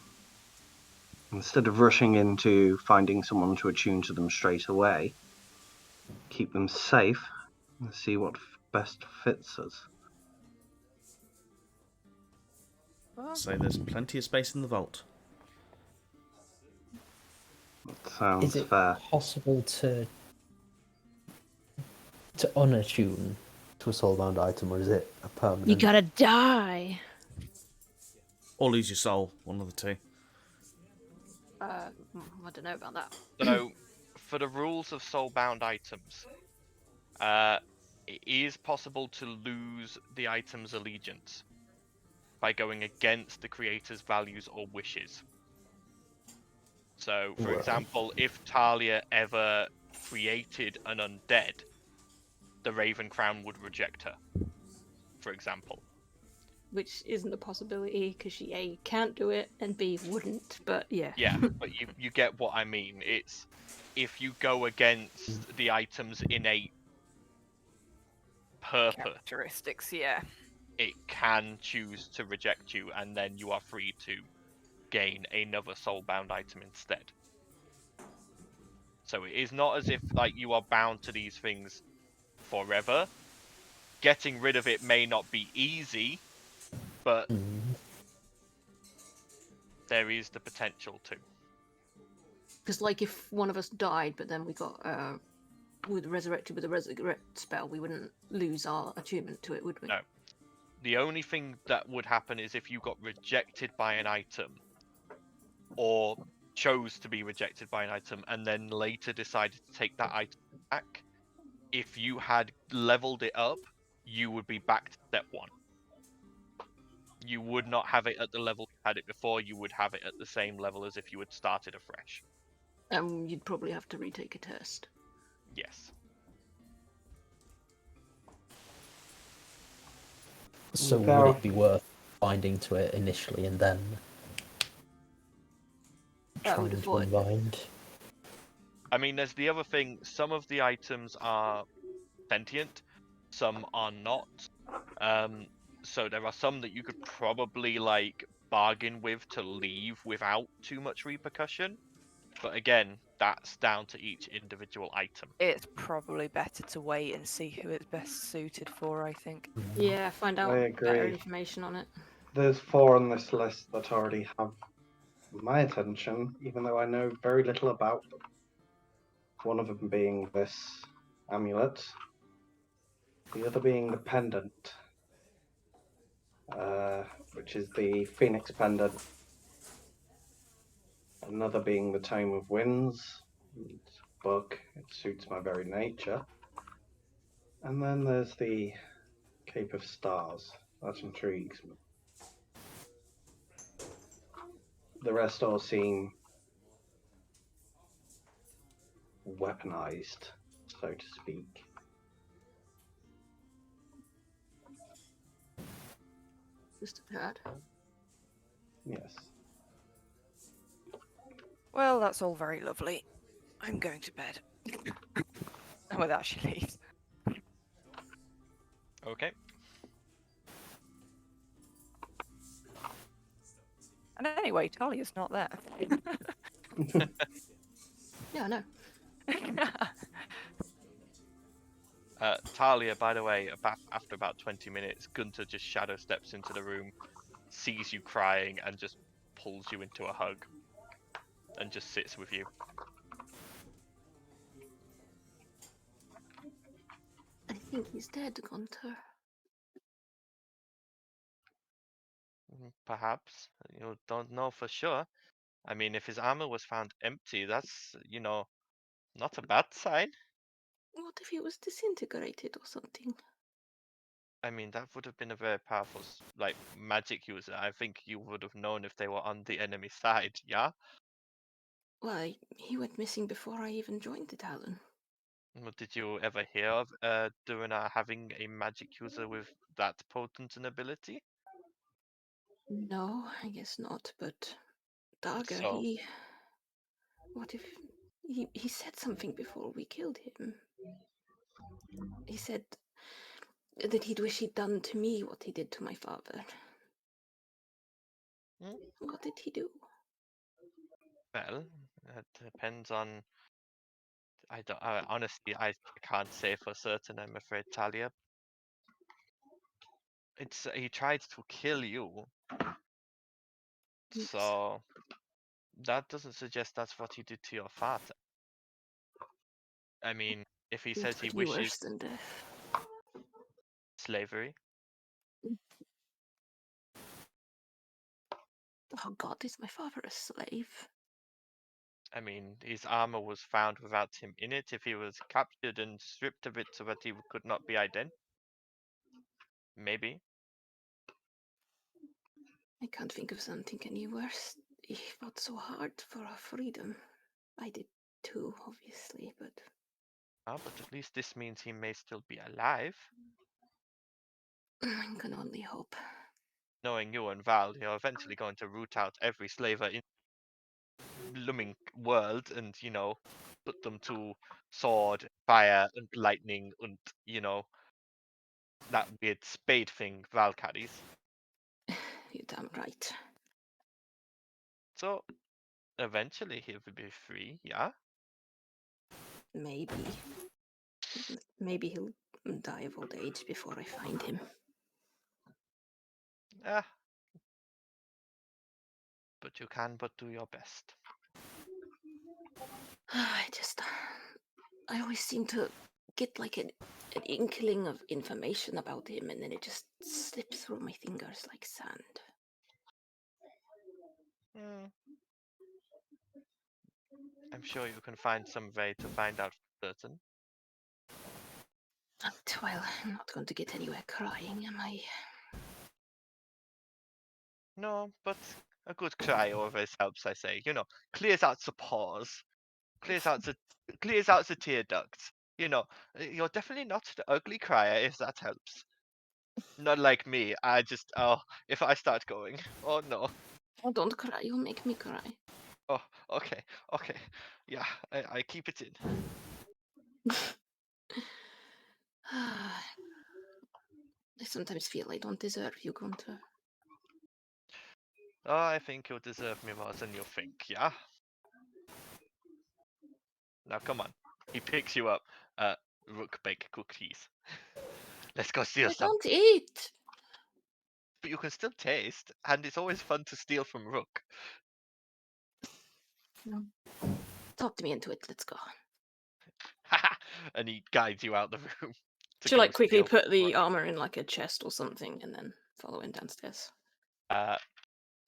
instead of rushing into finding someone to attune to them straight away, keep them safe and see what best fits us. Well, So there's plenty of space in the vault. That sounds Is it fair. possible to unattune to a soulbound item, or is it a permanent? You gotta die. Or lose your soul, one of the two. I don't know about that. so for the rules of soulbound items, it is possible to lose the item's allegiance by going against the creator's values or wishes. So, for Right. example, if Talia ever created an undead, the Raven Crown would reject her, for example. Which isn't a possibility because she A, can't do it and B, wouldn't. But yeah. Yeah, but you get what I mean. It's if you go against the item's innate purpose, characteristics, yeah. it can choose to reject you, and then you are free to gain another soulbound item instead. So it is not as if like you are bound to these things forever. Getting rid of it may not be easy, but there is the potential to. Because like if one of us died, but then we got resurrected with a resurrect spell, we wouldn't lose our attunement to it, would we? No. The only thing that would happen is if you got rejected by an item, or chose to be rejected by an item, and then later decided to take that item back. If you had leveled it up, you would be back to step one. You would not have it at the level you had it before, you would have it at the same level as if you had started afresh. You'd probably have to retake a test. Yes. So There would are- it be worth binding to it initially and then I would trying have to thought. unbind? I mean, there's the other thing, some of the items are sentient, some are not. So there are some that you could probably like bargain with to leave without too much repercussion. But again, that's down to each individual item. It's probably better to wait and see who it's best suited for, I think. Yeah, find out I better agree. information on it. There's 4 on this list that already have my attention, even though I know very little about them. One of them being this amulet, the other being the pendant, which is the Phoenix pendant. Another being the Tome of Winds. It's a book, it suits my very nature. And then there's the Cape of Stars. That intrigues me. The rest all seem weaponized, so to speak. Just bad. Yes. Well, that's all very lovely. I'm going to bed. And with that, she leaves. Okay. And anyway, Talia's not there. Yeah, no. Talia, by the way, after about 20 minutes, Gunter just shadow steps into the room, sees you crying, and just pulls you into a hug, and just sits with you. I think he's dead, Gunter. Perhaps. You don't know for sure. I mean, if his armor was found empty, that's, not a bad sign. What if he was disintegrated or something? I mean, that would have been a very powerful, magic user. I think you would have known if they were on the enemy side, yeah? Why, he went missing before I even joined the Talon. Did you ever hear of Durina having a magic user with that potent an ability? No, I guess not, but Daga, So, what if he said something before we killed him? He said that he'd wish he'd done to me what he did to my father. Hmm? What did he do? Well, it depends on. Honestly, I can't say for certain. I'm afraid, Talia. He tried to kill you, Yes. so that doesn't suggest that's what he did to your father. I mean, if he says he Could be wishes worse than death. slavery, Oh God, is my father a slave? I mean, his armor was found without him in it. If he was captured and stripped of it so that he could not be identified, maybe. I can't think of something any worse. He fought so hard for our freedom. I did too, obviously, but But at least this means he may still be alive. I can only hope. Knowing you and Val, you're eventually going to root out every slaver in the blooming world and, put them to sword, fire, and lightning, and, that weird spade thing Val carries. You're damn right. So, eventually he will be free, yeah? Maybe. Maybe he'll die of old age before I find him. Ah. But you can but do your best. I always seem to get like an inkling of information about him, and then it just slips through my fingers like sand. I'm sure you can find some way to find out for certain. Well, I'm not going to get anywhere crying, am I? No, but a good cry always helps, I say. Clears out the pores. Clears out the tear ducts. You're definitely not the ugly crier if that helps. Not like me. If I start going. Oh no. Oh, don't cry, you'll make me cry. Oh, okay. Yeah, I keep it in. I sometimes feel I don't deserve you, Gunter. Oh, I think you deserve me more than you think, yeah? Now come on. He picks you up. Rook bake cookies. Let's go steal I some. don't eat! But you can still taste, and it's always fun to steal from Rook. No. Talk me into it, let's go. and he guides you out the room. to Should go like quickly steal put the right. armor in like a chest or something, and then follow him downstairs.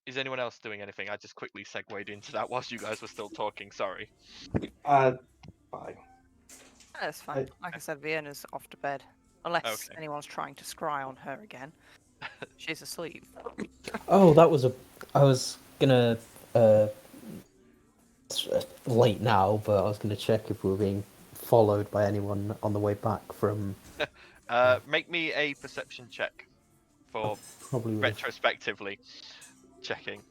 Is anyone else doing anything? I just quickly segued into that whilst you guys were still talking. Sorry. Fine. That's fine. Like I said, Vienna's off to bed. Unless Okay. anyone's trying to scry on her again. She's asleep. Oh, I was gonna. It's late now, but I was gonna check if we were being followed by anyone on the way back from. Make me a perception check for Probably would have. retrospectively checking.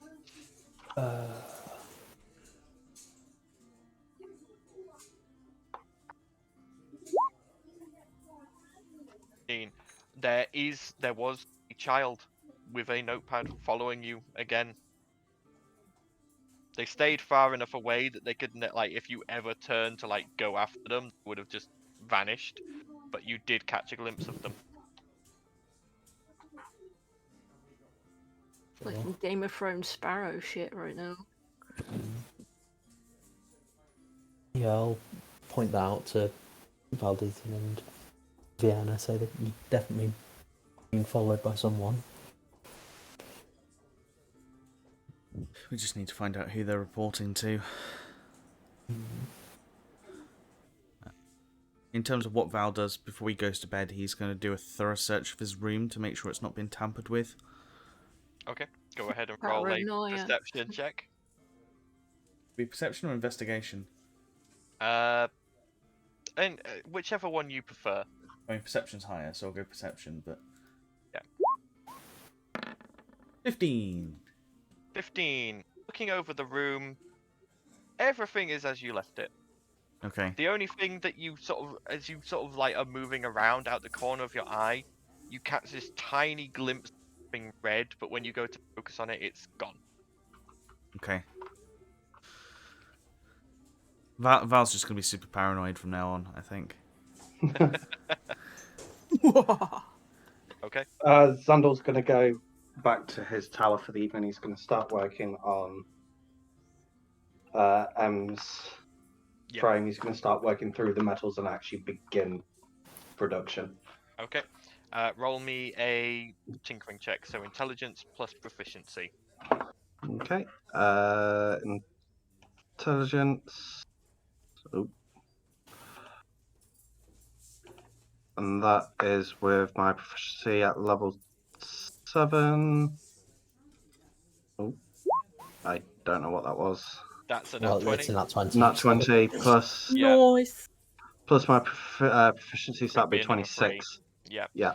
There was a child with a notepad following you again. They stayed far enough away that they could like if you ever turned to like go after them, they would have just vanished. But you did catch a glimpse of them. Like in Game of Thrones Sparrow shit right now. Yeah, I'll point that out to Valdez and Vienna, say that you've definitely been followed by someone. We just need to find out who they're reporting to. In terms of what Val does before he goes to bed, he's going to do a thorough search of his room to make sure it's not been tampered with. Okay, go ahead and roll a Paranoia. perception check. Be perception or investigation? And whichever one you prefer. I mean, perception's higher, so I'll go perception, but... Yeah. 15! 15. Looking over the room, everything is as you left it. Okay. The only thing that you as you like are moving around out the corner of your eye, you catch this tiny glimpse of something red, but when you go to focus on it, it's gone. Okay. Val's just going to be super paranoid from now on, I think. Okay. Zandal's going to go back to his tower for the evening. He's going to start working on M's frame. He's going to start working through the metals and actually begin production. Okay. Roll me a tinkering check. So intelligence plus proficiency. Okay. Intelligence. Oh. And that is with my proficiency at level 7. Oh. I don't know what that was. That's a Well, nat 20. it's in that 20. Not 20 plus Yeah. Nice. plus my proficiency, so that'd be Would be another 26. Yeah. Yeah.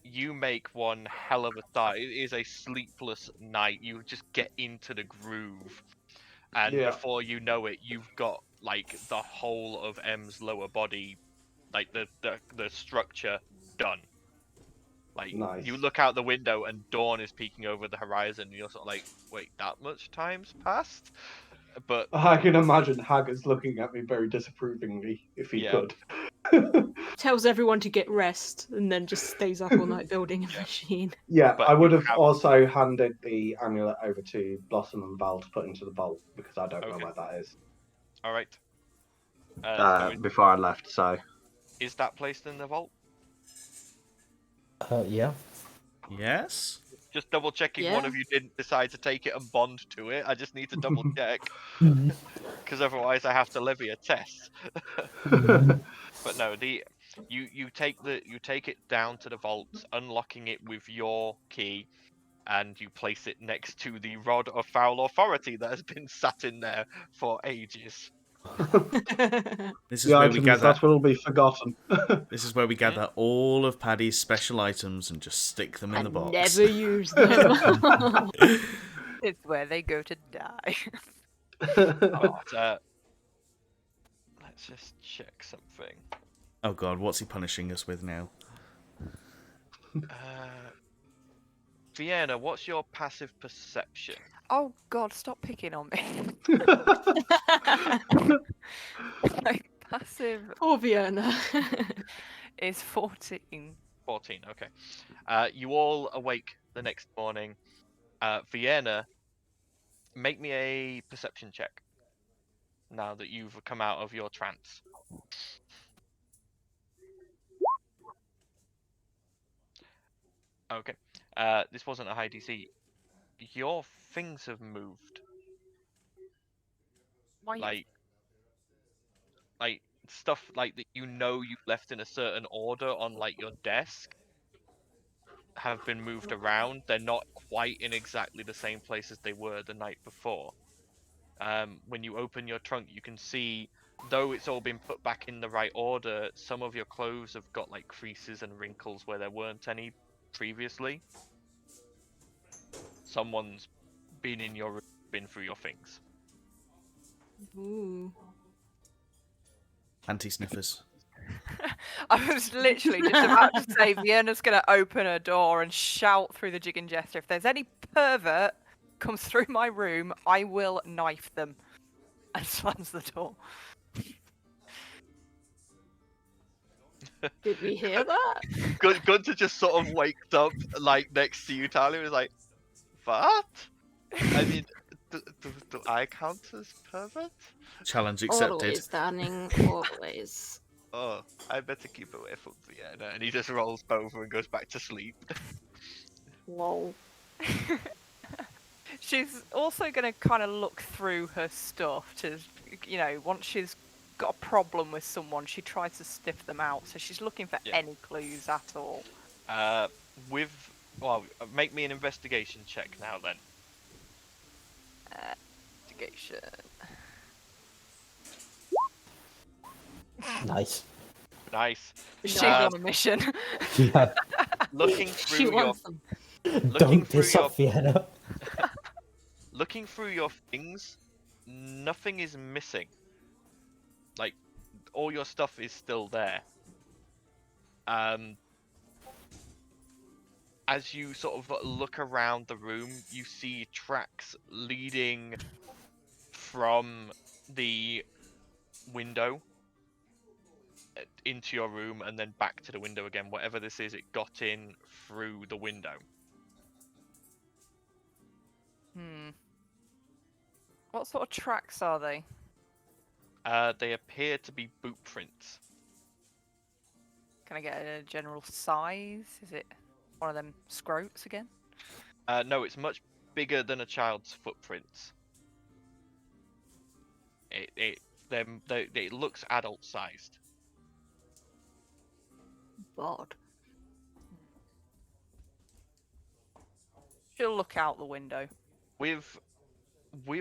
You make one hell of a start. It is a sleepless night. You just get into the groove, and before you know it, you've got like the whole of M's lower body, like the structure done. Like Nice. you look out the window and dawn is peeking over the horizon, and you're sort of like, wait, that much time's passed? But I can imagine Haggard's looking at me very disapprovingly if he could. Tells everyone to get rest and then just stays up all night building a machine. Yeah, But I would you have also handed the amulet over to Blossom and Val to put into the vault because I don't know where that is. All right. Before I left, so. Is that placed in the vault? Yeah. Yes? Just double checking one of you didn't decide to take it and bond to it. I just need to double check. Because otherwise I have to levy a test. But no, you take it down to the vault, unlocking it with your key, and you place it next to the rod of foul authority that has been sat in there for ages. This is where we gather. That will be forgotten. This is where we gather all of Paddy's special items and just stick them in the box. Never use them. It's where they go to die. Let's just check something. Oh god, what's he punishing us with now? Vienna, what's your passive perception? Oh god, stop picking on me. My passive Poor Vienna. is 14. 14, okay. You all awake the next morning. Vienna, make me a perception check now that you've come out of your trance. Okay. This wasn't a high DC. Your things have moved. Why? Like stuff like that you left in a certain order on like your desk have been moved around. They're not quite in exactly the same place as they were the night before. When you open your trunk, you can see, though it's all been put back in the right order, some of your clothes have got like creases and wrinkles where there weren't any previously. Someone's been in your room, been through your things. Ooh. Anti-sniffers. I was literally just about to say Vienna's going to open her door and shout through the jig and gesture, if there's any pervert comes through my room, I will knife them. And slams the door. Did we hear that? Gunter just sort of waked up like next to you, Talia, and was like, "What? I mean, do I count as pervert? Challenge accepted. Always, darling, always. Oh, I better keep away from Vienna." And he just rolls over and goes back to sleep. Lol. She's also going to kind of look through her stuff to, once she's got a problem with someone, she tries to sniff them out. So she's looking for any clues at all. Make me an investigation check now then. Investigation. Nice. Nice. She's on a mission. Yeah. Looking She through wants them. Don't piss off Vienna. Looking through your things, nothing is missing. Like, all your stuff is still there. As you sort of look around the room, you see tracks leading from the window into your room and then back to the window again. Whatever this is, it got in through the window. What sort of tracks are they? They appear to be boot prints. Can I get a general size? Is it one of them scrotes again? No, it's much bigger than a child's footprints. It looks adult sized. God. She'll look out the window. With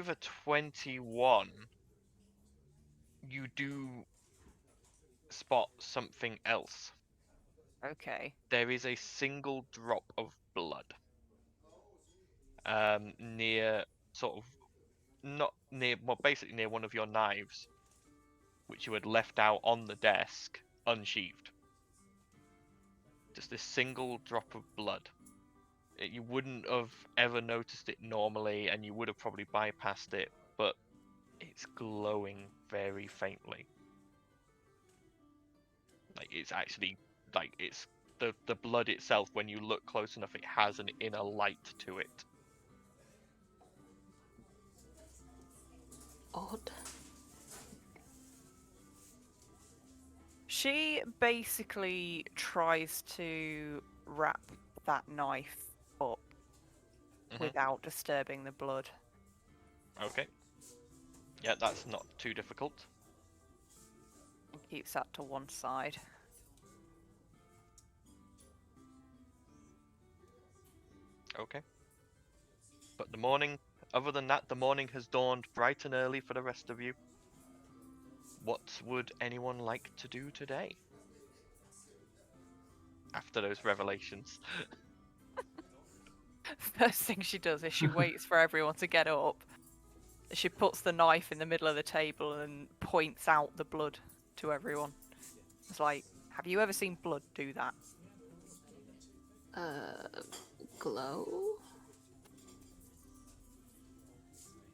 a 21, you do spot something else. Okay. There is a single drop of blood. Near basically near one of your knives, which you had left out on the desk, unsheathed. Just this single drop of blood. You wouldn't have ever noticed it normally, and you would have probably bypassed it, but it's glowing very faintly. Like, it's actually, like, it's the blood itself, when you look close enough, it has an inner light to it. Odd. She basically tries to wrap that knife up without disturbing the blood. Okay. Yeah, that's not too difficult. And keeps that to one side. Okay. But the morning, other than that, the morning has dawned bright and early for the rest of you. What would anyone like to do today? After those revelations. First thing she does is she waits for everyone to get up. She puts the knife in the middle of the table and points out the blood to everyone. It's like, have you ever seen blood do that? Glow?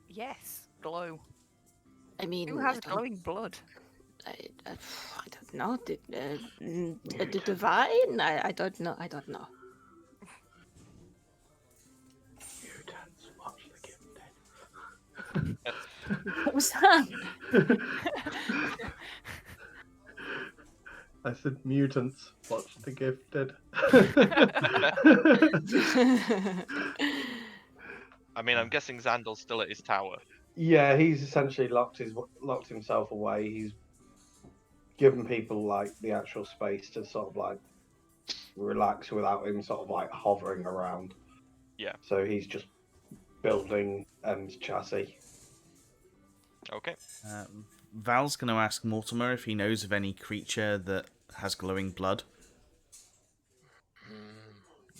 Yes, glow. I mean, Who has glowing blood? I don't know. The divine? I don't know. I don't know. Mutants, watch the gifted. What was that? I said mutants. Watch the gifted. I mean, I'm guessing Xandel's still at his tower. Yeah, he's essentially locked himself away. He's given people like the actual space to sort of like relax without him sort of like hovering around. Yeah. So he's just building and chassis. Okay. Val's going to ask Mortimer if he knows of any creature that has glowing blood.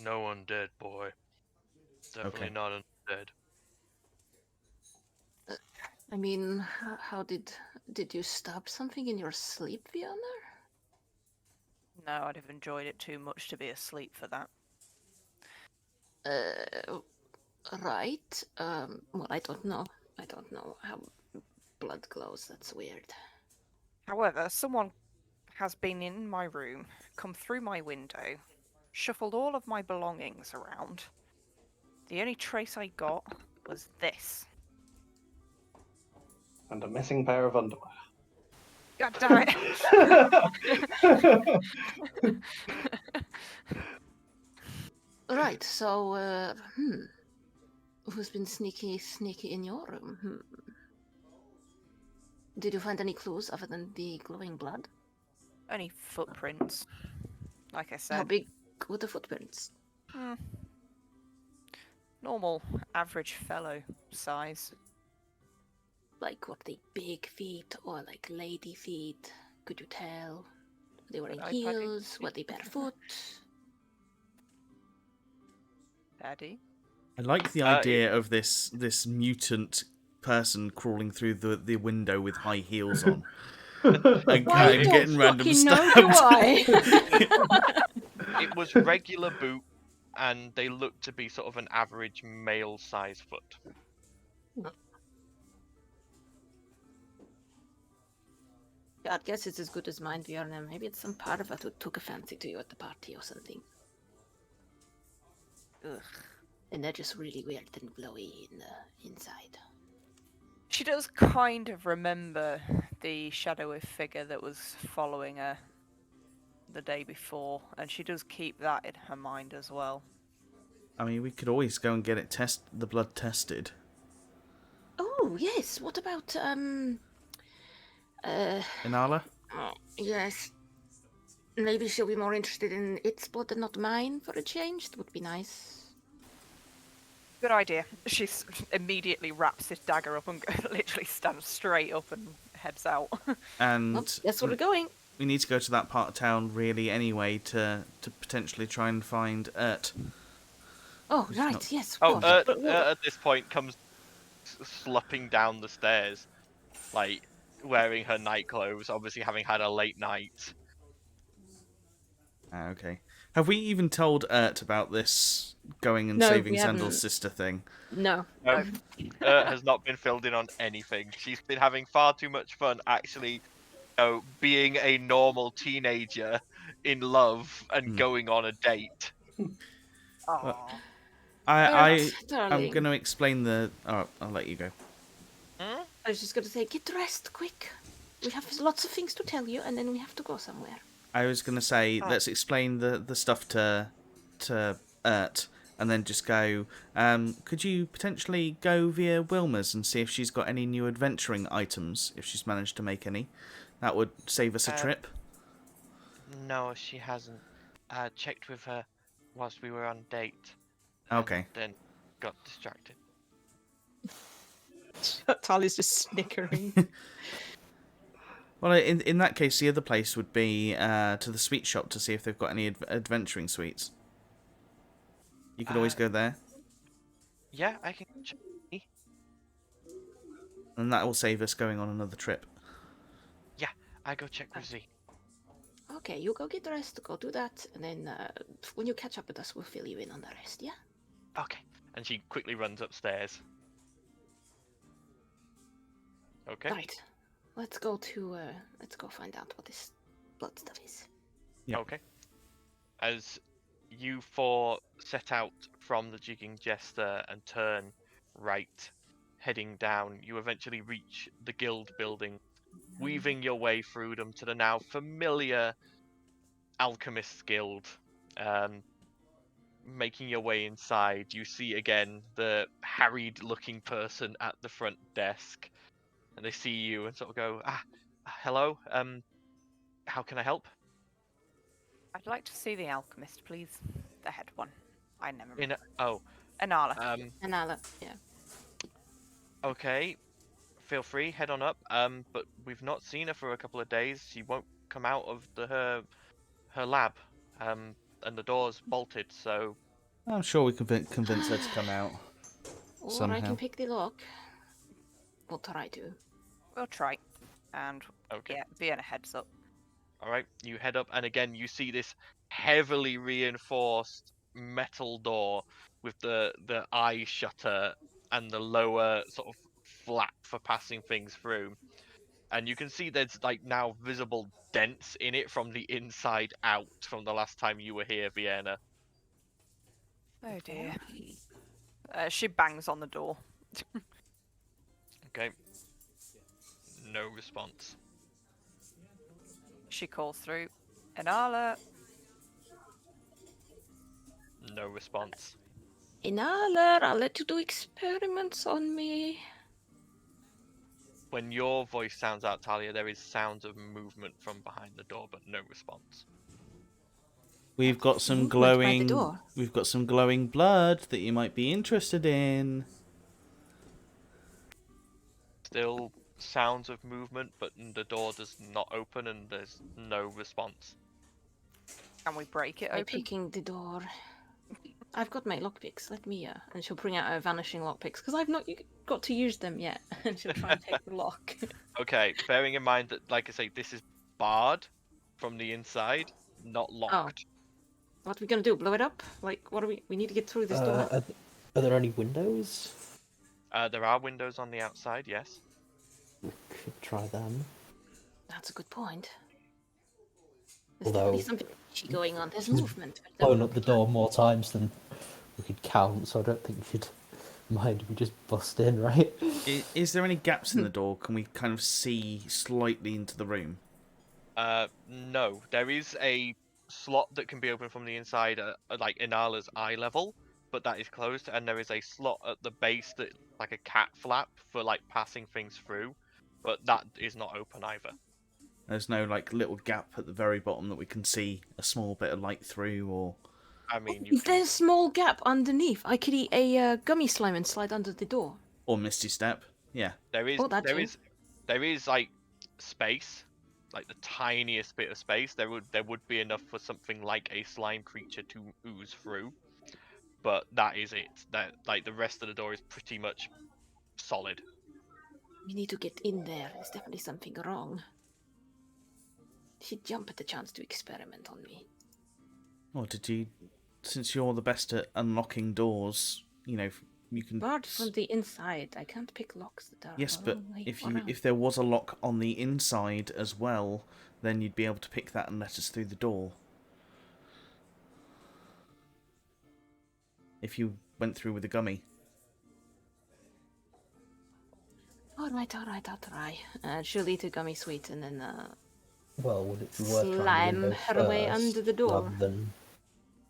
No undead, boy. Definitely Okay. not undead. I mean, how did you stab something in your sleep, Fiona? No, I'd have enjoyed it too much to be asleep for that. Right. Well, I don't know. I don't know how blood glows. That's weird. However, someone has been in my room, come through my window, shuffled all of my belongings around. The only trace I got was this. And a missing pair of underwear. God damn it! Right. So, who's been sneaky in your room? Did you find any clues other than the glowing blood? Only footprints, like I said. How big were the footprints? Normal, average fellow size. Like, were they big feet or like lady feet? Could you tell? Were they wearing heels? Were they barefoot? Daddy? I like the idea of this mutant person crawling through the window with high heels on. And kind of getting random stabs. It was regular boot, and they looked to be sort of an average male size foot. I guess it's as good as mine, Bjorn. Maybe it's some part of it who took a fancy to you at the party or something. Ugh. And they're just really weird and glowy in the inside. She does kind of remember the shadowy figure that was following her the day before, and she does keep that in her mind as well. I mean, we could always go and get it the blood tested. Oh, yes. What about, Inala? yes. Maybe she'll be more interested in its blood and not mine for a change. That would be nice. Good idea. She immediately wraps this dagger up and literally stands straight up and heads out. And Well, that's where we're going. we need to go to that part of town really anyway to potentially try and find Ert. Oh, right, yes. Oh, course. at this point comes slopping down the stairs, like wearing her night clothes, obviously having had a late night. Okay. Have we even told Ert about this going and No, saving we haven't. Sandel's sister thing? No. No, has not been filled in on anything. She's been having far too much fun, actually, being a normal teenager in love and going on a date. I'm darling. going to explain the... Oh, I'll let you go. I was just going to say, get dressed, quick. We have lots of things to tell you, and then we have to go somewhere. I was going to say, let's explain the stuff to Ert, and then just go, could you potentially go via Wilma's and see if she's got any new adventuring items, if she's managed to make any? That would save us a trip. No, she hasn't. Checked with her whilst we were on a date. Okay. Then got distracted. Tali's just snickering. Well, in that case, the other place would be to the sweet shop to see if they've got any adventuring sweets. You could always go there. Yeah, I can check. And that will save us going on another trip. Yeah, I go check with Z. Okay, you go get dressed, go do that, and then when you catch up with us, we'll fill you in on the rest, yeah? Okay. And she quickly runs upstairs. Okay. Right. Let's go find out what this blood stuff is. Yeah. Okay. As you four set out from the Jigging Jester and turn right, heading down, you eventually reach the guild building, weaving your way through them to the now familiar Alchemist's Guild. Making your way inside, you see again the harried-looking person at the front desk, and they see you and sort of go, hello. How can I help? I'd like to see the alchemist, please. The head one. I never. Inala. Anala, yeah. Okay. Feel free, head on up. But we've not seen her for a couple of days. She won't come out of her lab. And the door's bolted, so. I'm sure we can convince her to come out. Or Somehow. I can pick the lock. We'll try to. We'll try. And Okay. yeah, Vienna heads up. All right, you head up, and again you see this heavily reinforced metal door with the eye shutter and the lower sort of flap for passing things through. And you can see there's like now visible dents in it from the inside out from the last time you were here, Vienna. Oh dear. She bangs on the door. Okay. No response. She calls through. Inala. No response. Inhaler, I'll let you do experiments on me. When your voice sounds out, Talia, there is sounds of movement from behind the door, but no response. We've got some Movement by the glowing. door. We've got some glowing blood that you might be interested in. Still sounds of movement, but the door does not open and there's no response. Can we break it By open? picking the door. I've got my lockpicks. Let me, and she'll bring out her vanishing lockpicks because I've not got to use them yet. And she'll try and pick the lock. Okay, bearing in mind that, like I say, this is barred from the inside, not locked. What are we gonna do? Blow it up? Like, what are we? We need to get through this door. Are there any windows? There are windows on the outside, yes. We could try them. That's a good point. There's Although- definitely something fishy going on. There's movement. but Blowing up the door more times than we could count, so I don't think she'd mind if we just bust in, right? Is there any gaps in the door? Can we kind of see slightly into the room? No. There is a slot that can be opened from the inside at like Inala's eye level, but that is closed, and there is a slot at the base that like a cat flap for like passing things through, but that is not open either. There's no like little gap at the very bottom that we can see a small bit of light through, or I mean, you If there's a small gap underneath, I could eat a gummy slime and slide under the door. Misty Step. Yeah. there is Oh, that too. there is like space, like the tiniest bit of space. There would be enough for something like a slime creature to ooze through, but that is it. That like the rest of the door is pretty much solid. We need to get in there. There's definitely something wrong. She'd jump at the chance to experiment on me. Or did you? Since you're the best at unlocking doors, you know you can. Barred from the inside. I can't pick locks that are Yes, a but long way if around. there was a lock on the inside as well, then you'd be able to pick that and let us through the door. If you went through with a gummy. Alright, I'll try. She'll eat a gummy sweet and then Well, would it be worth trying the slime window her way first, under the door. rather than...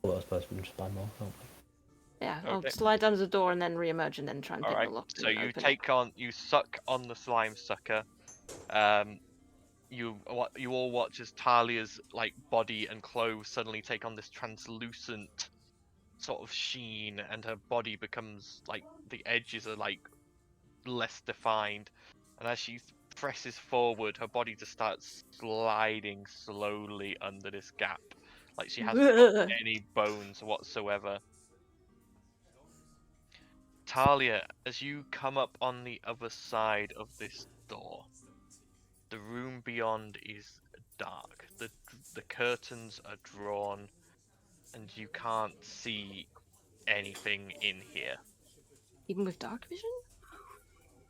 Well, I suppose we can just buy more, can't we? Yeah, Okay. I'll slide under the door and then re-emerge and then try and All pick right. the lock. So and you open it. you suck on the slime sucker. You all watch as Talia's like body and clothes suddenly take on this translucent sort of sheen, and her body becomes like the edges are like less defined, and as she presses forward, her body just starts sliding slowly under this gap, like she hasn't got any bones whatsoever. Talia, as you come up on the other side of this door, the room beyond is dark. The curtains are drawn, and you can't see anything in here. Even with dark vision?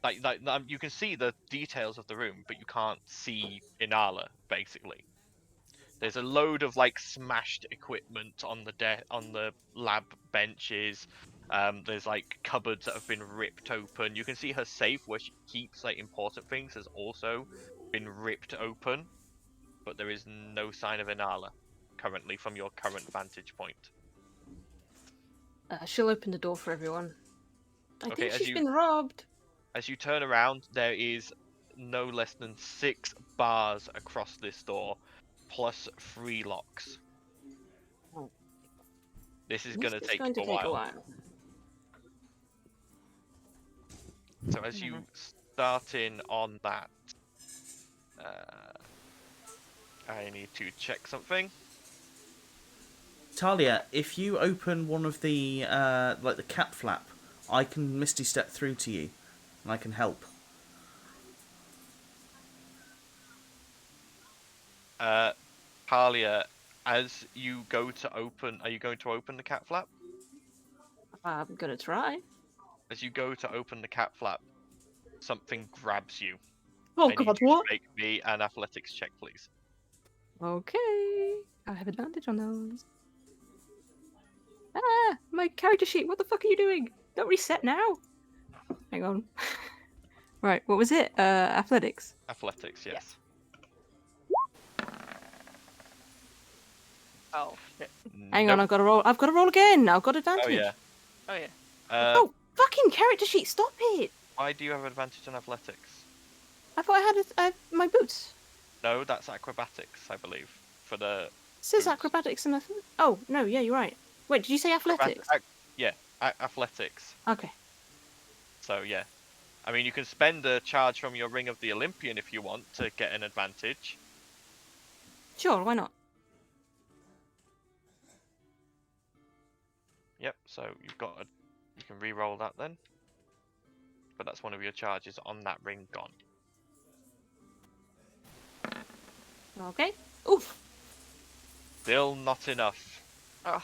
Like you can see the details of the room, but you can't see Inala, basically. There's a load of like smashed equipment on the lab benches. There's like cupboards that have been ripped open. You can see her safe where she keeps like important things has also been ripped open, but there is no sign of Inala. currently from your current vantage point. She'll open the door for everyone. I Okay, think as she's you- been robbed. As you turn around, there is no less than 6 bars across this door, plus 3 locks. Oh. This is going to It's take going to a take a while. while. So as you start in on that, I need to check something. Talia, if you open one of the like the cap flap, I can misty step through to you, and I can help. Talia, as you go to open, are you going to open the cat flap? I'm gonna try. As you go to open the cat flap, something grabs you. Oh I need god, you what? to make me an athletics check, please. Okay. I have advantage on those. Ah, my character sheet. What the fuck are you doing? Don't reset now. Hang on. Right, what was it? Athletics. Athletics, yes. Oh shit. Hang Nope. on, I've got to roll. I've got to roll again. I've got advantage. Oh yeah. Oh yeah. Oh, fucking character sheet! Stop it! Why do you have advantage on athletics? I thought I had my boots. No, that's acrobatics, I believe. For the It says boots. acrobatics and oh no, yeah, you're right. Wait, did you say athletics? Athletics. Okay. So yeah, I mean you can spend a charge from your Ring of the Olympian if you want to get an advantage. Sure, why not? Yep. So you've got you can re-roll that then. But that's one of your charges on that ring gone. Okay. Oof. Still not enough. Ugh.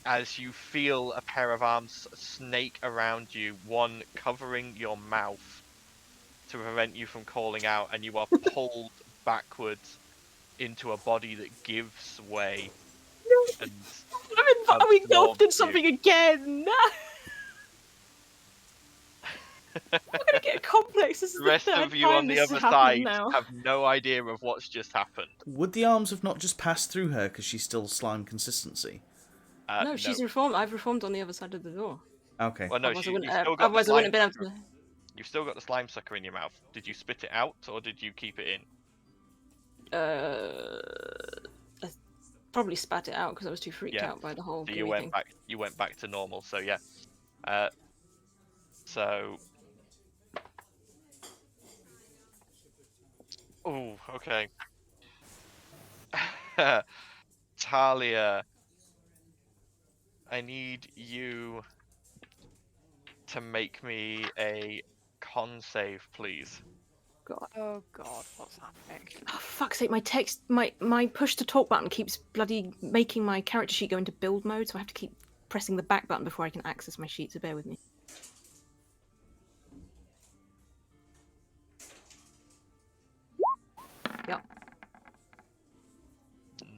As you feel a pair of arms snake around you, one covering your mouth to prevent you from calling out, and you are pulled backwards into a body that gives way. No. And I'm engulfed in absorbs something again. I'm gonna get a complex. This is The rest the third of you time on the this other has happened side now. have no idea of what's just happened. Would the arms have not just passed through her because she's still slime consistency? No, she's reformed. I've reformed on the other side of the door. Okay. Well, no, Otherwise, you've I still wouldn't, got the otherwise I slime wouldn't have been sucker. able to. You've still got the slime sucker in your mouth. Did you spit it out, or did you keep it in? I probably spat it out because I was too freaked Yeah. out by the whole So gooey thing. you went back to normal. So yeah. So. Oh, okay. Talia, I need you to make me a con save, please. God. Oh god, what's happening? Oh, fuck's sake! My push to talk button keeps bloody making my character sheet go into build mode, so I have to keep pressing the back button before I can access my sheet. So bear with me. Yep.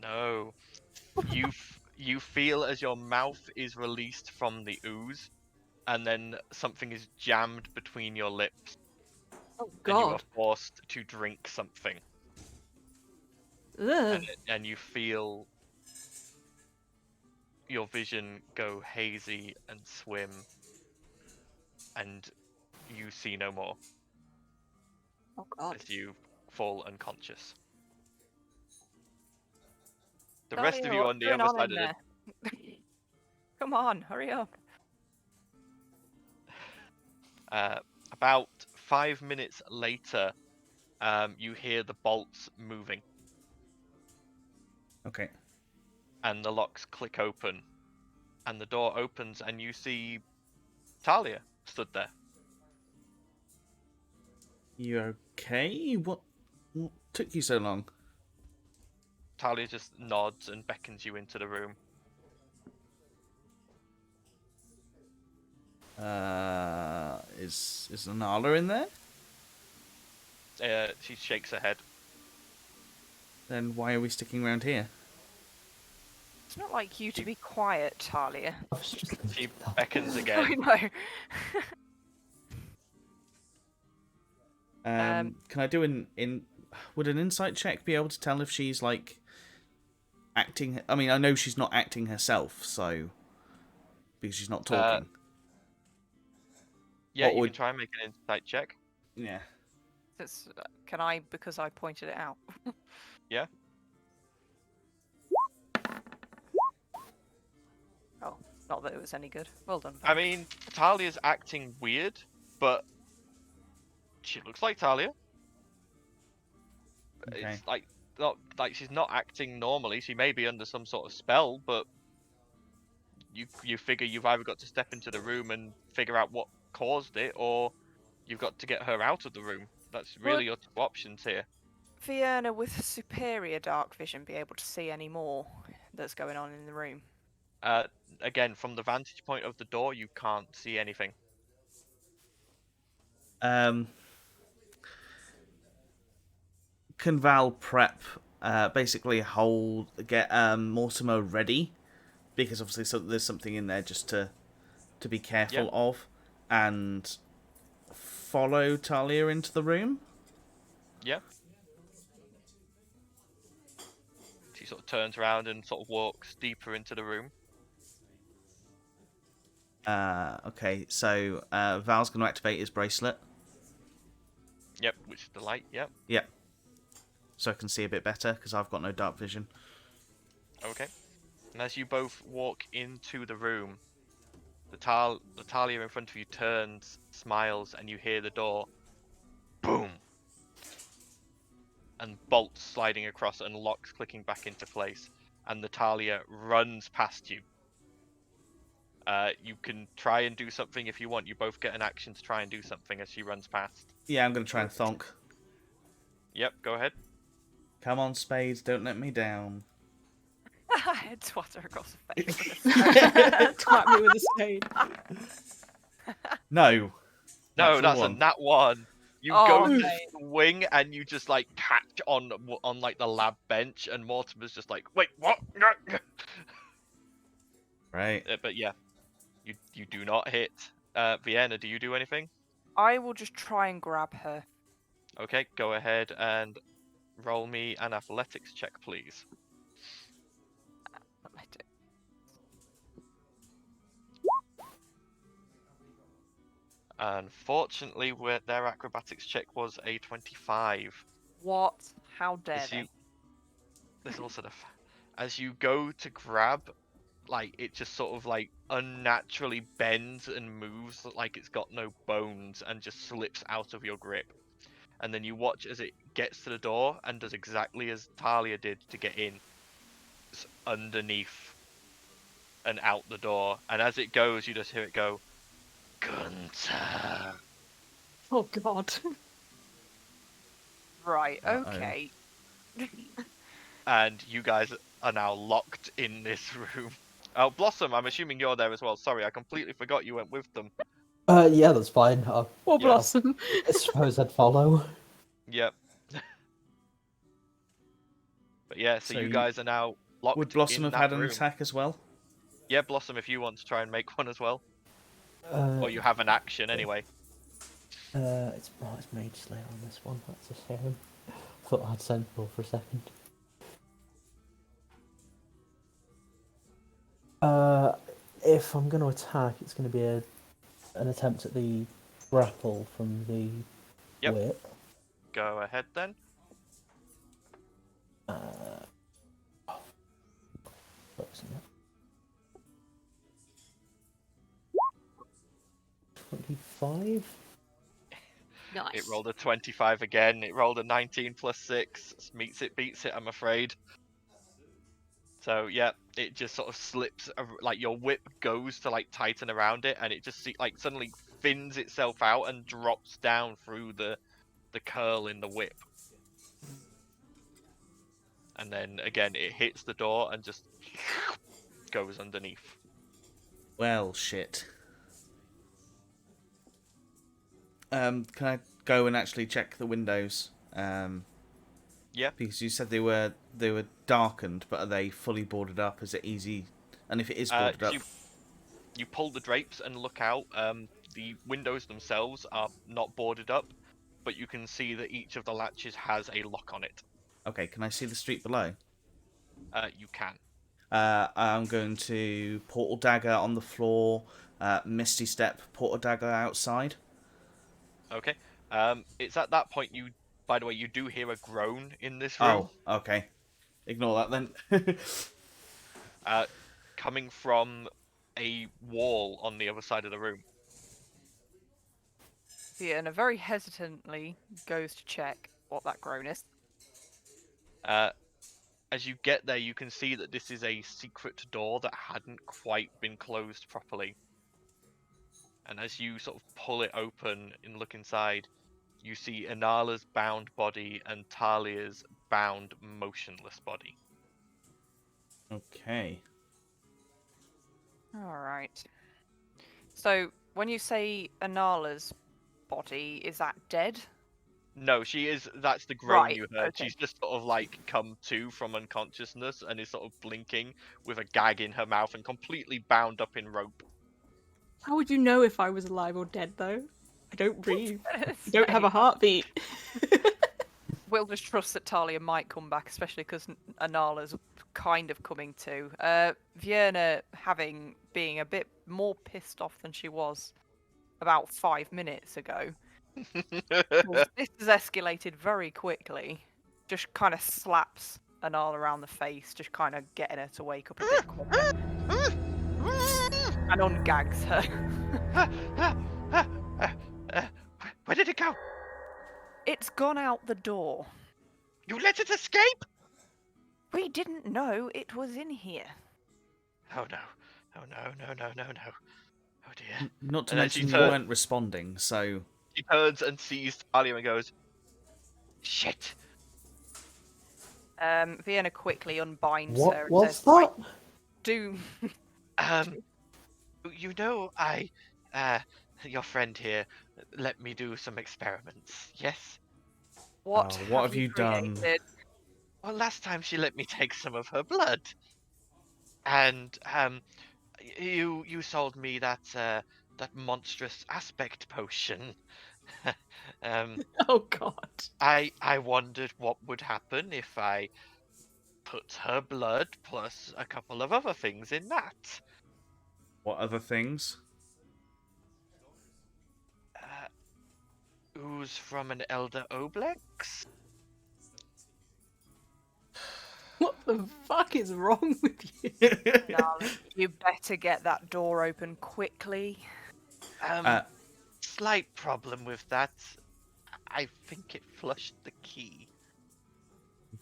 No. You feel as your mouth is released from the ooze, and then something is jammed between your lips, Oh and you are God. forced to drink something. Ugh. And you feel your vision go hazy and swim, and you see no more Oh God. as you fall unconscious. The Talia, rest of you what's on the going other on side in of the there? Come on, hurry up. about 5 minutes later, you hear the bolts moving Okay. and the locks click open, and the door opens, and you see Talia stood there. You okay? What took you so long? Talia just nods and beckons you into the room. Is Anala in there? She shakes her head. Then why are we sticking around here? It's not like you to be quiet, Talia. I was just She thinking that. beckons I again. know. Can I do would an insight check be able to tell if she's like acting? I mean, I know she's not acting herself, so because she's not talking. Yeah, What you would- can try and make an insight check. Yeah. Can I, because I pointed it out? Yeah. Oh, not that it was any good. Well done. I mean, Talia's acting weird, but she looks like Talia. Okay. It's like not like she's not acting normally. She may be under some sort of spell, but you figure you've either got to step into the room and figure out what caused it, or you've got to get her out of the room. That's really your two options here. Vienna, with superior dark vision, be able to see any more that's going on in the room? Again, from the vantage point of the door, you can't see anything. Can Val prep? Basically, get Mortimer ready, because obviously there's something in there just to be careful of, and follow Talia into the room. Yeah. She sort of turns around and sort of walks deeper into the room. Okay, so Val's going to activate his bracelet. Yep, which is the light. Yep. Yep. So I can see a bit better because I've got no dark vision. Okay. And as you both walk into the room, the Talia in front of you turns, smiles, and you hear the door. Boom! And bolts sliding across and locks clicking back into place. And the Talia runs past you. You can try and do something if you want. You both get an action to try and do something as she runs past. Yeah, I'm going to try and thonk. Yep, go ahead. Come on, Spades, don't let me down. Head twatter across the face. Twat me with a spade. No. No, that's a nat 1. You go to swing and you just like catch on like the lab bench, and Mortimer's just like, wait, what? Right. But yeah, you do not hit. Vienna, do you do anything? I will just try and grab her. Okay, go ahead and roll me an athletics check, please. Unfortunately, their acrobatics check was a 25. What? How dare they? There's also as you go to grab, like it just sort of like unnaturally bends and moves like it's got no bones and just slips out of your grip. And then you watch as it gets to the door and does exactly as Talia did to get in. It's underneath and out the door. And as it goes, you just hear it go, Gunter. Oh god. Right, okay. And you guys are now locked in this room. Oh, Blossom, I'm assuming you're there as well. Sorry, I completely forgot you went with them. Yeah, that's fine. Or Blossom. I suppose I'd follow. Yep. But yeah, so you guys are now locked. Would Blossom in have had that an room. attack as well? Yeah, Blossom, if you want to try and make one as well. Or you have an action anyway. It's Mage Slayer on this one. That's a shame. Thought I had Sentinel for a second. If I'm going to attack, it's going to be an attempt at the grapple from the whip. Go ahead then. Focusing that. 25? Nice. It rolled a 25 again. It rolled a 19 plus 6. Meets it, beats it, I'm afraid. So yeah, it just sort of slips, like your whip goes to like tighten around it, and it just like suddenly fins itself out and drops down through the curl in the whip. And then again, it hits the door and just goes underneath. Well, shit. Can I go and actually check the windows? Yeah. Because you said they were darkened, but are they fully boarded up? Is it easy? And if it is boarded up, you pull the drapes and look out. The windows themselves are not boarded up, but you can see that each of the latches has a lock on it. okay. Can I see the street below? You can. I'm going to portal dagger on the floor, misty step, portal dagger outside. Okay. It's at that point you. By the way, you do hear a groan in this room. Oh, okay. Ignore that then. Coming from a wall on the other side of the room. Fiona very hesitantly goes to check what that groan is. As you get there, you can see that this is a secret door that hadn't quite been closed properly. And as you sort of pull it open and look inside, you see Inala's bound body and Talia's bound, motionless body. Okay. Alright. So, when you say Inala's body, is that dead? No, she is. That's the groan Right, you heard. okay. She's just sort of like come to from unconsciousness and is sort of blinking with a gag in her mouth and completely bound up in rope. How would you know if I was alive or dead, though? I don't breathe. I don't have a heartbeat. We'll just trust that Talia might come back, especially because Inala's kind of coming to. Vienna being a bit more pissed off than she was about 5 minutes ago. This has escalated very quickly. Just kind of slaps Inala around the face, just kind of getting her to wake up a bit quicker. And ungags her. Where did it go? It's gone out the door. You let it escape? We didn't know it was in here. Oh no. Oh no. Oh dear. Not to And then she mention you turns- weren't responding, so... She turns and sees Talia and goes, shit. Vienna quickly unbinds What her and was says, that? "Right, do You know, your friend here, let me do some experiments, yes? what Oh, what have you done? created?" Well, last time she let me take some of her blood. And, you sold me that monstrous aspect potion. Oh god. I wondered what would happen if I put her blood plus a couple of other things in that. What other things? Ooze from an elder oblex? What the fuck is wrong with you? Darling, you better get that door open quickly. Slight problem with that. I think it flushed the key.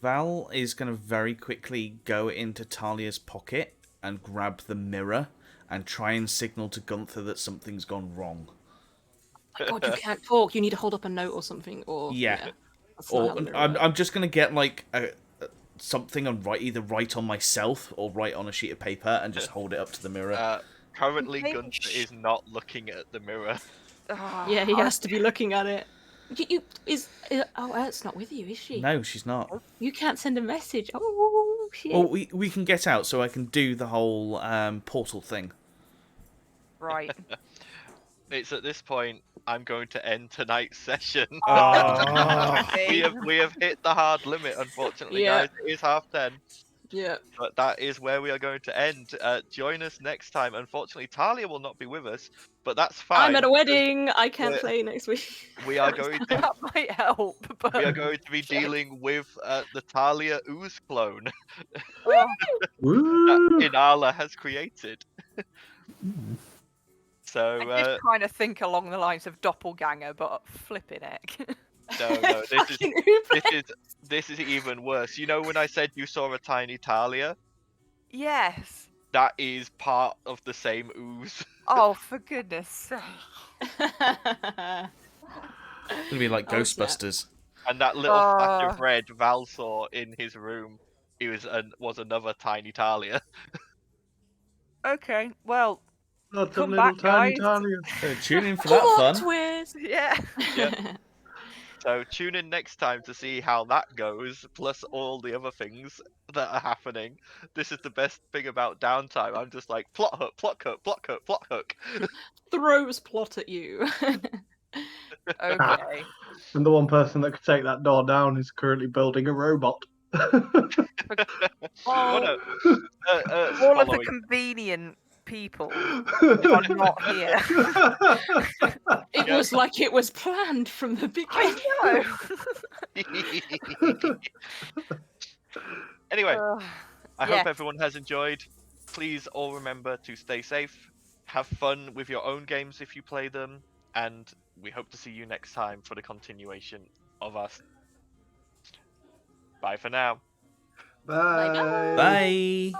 Val is going to very quickly go into Talia's pocket and grab the mirror and try and signal to Gunther that something's gone wrong. My god, you can't talk. You need to hold up a note or something, or Yeah. That's not Or how the mirror I'm works. just going to get like something and either write on myself or write on a sheet of paper and just hold it up to the mirror. Currently, Maybe Gunther is not looking at the mirror. Yeah, he has to be looking at it. It's not with you, is she? No, she's not. You can't send a message. Oh shit. Well, we can get out so I can do the whole portal thing. Right. It's at this point I'm going to end tonight's session. Okay. we have hit the hard limit, unfortunately, Yeah. guys. It is 10:30, Yeah. but that is where we are going to end. Join us next time. Unfortunately, Talia will not be with us, but that's fine. I'm at a wedding. I can't we're- play next week. We are going to That might help, but we are going to be dealing with the Talia ooze clone oh, Woo! that Inala has created. So I did kind of think along the lines of doppelganger, but flipping heck. no, Fucking Uber. this is even worse. You know when I said you saw a tiny Talia? Yes. That is part of the same ooze. Oh, for goodness sake. It's gonna be like Oh, snap. Ghostbusters. And that little patch of red Val saw in his room, he was another tiny Talia. Okay, well, That's Come a little back, tiny guys. Talia. Tune in for that Plot fun. twist. yeah. Yeah. So tune in next time to see how that goes, plus all the other things that are happening. This is the best thing about downtime. I'm just like, plot hook, plot hook, plot hook, plot hook. Throws plot at you. Okay. And the one person that could take that door down is currently building a robot. What a, All of the following. convenient people are not here. It Yeah. was like it was planned from the beginning. I know. Anyway, I yeah. hope everyone has enjoyed. Please all remember to stay safe, have fun with your own games if you play them, and we hope to see you next time for the continuation of us. Bye for now. Bye. Bye.